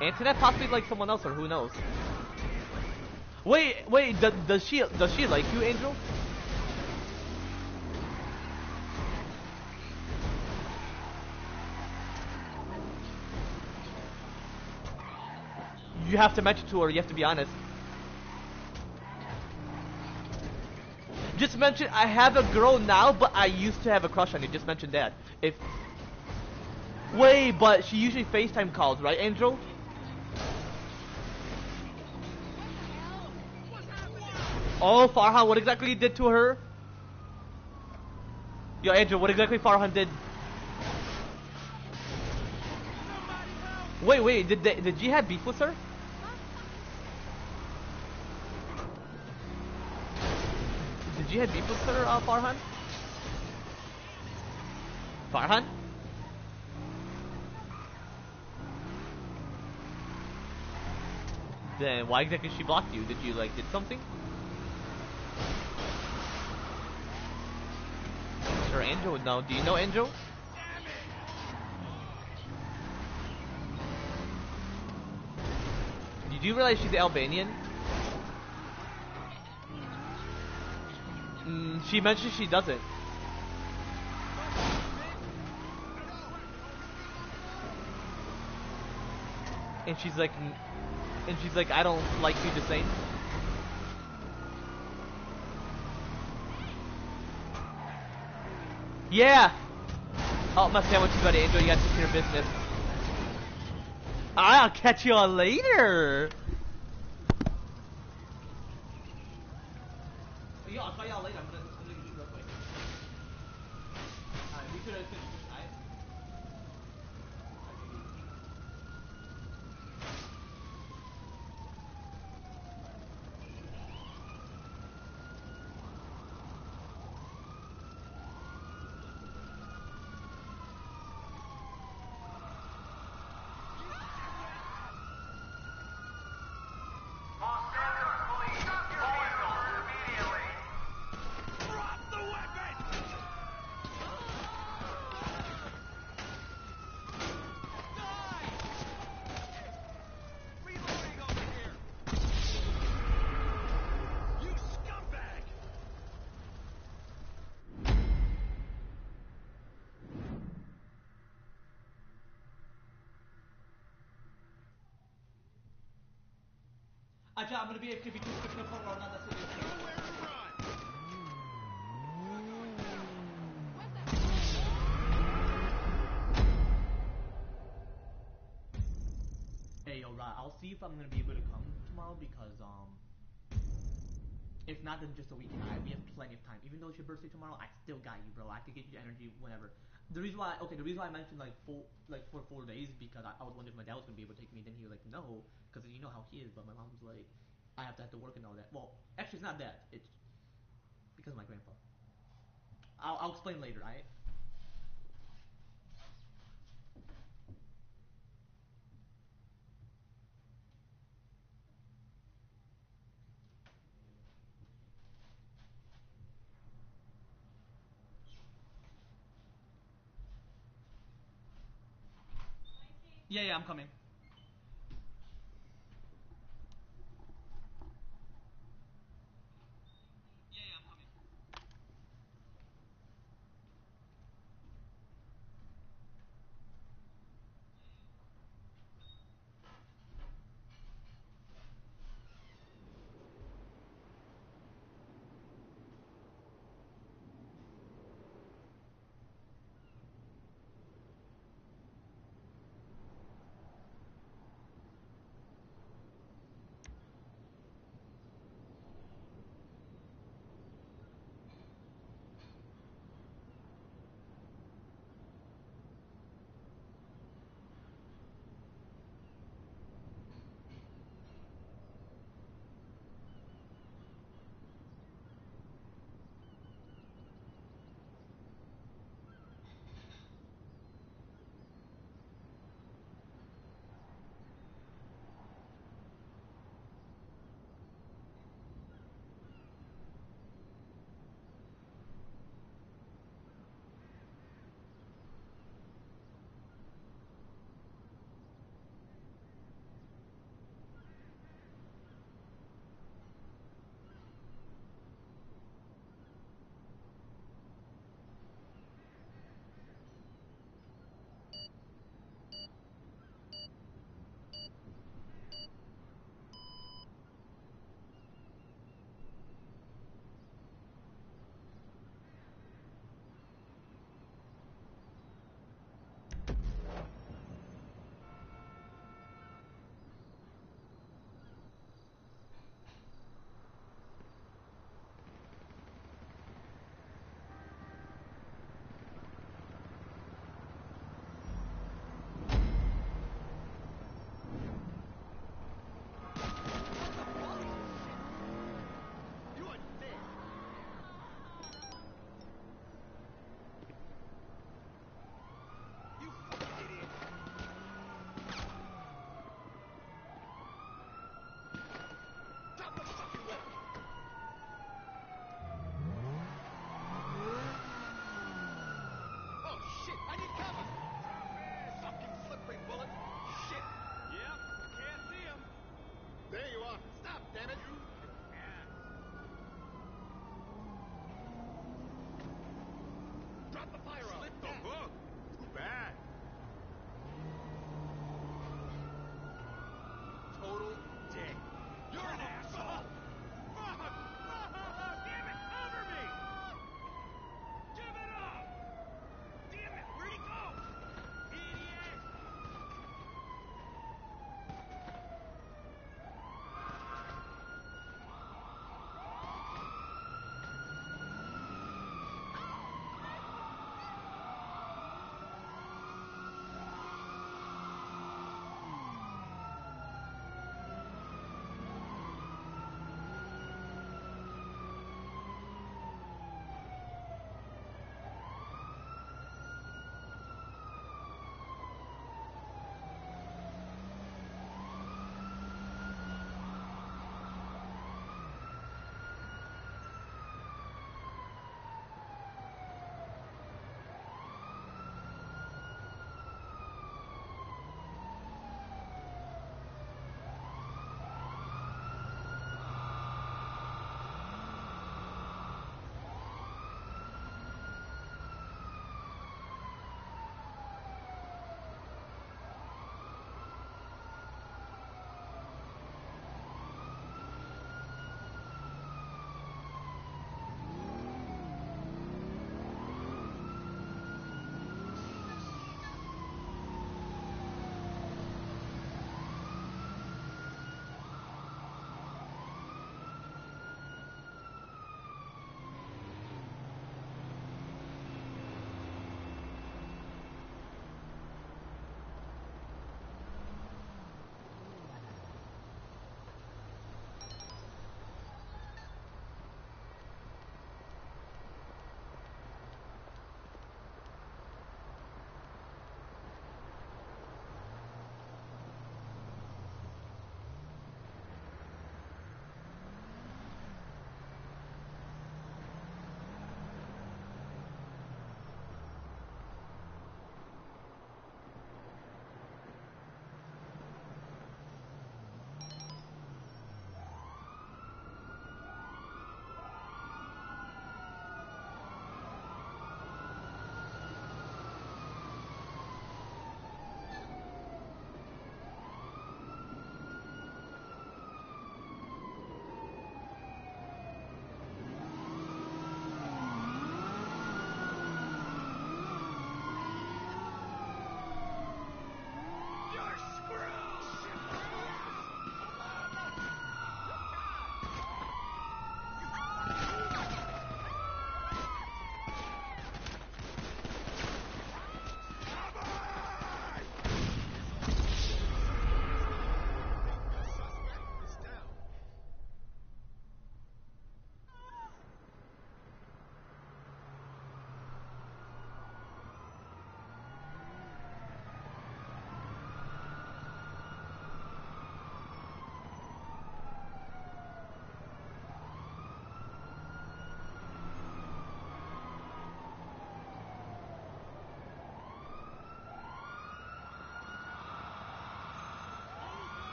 Antoinette possibly like someone else, or who knows? Wait. Does she like you, Angel? You have to mention to her. You have to be honest. Just mention I have a girl now, but I used to have a crush on you. Just mention that. If wait, but she usually FaceTime calls, right, Angel? Oh, Farhan, what exactly you did to her? Yo, Angel, what exactly Farhan did? Wait, did you have beef with her? Did you have beef with her, Farhan? Farhan? Then why exactly she blocked you? Did you like did something? Sure, Angel would know. Do you know Angel? Did you realize she's Albanian? She mentioned she doesn't. And she's like, I don't like you the same. Yeah. Oh, my sandwich is ready, Angel. You got to take your business. I'll catch you all later. Yo, I'll call y'all later. I'm gonna eat real quick. Alright, we could have finished this, alright? I'm gonna be AFK because it's gonna run on the city. Hey, yo, Rod, I'll see if I'm gonna be able to come tomorrow because, if not, then just a weekend. We have plenty of time. Even though it's your birthday tomorrow, I still got you, bro. I could get you energy whenever. The reason why I mentioned for 4 days because I was wondering if my dad was gonna be able to take me. Then he was like, no, because you know how he is. But my mom was like, I have to work and all that. Well, actually, it's not that. It's because of my grandpa. I'll explain later, alright? Yeah, I'm coming. damn it! Drop the pyro! Slit the hook! Too bad. Total dick. You're an asshole! Fuck! Damn it! Cover me! Give it up! Damn it! Where'd he go? Idiot!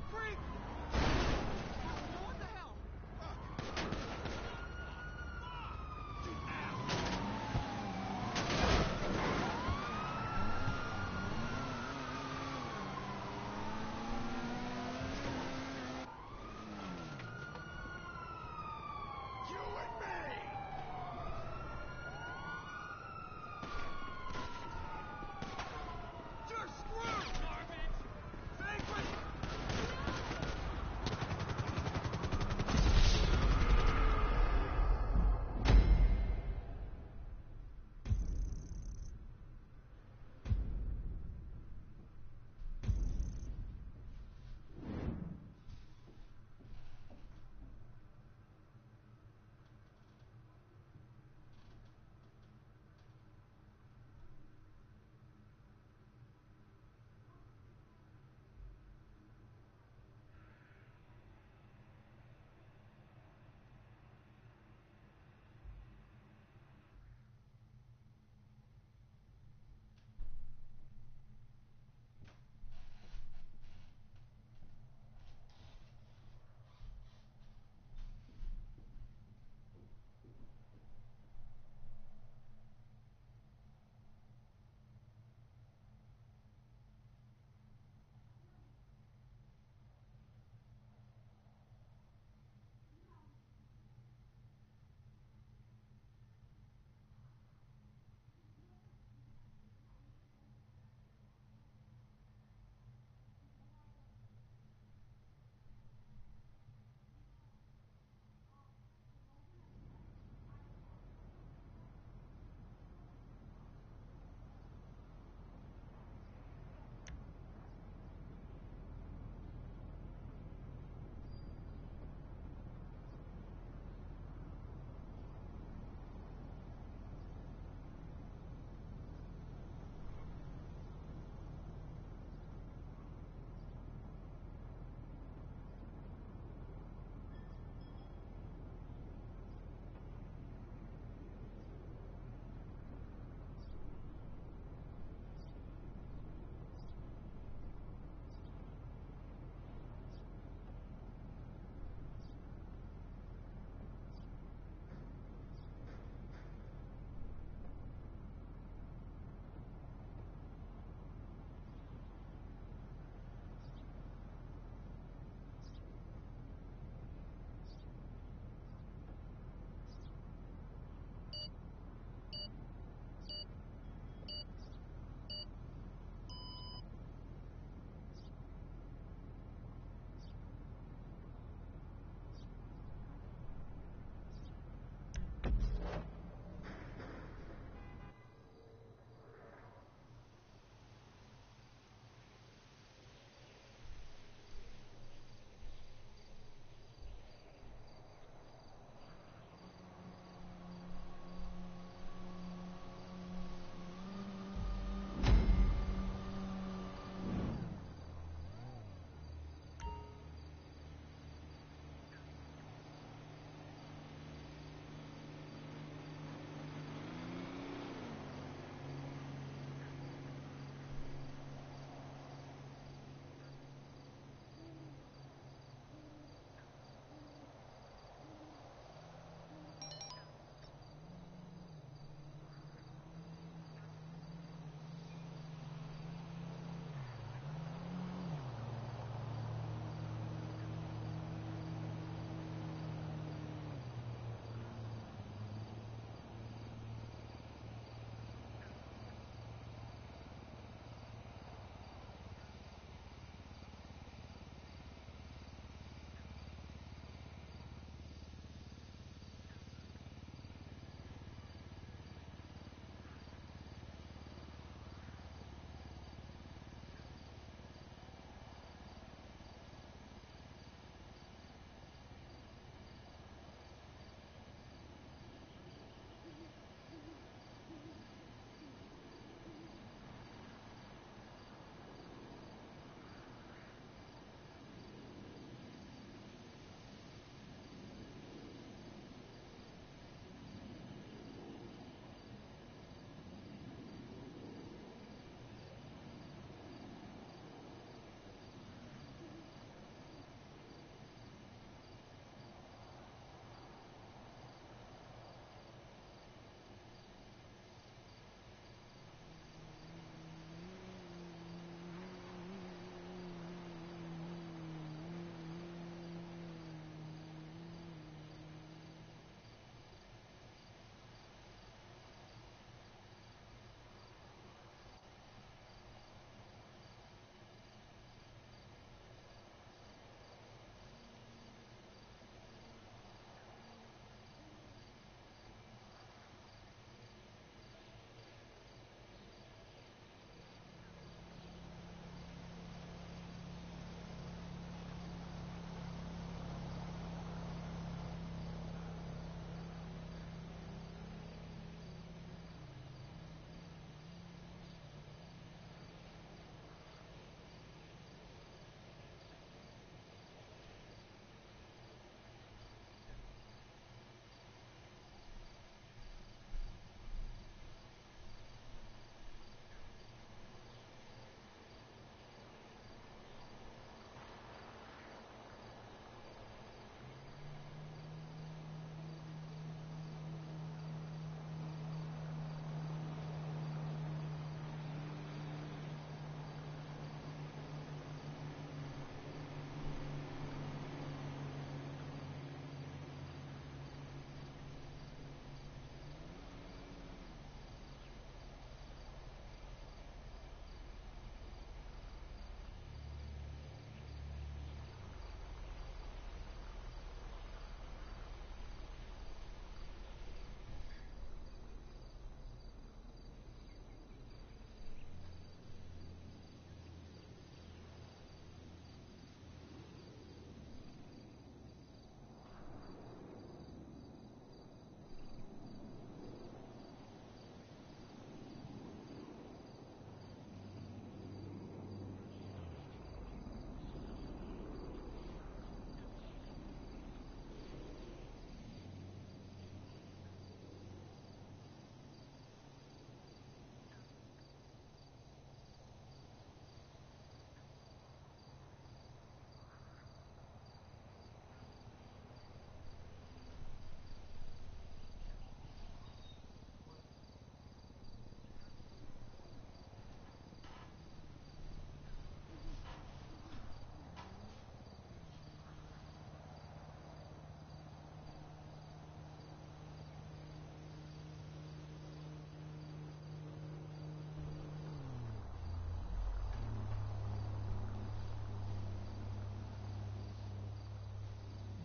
Freak! What the hell? You and me! You're screwed, garbage! Thank you!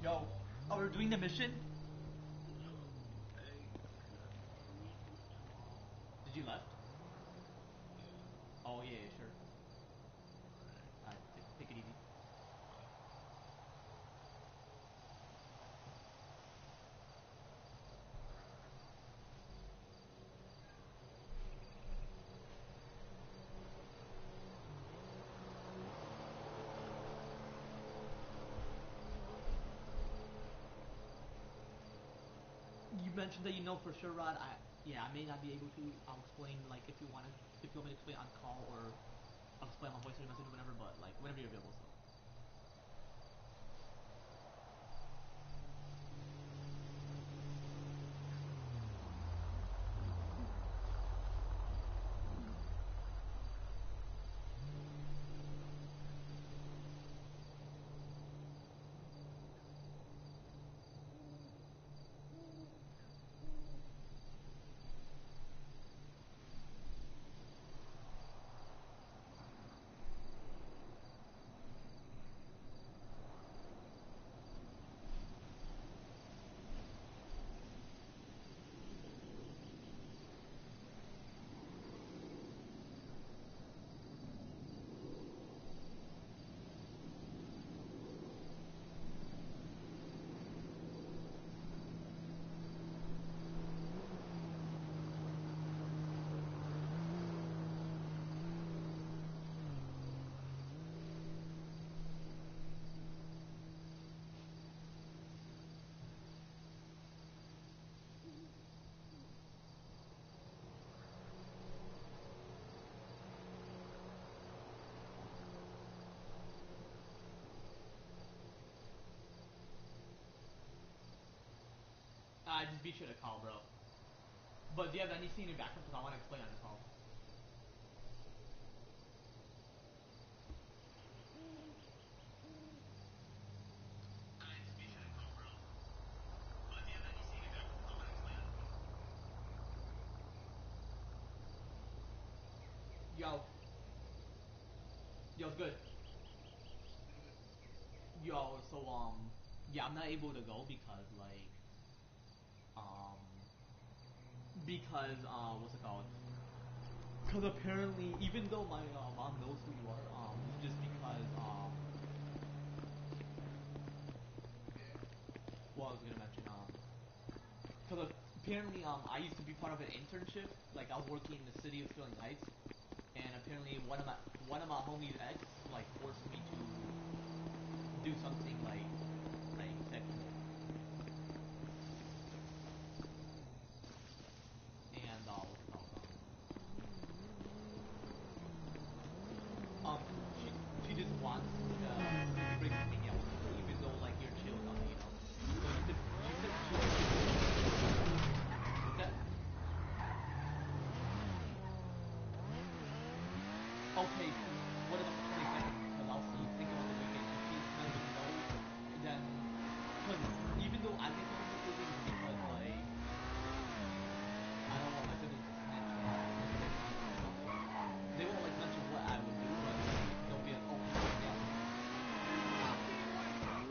Yo, oh, we're doing the mission? Did you left? Oh, yeah, yeah, sure. Alright, take it easy. You mentioned that you know for sure, Rod. Yeah, I may not be able to. I'll explain like if you want me to explain on call or I'll explain on my voice message whenever, but like whenever you're available. So. Just be sure to call, bro. But do you have any scene in background? Because I want to explain on the call. Yo. Yo, it's good. Yo, so, yeah, I'm not able to go because, like, what's it called? Because apparently, even though my mom knows who you are, just because, what I was gonna mention, because apparently, I used to be part of an internship, like, I was working in the city of Sterling Heights, and apparently one of my homies' ex, like, forced me to do something, like, sexual. And, what's it called, Um, she just wants you to break something else, even though like you're chill about it, you know. So she said what's that? Okay, what about the 22nd? Because I'll see. Think about the weekend. If she doesn't know, then because even though I think it's a weekend because like I don't want my siblings to snitch or they won't like mention what I would do, but they'll be like, oh, yeah.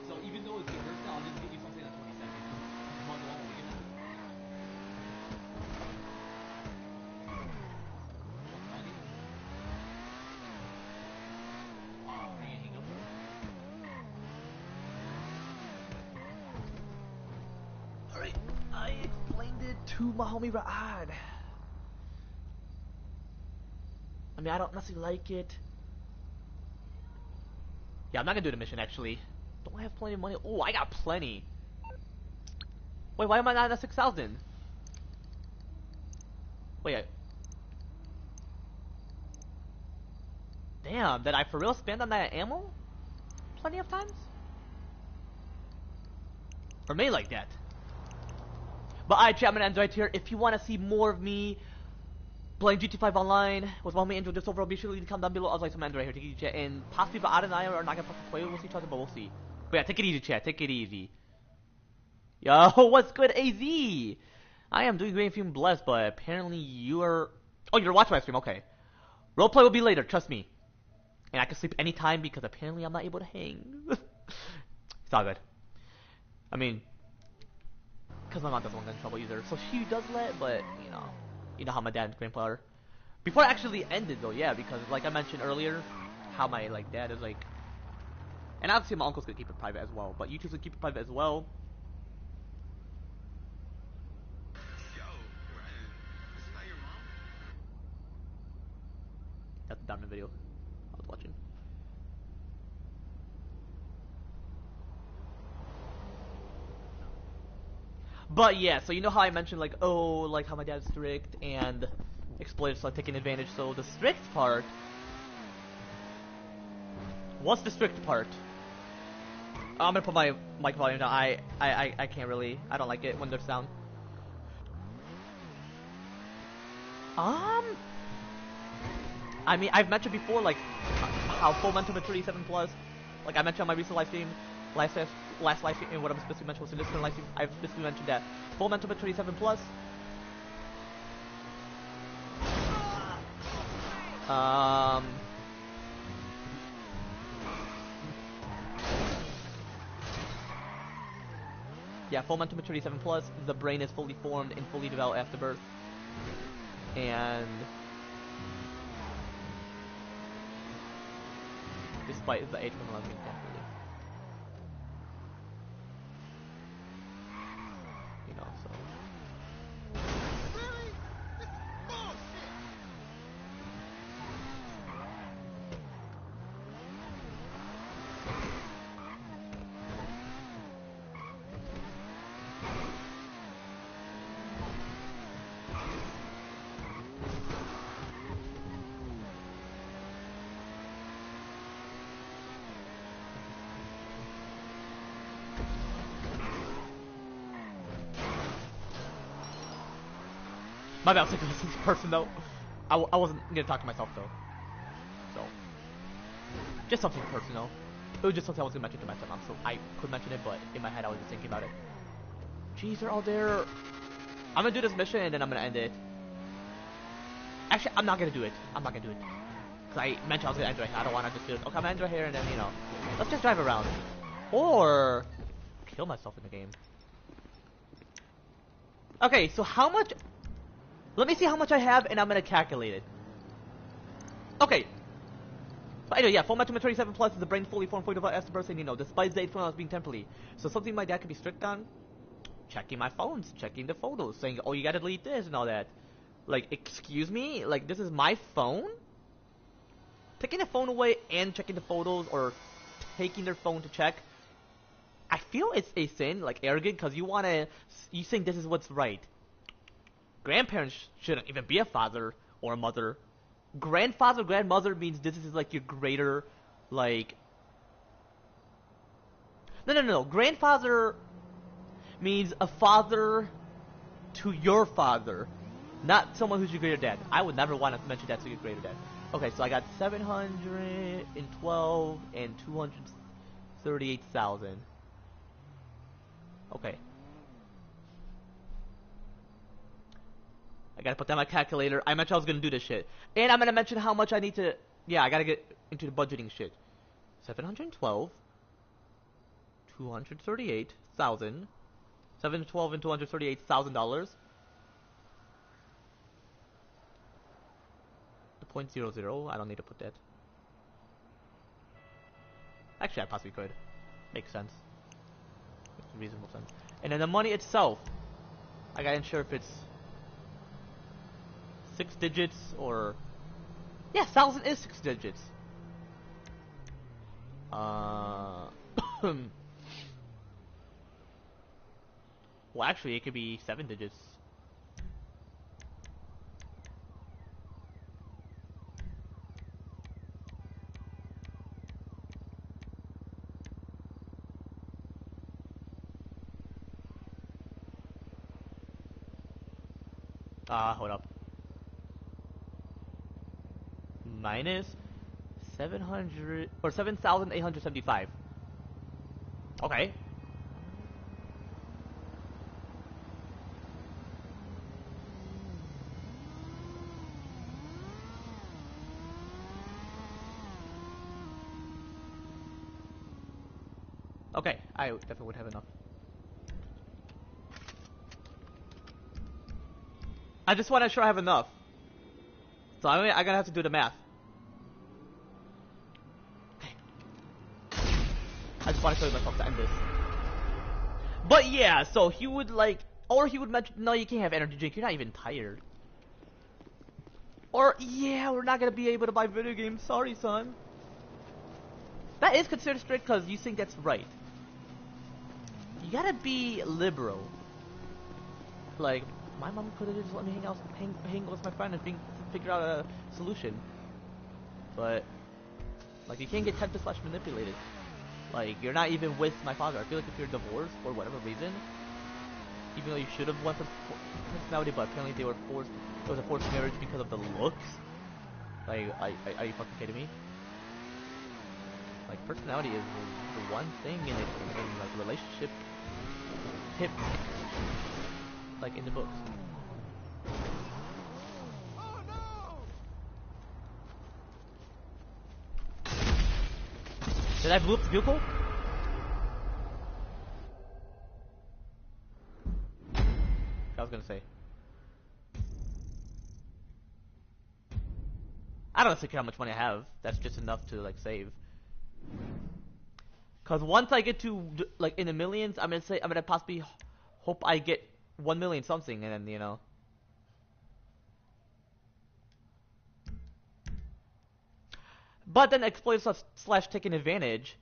So even though it's your birthday, I'll just give you something on the 22nd. Come on, the one with the gift. Finding? Are you hang up or? Alright, I explained it to my homie Ra'ad. I mean, I don't necessarily like it. Yeah, I'm not gonna do the mission actually. Don't I have plenty of money? Oh, I got plenty. Wait, why am I not at 6,000? Wait. Damn, did I for real spend on that ammo? Plenty of times? Or maybe like that. But alright, chat, I'm gonna end right here. If you want to see more of me playing GT5 Online with my homie Angel just overall, be sure to leave a comment down below. I was like to end right here. Take it easy, chat. And possibly Ba'ad and I are not gonna fucking play. We'll see each other, but we'll see. But yeah, take it easy, chat. Take it easy. Yo, what's good, AZ? I am doing great and feeling blessed, but apparently you are... Oh, you're watching my stream, okay. Roleplay will be later, trust me. And I can sleep anytime because apparently I'm not able to hang. It's all good. I mean, because my mom doesn't want to get in trouble either, so she does let, but you know how my dad and grandpa are. Before it actually ended though, yeah, because like I mentioned earlier, how my like dad is like, and obviously my uncle's gonna keep it private as well, but YouTube's gonna keep it private as well. Yo, Ryan, this is not your mom? That's the diamond video I was watching. But yeah, so you know how I mentioned like, oh, like how my dad's strict and exploits like taking advantage. So the strict part. What's the strict part? I'm gonna put my mic volume down. I can't really. I don't like it when there's sound. I mean, I've mentioned before, like, how full mental maturity 7 plus. Like I mentioned on my recent live stream, last live stream, and what I'm supposed to mention was in this current live stream. I've specifically mentioned that full mental maturity 7 plus. Yeah, full mental maturity 7 plus. The brain is fully formed and fully developed after birth, and despite the age when being naturally, so. Really? This is bullshit! My bad, I was thinking this person though. I wasn't gonna talk to myself though. So, just something personal. It was just something I was gonna mention to my stepmom, so I could mention it, but in my head I was just thinking about it. Jeez, they're all there. I'm gonna do this mission and then I'm gonna end it. Actually, I'm not gonna do it. I'm not gonna do it. Because I mentioned I was gonna end right here. I don't wanna just do it. Okay, I'm gonna end right here and then, let's just drive around. Or kill myself in the game. Okay, so how much... Let me see how much I have and I'm gonna calculate it. Okay. But anyway, yeah, full mental maturity 7 plus is the brain fully formed, fully developed after birth, and despite the age when I was being temporarily. So something my dad could be strict on, checking my phones, checking the photos, saying, oh, you gotta delete this and all that. Like, excuse me? Like, this is my phone? Taking the phone away and checking the photos, or taking their phone to check, I feel it's a sin, like arrogant, because you think this is what's right. Grandparents shouldn't even be a father or a mother. Grandfather, grandmother means this is like your greater, like... No. Grandfather means a father to your father, not someone who's your greater dad. I would never want to mention that to your greater dad. Okay, so I got 712 and 238,000. Okay. I gotta put down my calculator. I mentioned I was gonna do this shit. And I'm gonna mention how much I need to... Yeah, I gotta get into the budgeting shit. 712, 238,000. 712 and $238,000. The .00, I don't need to put that. Actually, I possibly could. Makes sense. Makes reasonable sense. And then the money itself, I gotta ensure if it's 6 digits or... Yeah, 1,000 is 6 digits. Well, actually, it could be 7 digits. Hold up. Minus 700 or 7,875. Okay. Okay, I definitely would have enough. I just want to make sure I have enough. So I'm gonna have to do the math. Okay. I just want to tell myself to end this. But yeah, so he would like, or he would mention, no, you can't have energy drink. You're not even tired. Or yeah, we're not gonna be able to buy video games. Sorry, son. That is considered strict because you think that's right. You gotta be liberal. Like, my mom could have just let me hang with my friend and figure out a solution. But, like, you can't get tempted / manipulated. Like, you're not even with my father. I feel like if you're divorced for whatever reason, even though you should have went for personality, but apparently they were forced. It was a forced marriage because of the looks. Like, are you fucking kidding me? Like, personality is the one thing in like relationship tips, like in the books. Oh no! Did I blow up the vehicle? I was gonna say. I don't care how much money I have. That's just enough to like save. Cause once I get to like in the millions, I'm gonna possibly hope I get 1 million something, and then you know. But then exploiters / taking advantage.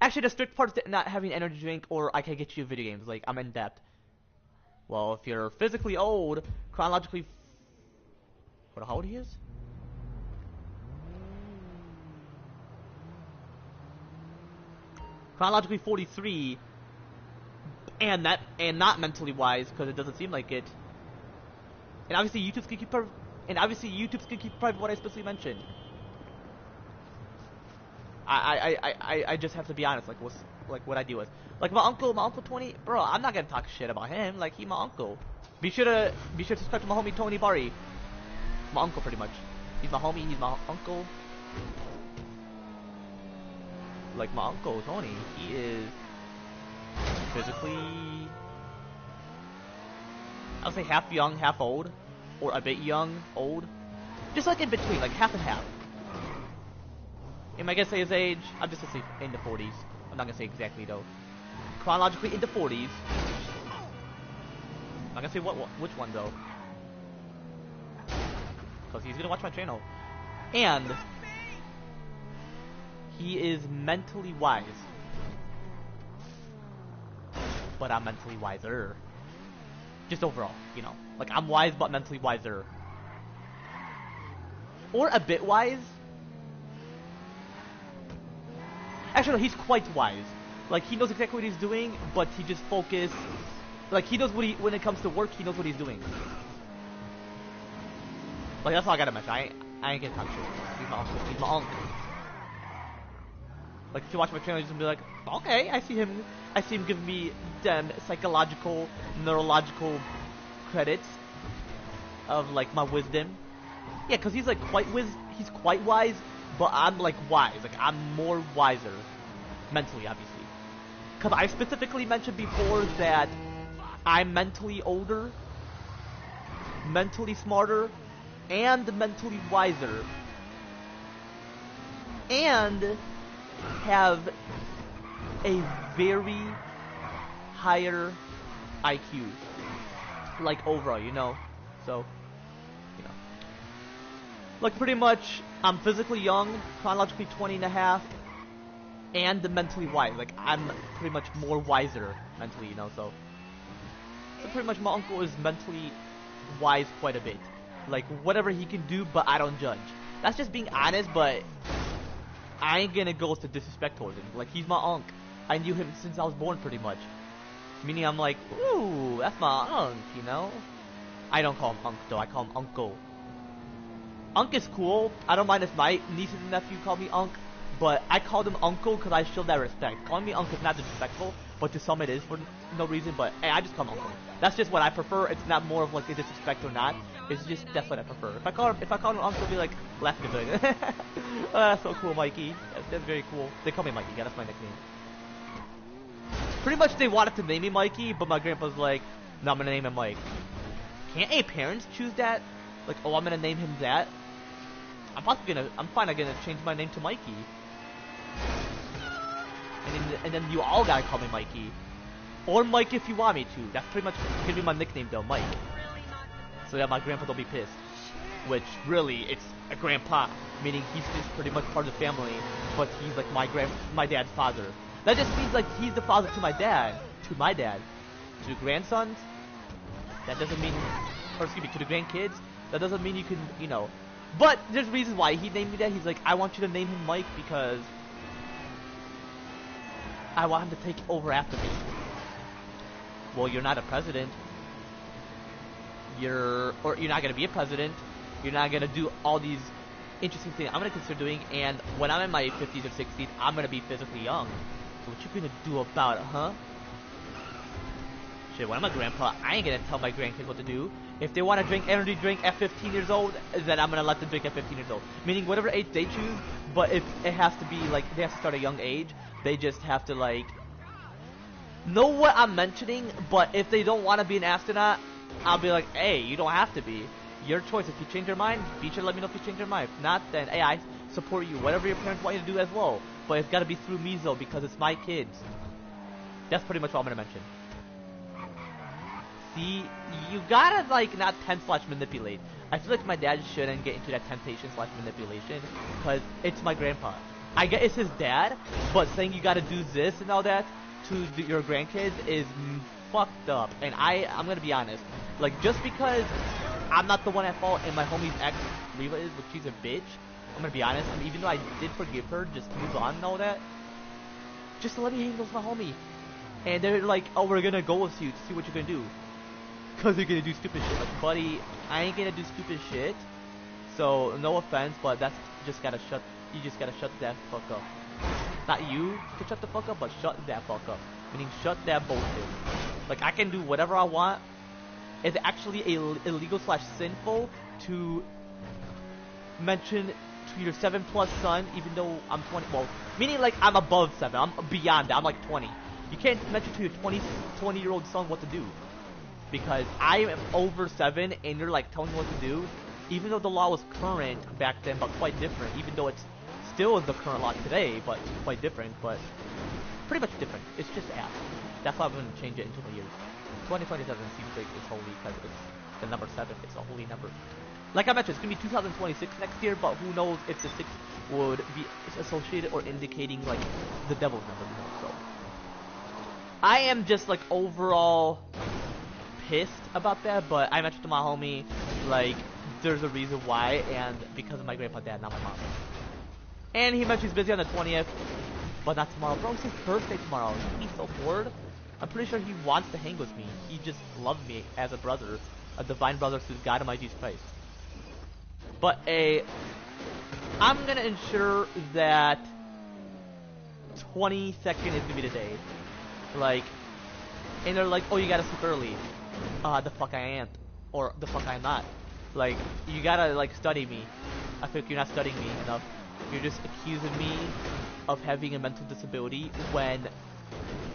Actually, the strict part is not having energy drink, or I can get you video games. Like I'm in debt. Well, if you're physically old, chronologically. What? How old he is? Chronologically 43, and not mentally wise, because it doesn't seem like it. And obviously YouTube's gonna keep private what I specifically mentioned. I just have to be honest, like what I deal with. Like my uncle 20, bro. I'm not gonna talk shit about him. Like he my uncle. Be sure to subscribe to my homie Tony Bahri. My uncle, pretty much. He's my homie. He's my uncle. Like my uncle Tony, he is physically, I would say half young, half old, or a bit young, old, just like in between, like half and half. Am I gonna say his age? I'm just gonna say in the 40s. I'm not gonna say exactly though. Chronologically in the 40s. I'm not gonna say which one though, because he's gonna watch my channel, and he is mentally wise. But I'm mentally wiser. Just overall, you know. Like, I'm wise, but mentally wiser. Or a bit wise. Actually, no, he's quite wise. Like, he knows exactly what he's doing, but he just focused. Like, he knows when it comes to work, he knows what he's doing. Like, that's all I gotta mention. I ain't gonna talk shit. He's my uncle. He's my uncle. Like, if you watch my channel, you're just gonna be like, okay, I see him giving me them psychological, neurological credits of, like, my wisdom. Yeah, because he's, like, he's quite wise, but I'm, like, wise. Like, I'm more wiser. Mentally, obviously. Because I specifically mentioned before that I'm mentally older, mentally smarter, and mentally wiser. And have a very higher IQ, like overall, you know. So, you know, like pretty much, I'm physically young, chronologically 20 and a half, and mentally wise. Like I'm pretty much more wiser mentally, you know. So pretty much, my uncle is mentally wise quite a bit. Like whatever he can do, but I don't judge. That's just being honest, but I ain't gonna go to disrespect towards him. Like, he's my unc. I knew him since I was born, pretty much. Meaning I'm like, ooh, that's my unc, you know? I don't call him unc, though. I call him uncle. Unc is cool. I don't mind if my nieces and nephew call me unc, but I call them uncle because I show that respect. Calling me unc is not disrespectful, but to some it is for no reason, but hey, I just call him uncle. That's just what I prefer. It's not more of like a disrespect or not. It's just that's what I prefer. If I call him uncle, he'll be like laughing at me. Oh, that's so cool, Mikey. That's very cool. They call me Mikey. Yeah, that's my nickname. Pretty much they wanted to name me Mikey, but my grandpa's like, no, I'm gonna name him Mike. can't any parents choose that? Like, oh, I'm gonna name him that. I'm finally gonna change my name to Mikey. And then you all gotta call me Mikey. Or Mike if you want me to. That's pretty much gonna be my nickname though, Mike. So that my grandpa don't be pissed. Which, really, it's a grandpa. Meaning he's just pretty much part of the family. But he's like my dad's father. That just means like he's the father to my dad. To my dad. To the grandsons. That doesn't mean... Or excuse me, to the grandkids. That doesn't mean you can, you know... But there's reasons why he named me that. He's like, I want you to name him Mike because... I want him to take over after me. Well, you're not a president. You're not gonna be a president. You're not gonna do all these interesting things I'm gonna consider doing. And when I'm in my 50s or 60s, I'm gonna be physically young. So what you gonna do about it, huh? Shit, when I'm a grandpa, I ain't gonna tell my grandkids what to do. If they want to drink energy drink at 15 years old, then I'm gonna let them drink at 15 years old. Meaning whatever age they choose, but if it has to be like they have to start at a young age, they just have to like know what I'm mentioning. But if they don't want to be an astronaut, I'll be like, hey, you don't have to be. Your choice. If you change your mind, be sure to let me know if you change your mind. If not, then hey, I support you. Whatever your parents want you to do as well. But it's gotta be through me though, because it's my kids. That's pretty much what I'm gonna mention. See, you gotta like not tempt/manipulate. I feel like my dad shouldn't get into that temptation/manipulation because it's my grandpa. I get it's his dad, but saying you gotta do this and all that to your grandkids is fucked up. And I'm gonna be honest, like just because I'm not the one at fault and my homie's ex Reva is, but she's a bitch. I'm gonna be honest. I mean, even though I did forgive her, just move on and all that. Just let me hang with my homie. And they're like, oh, we're gonna go with you to see what you're gonna do. Cause you're gonna do stupid shit. Like, buddy, I ain't gonna do stupid shit. So, no offense, but that's just gotta shut. You just gotta shut that fuck up. Not you to shut the fuck up, but shut that fuck up. Meaning, shut that bullshit. Like, I can do whatever I want. It's actually illegal/sinful to mention to your 7+ son, even though I'm 20. Well, meaning like I'm above 7. I'm beyond that. I'm like 20. You can't mention to your 20-year-old son what to do. Because I am over 7 and you're like telling me what to do, even though the law was current back then but quite different, even though it's still the current law today but quite different, but pretty much different. It's just ass. That's why I'm going to change it in 20 years. 2027 seems like it's holy because it's the number 7. It's a holy number. Like I mentioned, it's going to be 2026 next year, but who knows if the 6 would be associated or indicating like the devil's number. So I am just like overall pissed about that, but I mentioned to my homie, like, there's a reason why, and because of my grandpa dad, not my mom. And he mentioned he's busy on the 20th, but not tomorrow. Bro, it's his birthday tomorrow. He's so bored. I'm pretty sure he wants to hang with me. He just loves me as a brother, a divine brother through God and my Jesus Christ. But I'm gonna ensure that 22nd is gonna be the day. Like, and they're like, oh, you gotta sleep early. The fuck I ain't. Or the fuck I'm not. Like, you gotta, like, study me. I feel like you're not studying me enough. You're just accusing me of having a mental disability when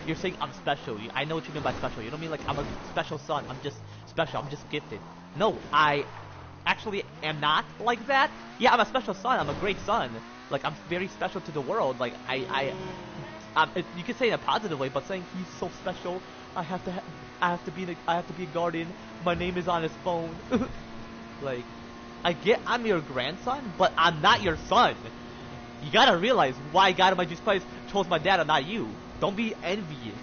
you're saying I'm special. I know what you mean by special. You don't mean like I'm a special son. I'm just special. I'm just gifted. No, I actually am not like that. Yeah, I'm a special son. I'm a great son. Like, I'm very special to the world. Like, you could say it in a positive way, but saying he's so special, I have to be a guardian. My name is on his phone. Like, I get I'm your grandson, but I'm not your son. You gotta realize why God in my Jesus Christ chose my dad and not you. Don't be envious.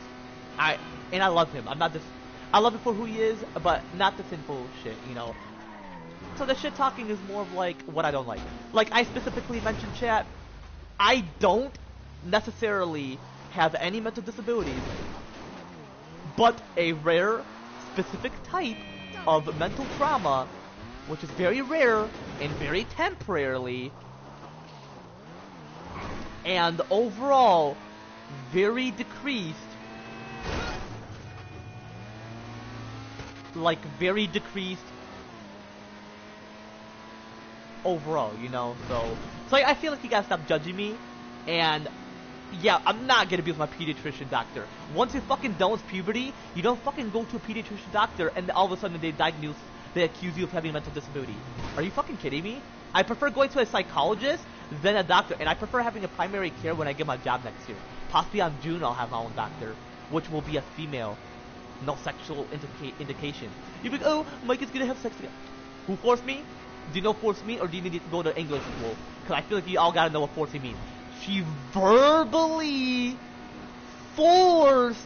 I love him. I love him for who he is, but not the sinful shit, you know. So the shit talking is more of like what I don't like. Like, I specifically mentioned, chat, I don't necessarily have any mental disabilities, but a rare, specific type of mental trauma, which is very rare and very temporarily, and overall very decreased, like very decreased overall, you know. So I feel like you gotta stop judging me. And yeah, I'm not gonna be with my pediatrician doctor. Once you're fucking done with puberty, you don't fucking go to a pediatrician doctor and all of a sudden they diagnose they accuse you of having a mental disability. Are you fucking kidding me? I prefer going to a psychologist than a doctor, and I prefer having a primary care when I get my job next year. Possibly on June I'll have my own doctor, which will be a female. No sexual indication. You think, oh, Mike is gonna have sex again. Who forced me? Do you know force me, or do you need to go to English school? Because I feel like you all gotta know what forcing means. She verbally forced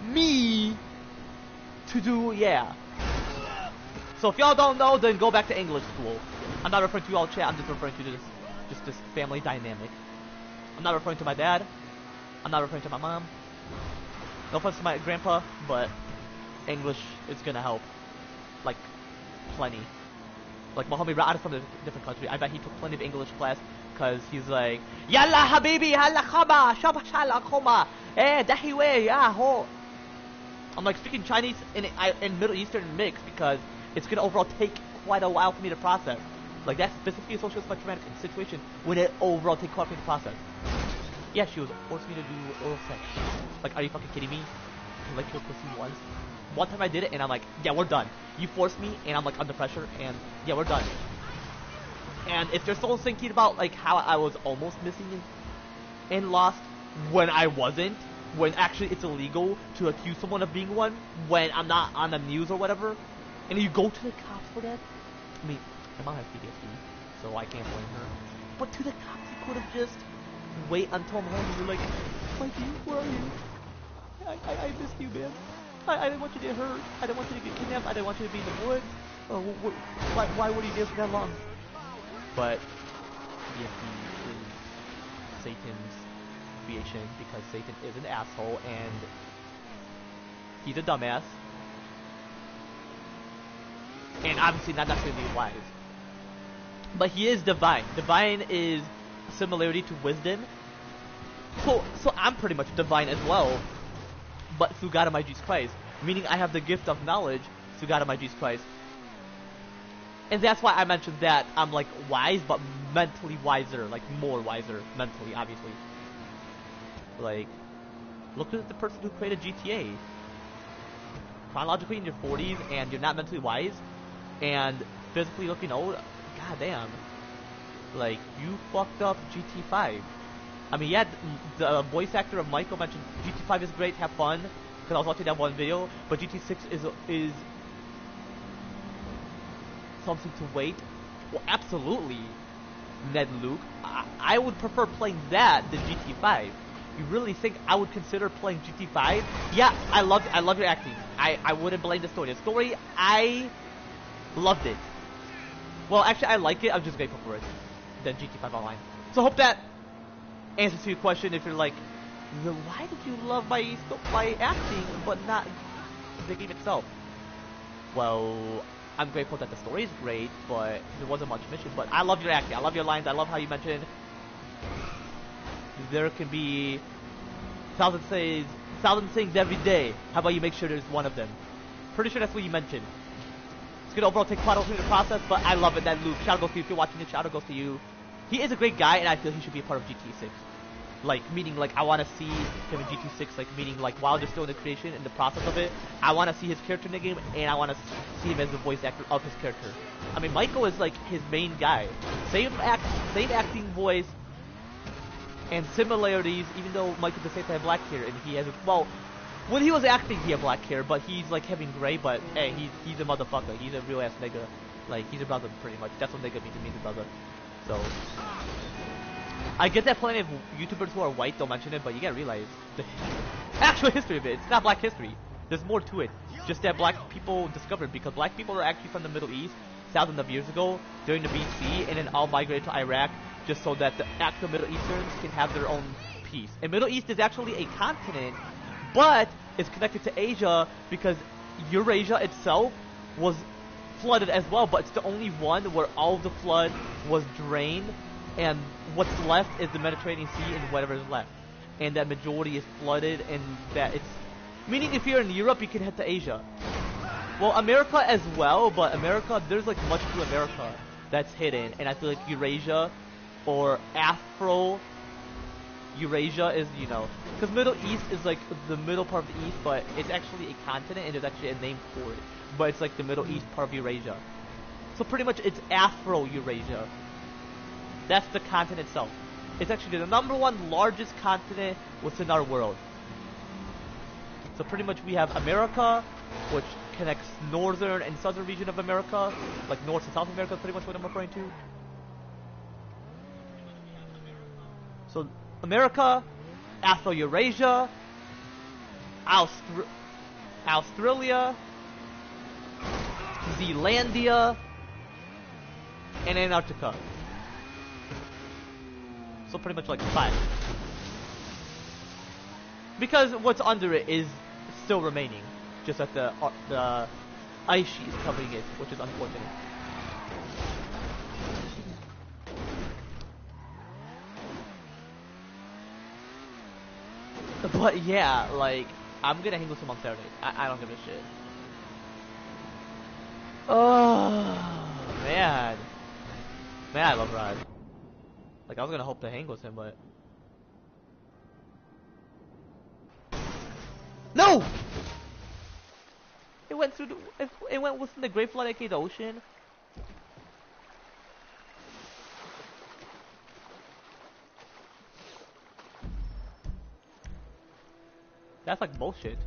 me to do, yeah. So if y'all don't know, then go back to English school. I'm not referring to y'all chat, I'm just referring to this family dynamic. I'm not referring to my dad. I'm not referring to my mom. No offense to my grandpa, but English is gonna help. Like, plenty. Like, my homie Ra'ad from a different country, I bet he took plenty of English class, because he's like, Yalla habibi, halla khama, shaba shala khoma, dahi we, ya ho. I'm like speaking Chinese in Middle Eastern mix, because it's gonna overall take quite a while for me to process. Like, that's specifically a social traumatic situation, when it overall take quite a while to process. Yeah, she was forcing me to do oral sex. Like, are you fucking kidding me? I like your pussy once. One time I did it, and I'm like, yeah, we're done. You forced me, and I'm like under pressure, and yeah, we're done. And if you're still thinking about like how I was almost missing and lost when I wasn't, when actually it's illegal to accuse someone of being one, when I'm not on the news or whatever, and you go to the cops for that. I mean, my mom has PTSD, so I can't blame her. But to the cops, you could have just wait until I'm home and you're like, Mikey, where are you? I miss you, man. I didn't want you to get hurt. I didn't want you to get kidnapped. I didn't want you to be in the woods. Why were you there for that long? But PTSD is Satan's creation, because Satan is an asshole and he's a dumbass. And obviously not necessarily wise. But he is divine. Divine is a similarity to wisdom. So I'm pretty much divine as well, but through God of my Jesus Christ. Meaning I have the gift of knowledge through God of my Jesus Christ. And that's why I mentioned that I'm like wise, but mentally wiser. Like more wiser, mentally, obviously. Like, look at the person who created GTA. Chronologically in your 40s, and you're not mentally wise, and physically looking old, goddamn. Like, you fucked up GT5. I mean, yeah, the voice actor of Michael mentioned GT5 is great, have fun, because I was watching that one video, but GT6 is something to wait. Well, absolutely, Ned Luke. I would prefer playing that than GT5. You really think I would consider playing GT5? Yeah, I love your acting. I wouldn't blame the story. The story, I loved it. Well, actually, I like it. I'm just grateful for it. Than GT5 Online. So, hope that answers to your question. If you're like, then why did you love my acting but not the game itself? Well, I'm grateful that the story is great, but there wasn't much mission. But I love your acting. I love your lines. I love how you mentioned there can be thousand things every day. How about you make sure there's one of them? Pretty sure that's what you mentioned. It's gonna overall take quite a while to process, but I love it. That Luke, shout out goes to you. If you're watching it, shout out goes to you. He is a great guy, and I feel he should be a part of GT6. Like, meaning, like, I want to see him in GT6, like, meaning, like, while they're still in the creation, in the process of it, I want to see his character in the game, and I want to see him as the voice actor of his character. I mean, Michael is, like, his main guy. Same acting voice, and similarities, even though Michael does say to have black hair, and he has, well, when he was acting, he had black hair, but he's, like, having gray, but, hey, he's a motherfucker. He's a real-ass nigga. Like, he's a brother, pretty much. That's what nigga means to me, a brother. So, I get that plenty of YouTubers who are white don't mention it, but you gotta realize the actual history of it. It's not black history. There's more to it. Just that black people discovered, because black people are actually from the Middle East thousands of years ago during the BC, and then all migrated to Iraq just so that the actual Middle Easterns can have their own peace. And Middle East is actually a continent, but it's connected to Asia because Eurasia itself was flooded as well, but it's the only one where all of the flood was drained, and what's left is the Mediterranean Sea and whatever is left. And that majority is flooded, and that it's... Meaning if you're in Europe, you can head to Asia. Well, America as well, but America, there's like much to America that's hidden, and I feel like Eurasia or Afro Eurasia is, you know, because Middle East is like the middle part of the East, but it's actually a continent and there's actually a name for it. But it's like the Middle East part of Eurasia. So pretty much it's Afro-Eurasia. That's the continent itself. It's actually the #1 largest continent within our world. So pretty much we have America, which connects northern and southern region of America, like North and South America is pretty much what I'm referring to. So America, Afro-Eurasia, Australia, Zealandia, and Antarctica. So pretty much like 5. Because what's under it is still remaining, just that the ice sheet is covering it, which is unfortunate. But yeah, like, I'm gonna hang with him on Saturday. I don't give a shit. Oh, man. Man, I love Rod. Like, I was gonna hope to hang with him, but... No! It went through the... It went within the Great Flood, a.k.a. the ocean. That's like bullshit.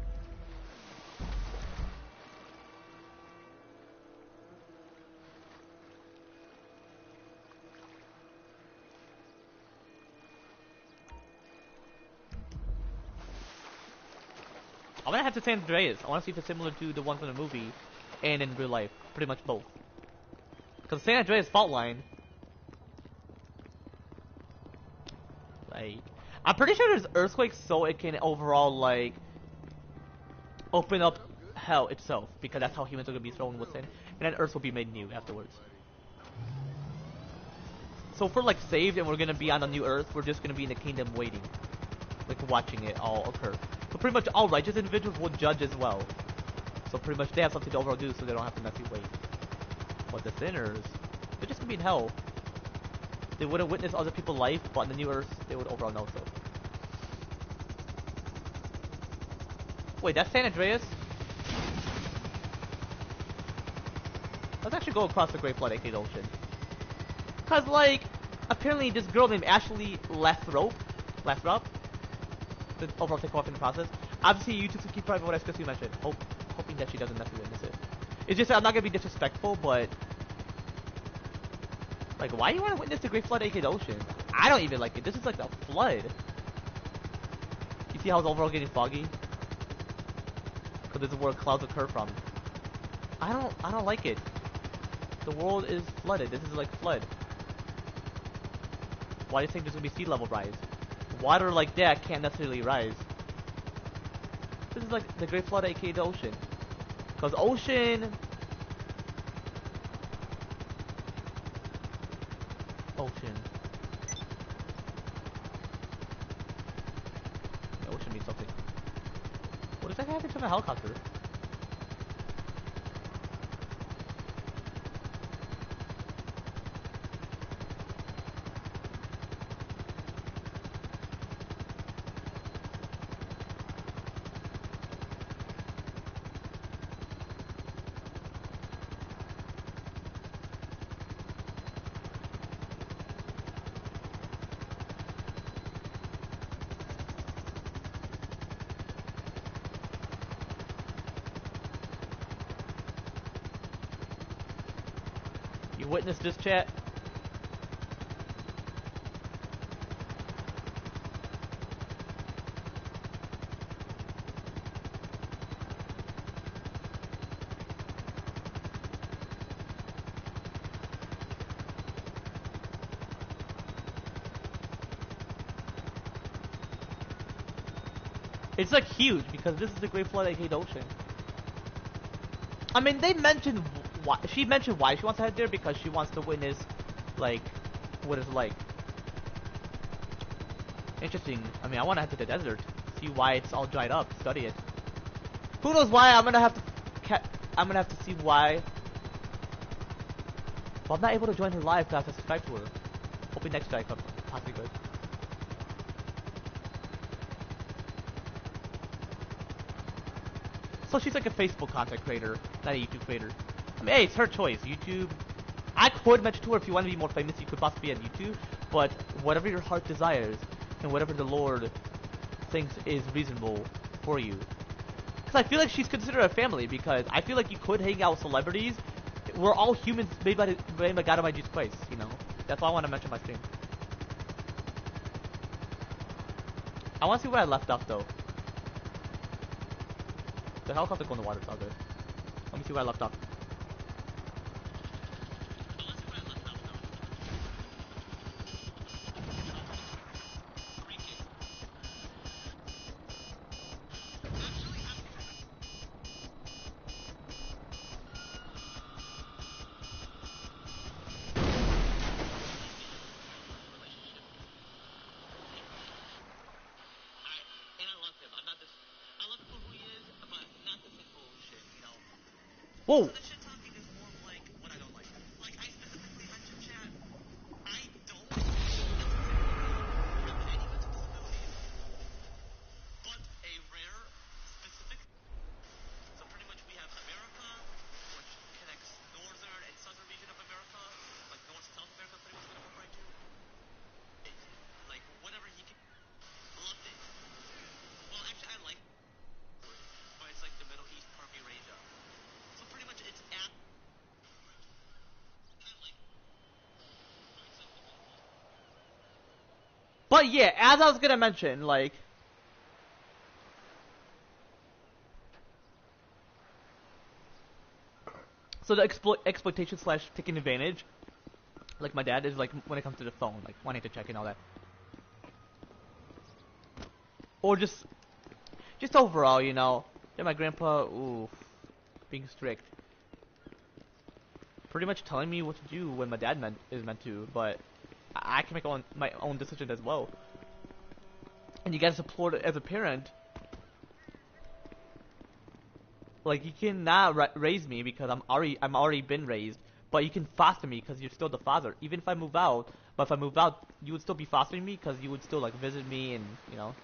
I'm gonna have to San Andreas. I wanna see if it's similar to the ones in the movie and in real life. Pretty much both. Because San Andreas fault line, like, I'm pretty sure there's earthquakes so it can overall, like, open up hell itself. Because that's how humans are gonna be thrown within. And then Earth will be made new afterwards. So if we're, like, saved and we're gonna be on a new Earth, we're just gonna be in the kingdom waiting. Like, watching it all occur. So pretty much all righteous individuals will judge as well. So pretty much they have something to overall do so they don't have to messy wait. But the sinners, they're just gonna be in hell. They wouldn't witness other people's life, but on the new Earth, they would overall know so. Wait, that's San Andreas? Let's actually go across the Great Flood, a.k.a. the ocean. Cause like, apparently this girl named Ashley Lathrop, to overall take off in the process. Obviously, YouTube will keep private what I specifically mentioned. Hoping that she doesn't mess with witness it. It's just that I'm not gonna be disrespectful, but like, why do you want to witness the Great Flood, a.k.a. the ocean? I don't even like it. This is like a flood. You see how it's overall getting foggy? Because this is where clouds occur from. I don't like it. The world is flooded. This is like flood. Why do you think there's gonna be sea level rise? Water like that can't necessarily rise. This is like the Great Flood, a.k.a. the ocean. Because ocean... Ocean. The ocean means something. What exactly happened to the helicopter? Witness this, chat. It's like huge because this is the Great Flood, a.k.a. the ocean. I mean, they mentioned why. She mentioned why she wants to head there because she wants to witness, like, what it's like. Interesting. I mean, I want to head to the desert, see why it's all dried up, study it. Who knows why? I'm gonna have to see why. Well, I'm not able to join her live because I have to subscribe to her. Hoping next time I possibly could. So she's like a Facebook content creator, not a YouTube creator. I mean, hey, it's her choice. YouTube. I could mention to her if you want to be more famous, you could possibly be on YouTube. But whatever your heart desires, and whatever the Lord thinks is reasonable for you. Because I feel like she's considered a family. Because I feel like you could hang out with celebrities. We're all humans made by God Almighty Jesus Christ. You know. That's all I want to mention my stream. I want to see where I left off though. The helicopter go in the water, it's all good. Let me see where I left off. Whoa! So the shit talking is more of like what I don't like. Like I specifically mentioned, chat. I don't necessarily have any mental disabilities, but a rare specific. So pretty much we have America, which connects northern and southern region of America, like North South America, pretty much what I'm referring to. It, like whatever he can. Loved it. Well, actually, I like it, but it's like the Middle East, part of Eurasia. So pretty much it's at. But yeah, as I was gonna mention, like... So the exploitation slash taking advantage, like my dad is like when it comes to the phone, like wanting to check and all that. Or just overall, you know. Yeah, my grandpa, ooh, being strict. Pretty much telling me what to do when my dad is meant to, but I can make my own decision as well. And you gotta support it as a parent. Like you cannot raise me because I'm already been raised, but you can foster me because you're still the father. Even if I move out, but if I move out, you would still be fostering me because you would still like visit me and you know.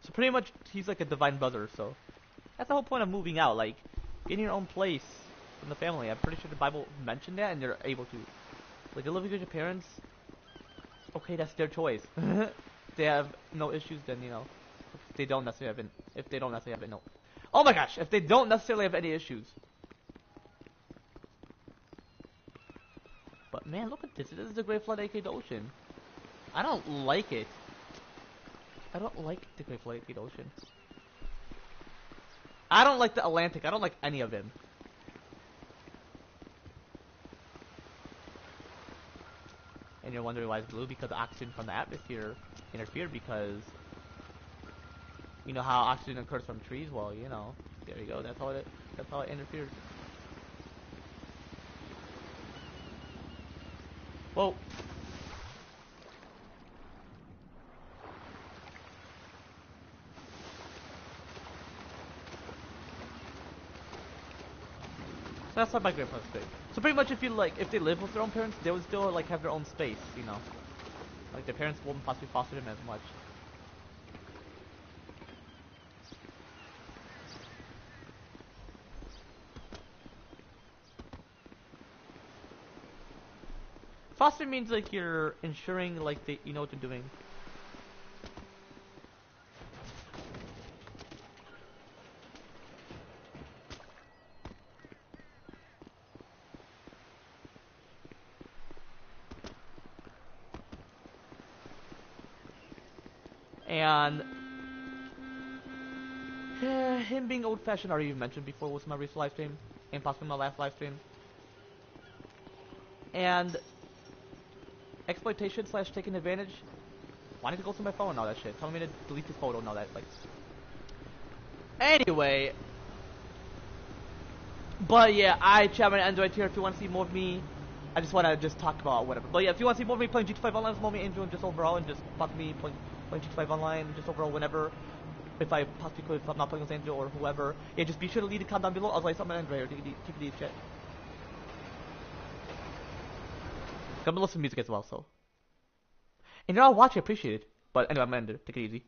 So pretty much he's like a divine brother. So that's the whole point of moving out, like getting your own place in the family. I'm pretty sure the Bible mentioned that, and they're able to. Like, living with your parents, okay, that's their choice. If they have no issues, then you know. If they don't necessarily have no. Oh my gosh! If they don't necessarily have any issues. But man, look at this. This is the Great Flood, a.k.a. the ocean. I don't like it. I don't like the Great Flood, a.k.a. the ocean. I don't like the Atlantic. I don't like any of them. And you're wondering why it's blue? Because the oxygen from the atmosphere interfered because... You know how oxygen occurs from trees? Well, you know, there you go. That's how it interfered. Whoa. So that's why my grandpa's big. So pretty much if they live with their own parents, they would still like have their own space, you know. Like their parents won't possibly foster them as much. Foster means like you're ensuring like you know what they're doing. And him being old-fashioned, already mentioned before, was my recent live stream and possibly my last live stream. And exploitation slash taking advantage. Wanting to go through my phone and all that shit. Telling me to delete this photo and all that. Like. Anyway. But yeah, chat, I'm gonna end right here. If you want to see more of me, I just want to just talk about whatever. But yeah, if you want to see more of me playing GT5 Online, this moment, enjoying just overall, and just possibly me playing GT5 Online, just overall, whenever. If I possibly could, if I'm not playing with Angel or whoever. Yeah, just be sure to leave a comment down below. Otherwise, I'm gonna end right here. Keep it chat. I'm gonna listen to music as well, so. And you're all watching, I appreciate it. But anyway, I'm gonna end it. Take it easy.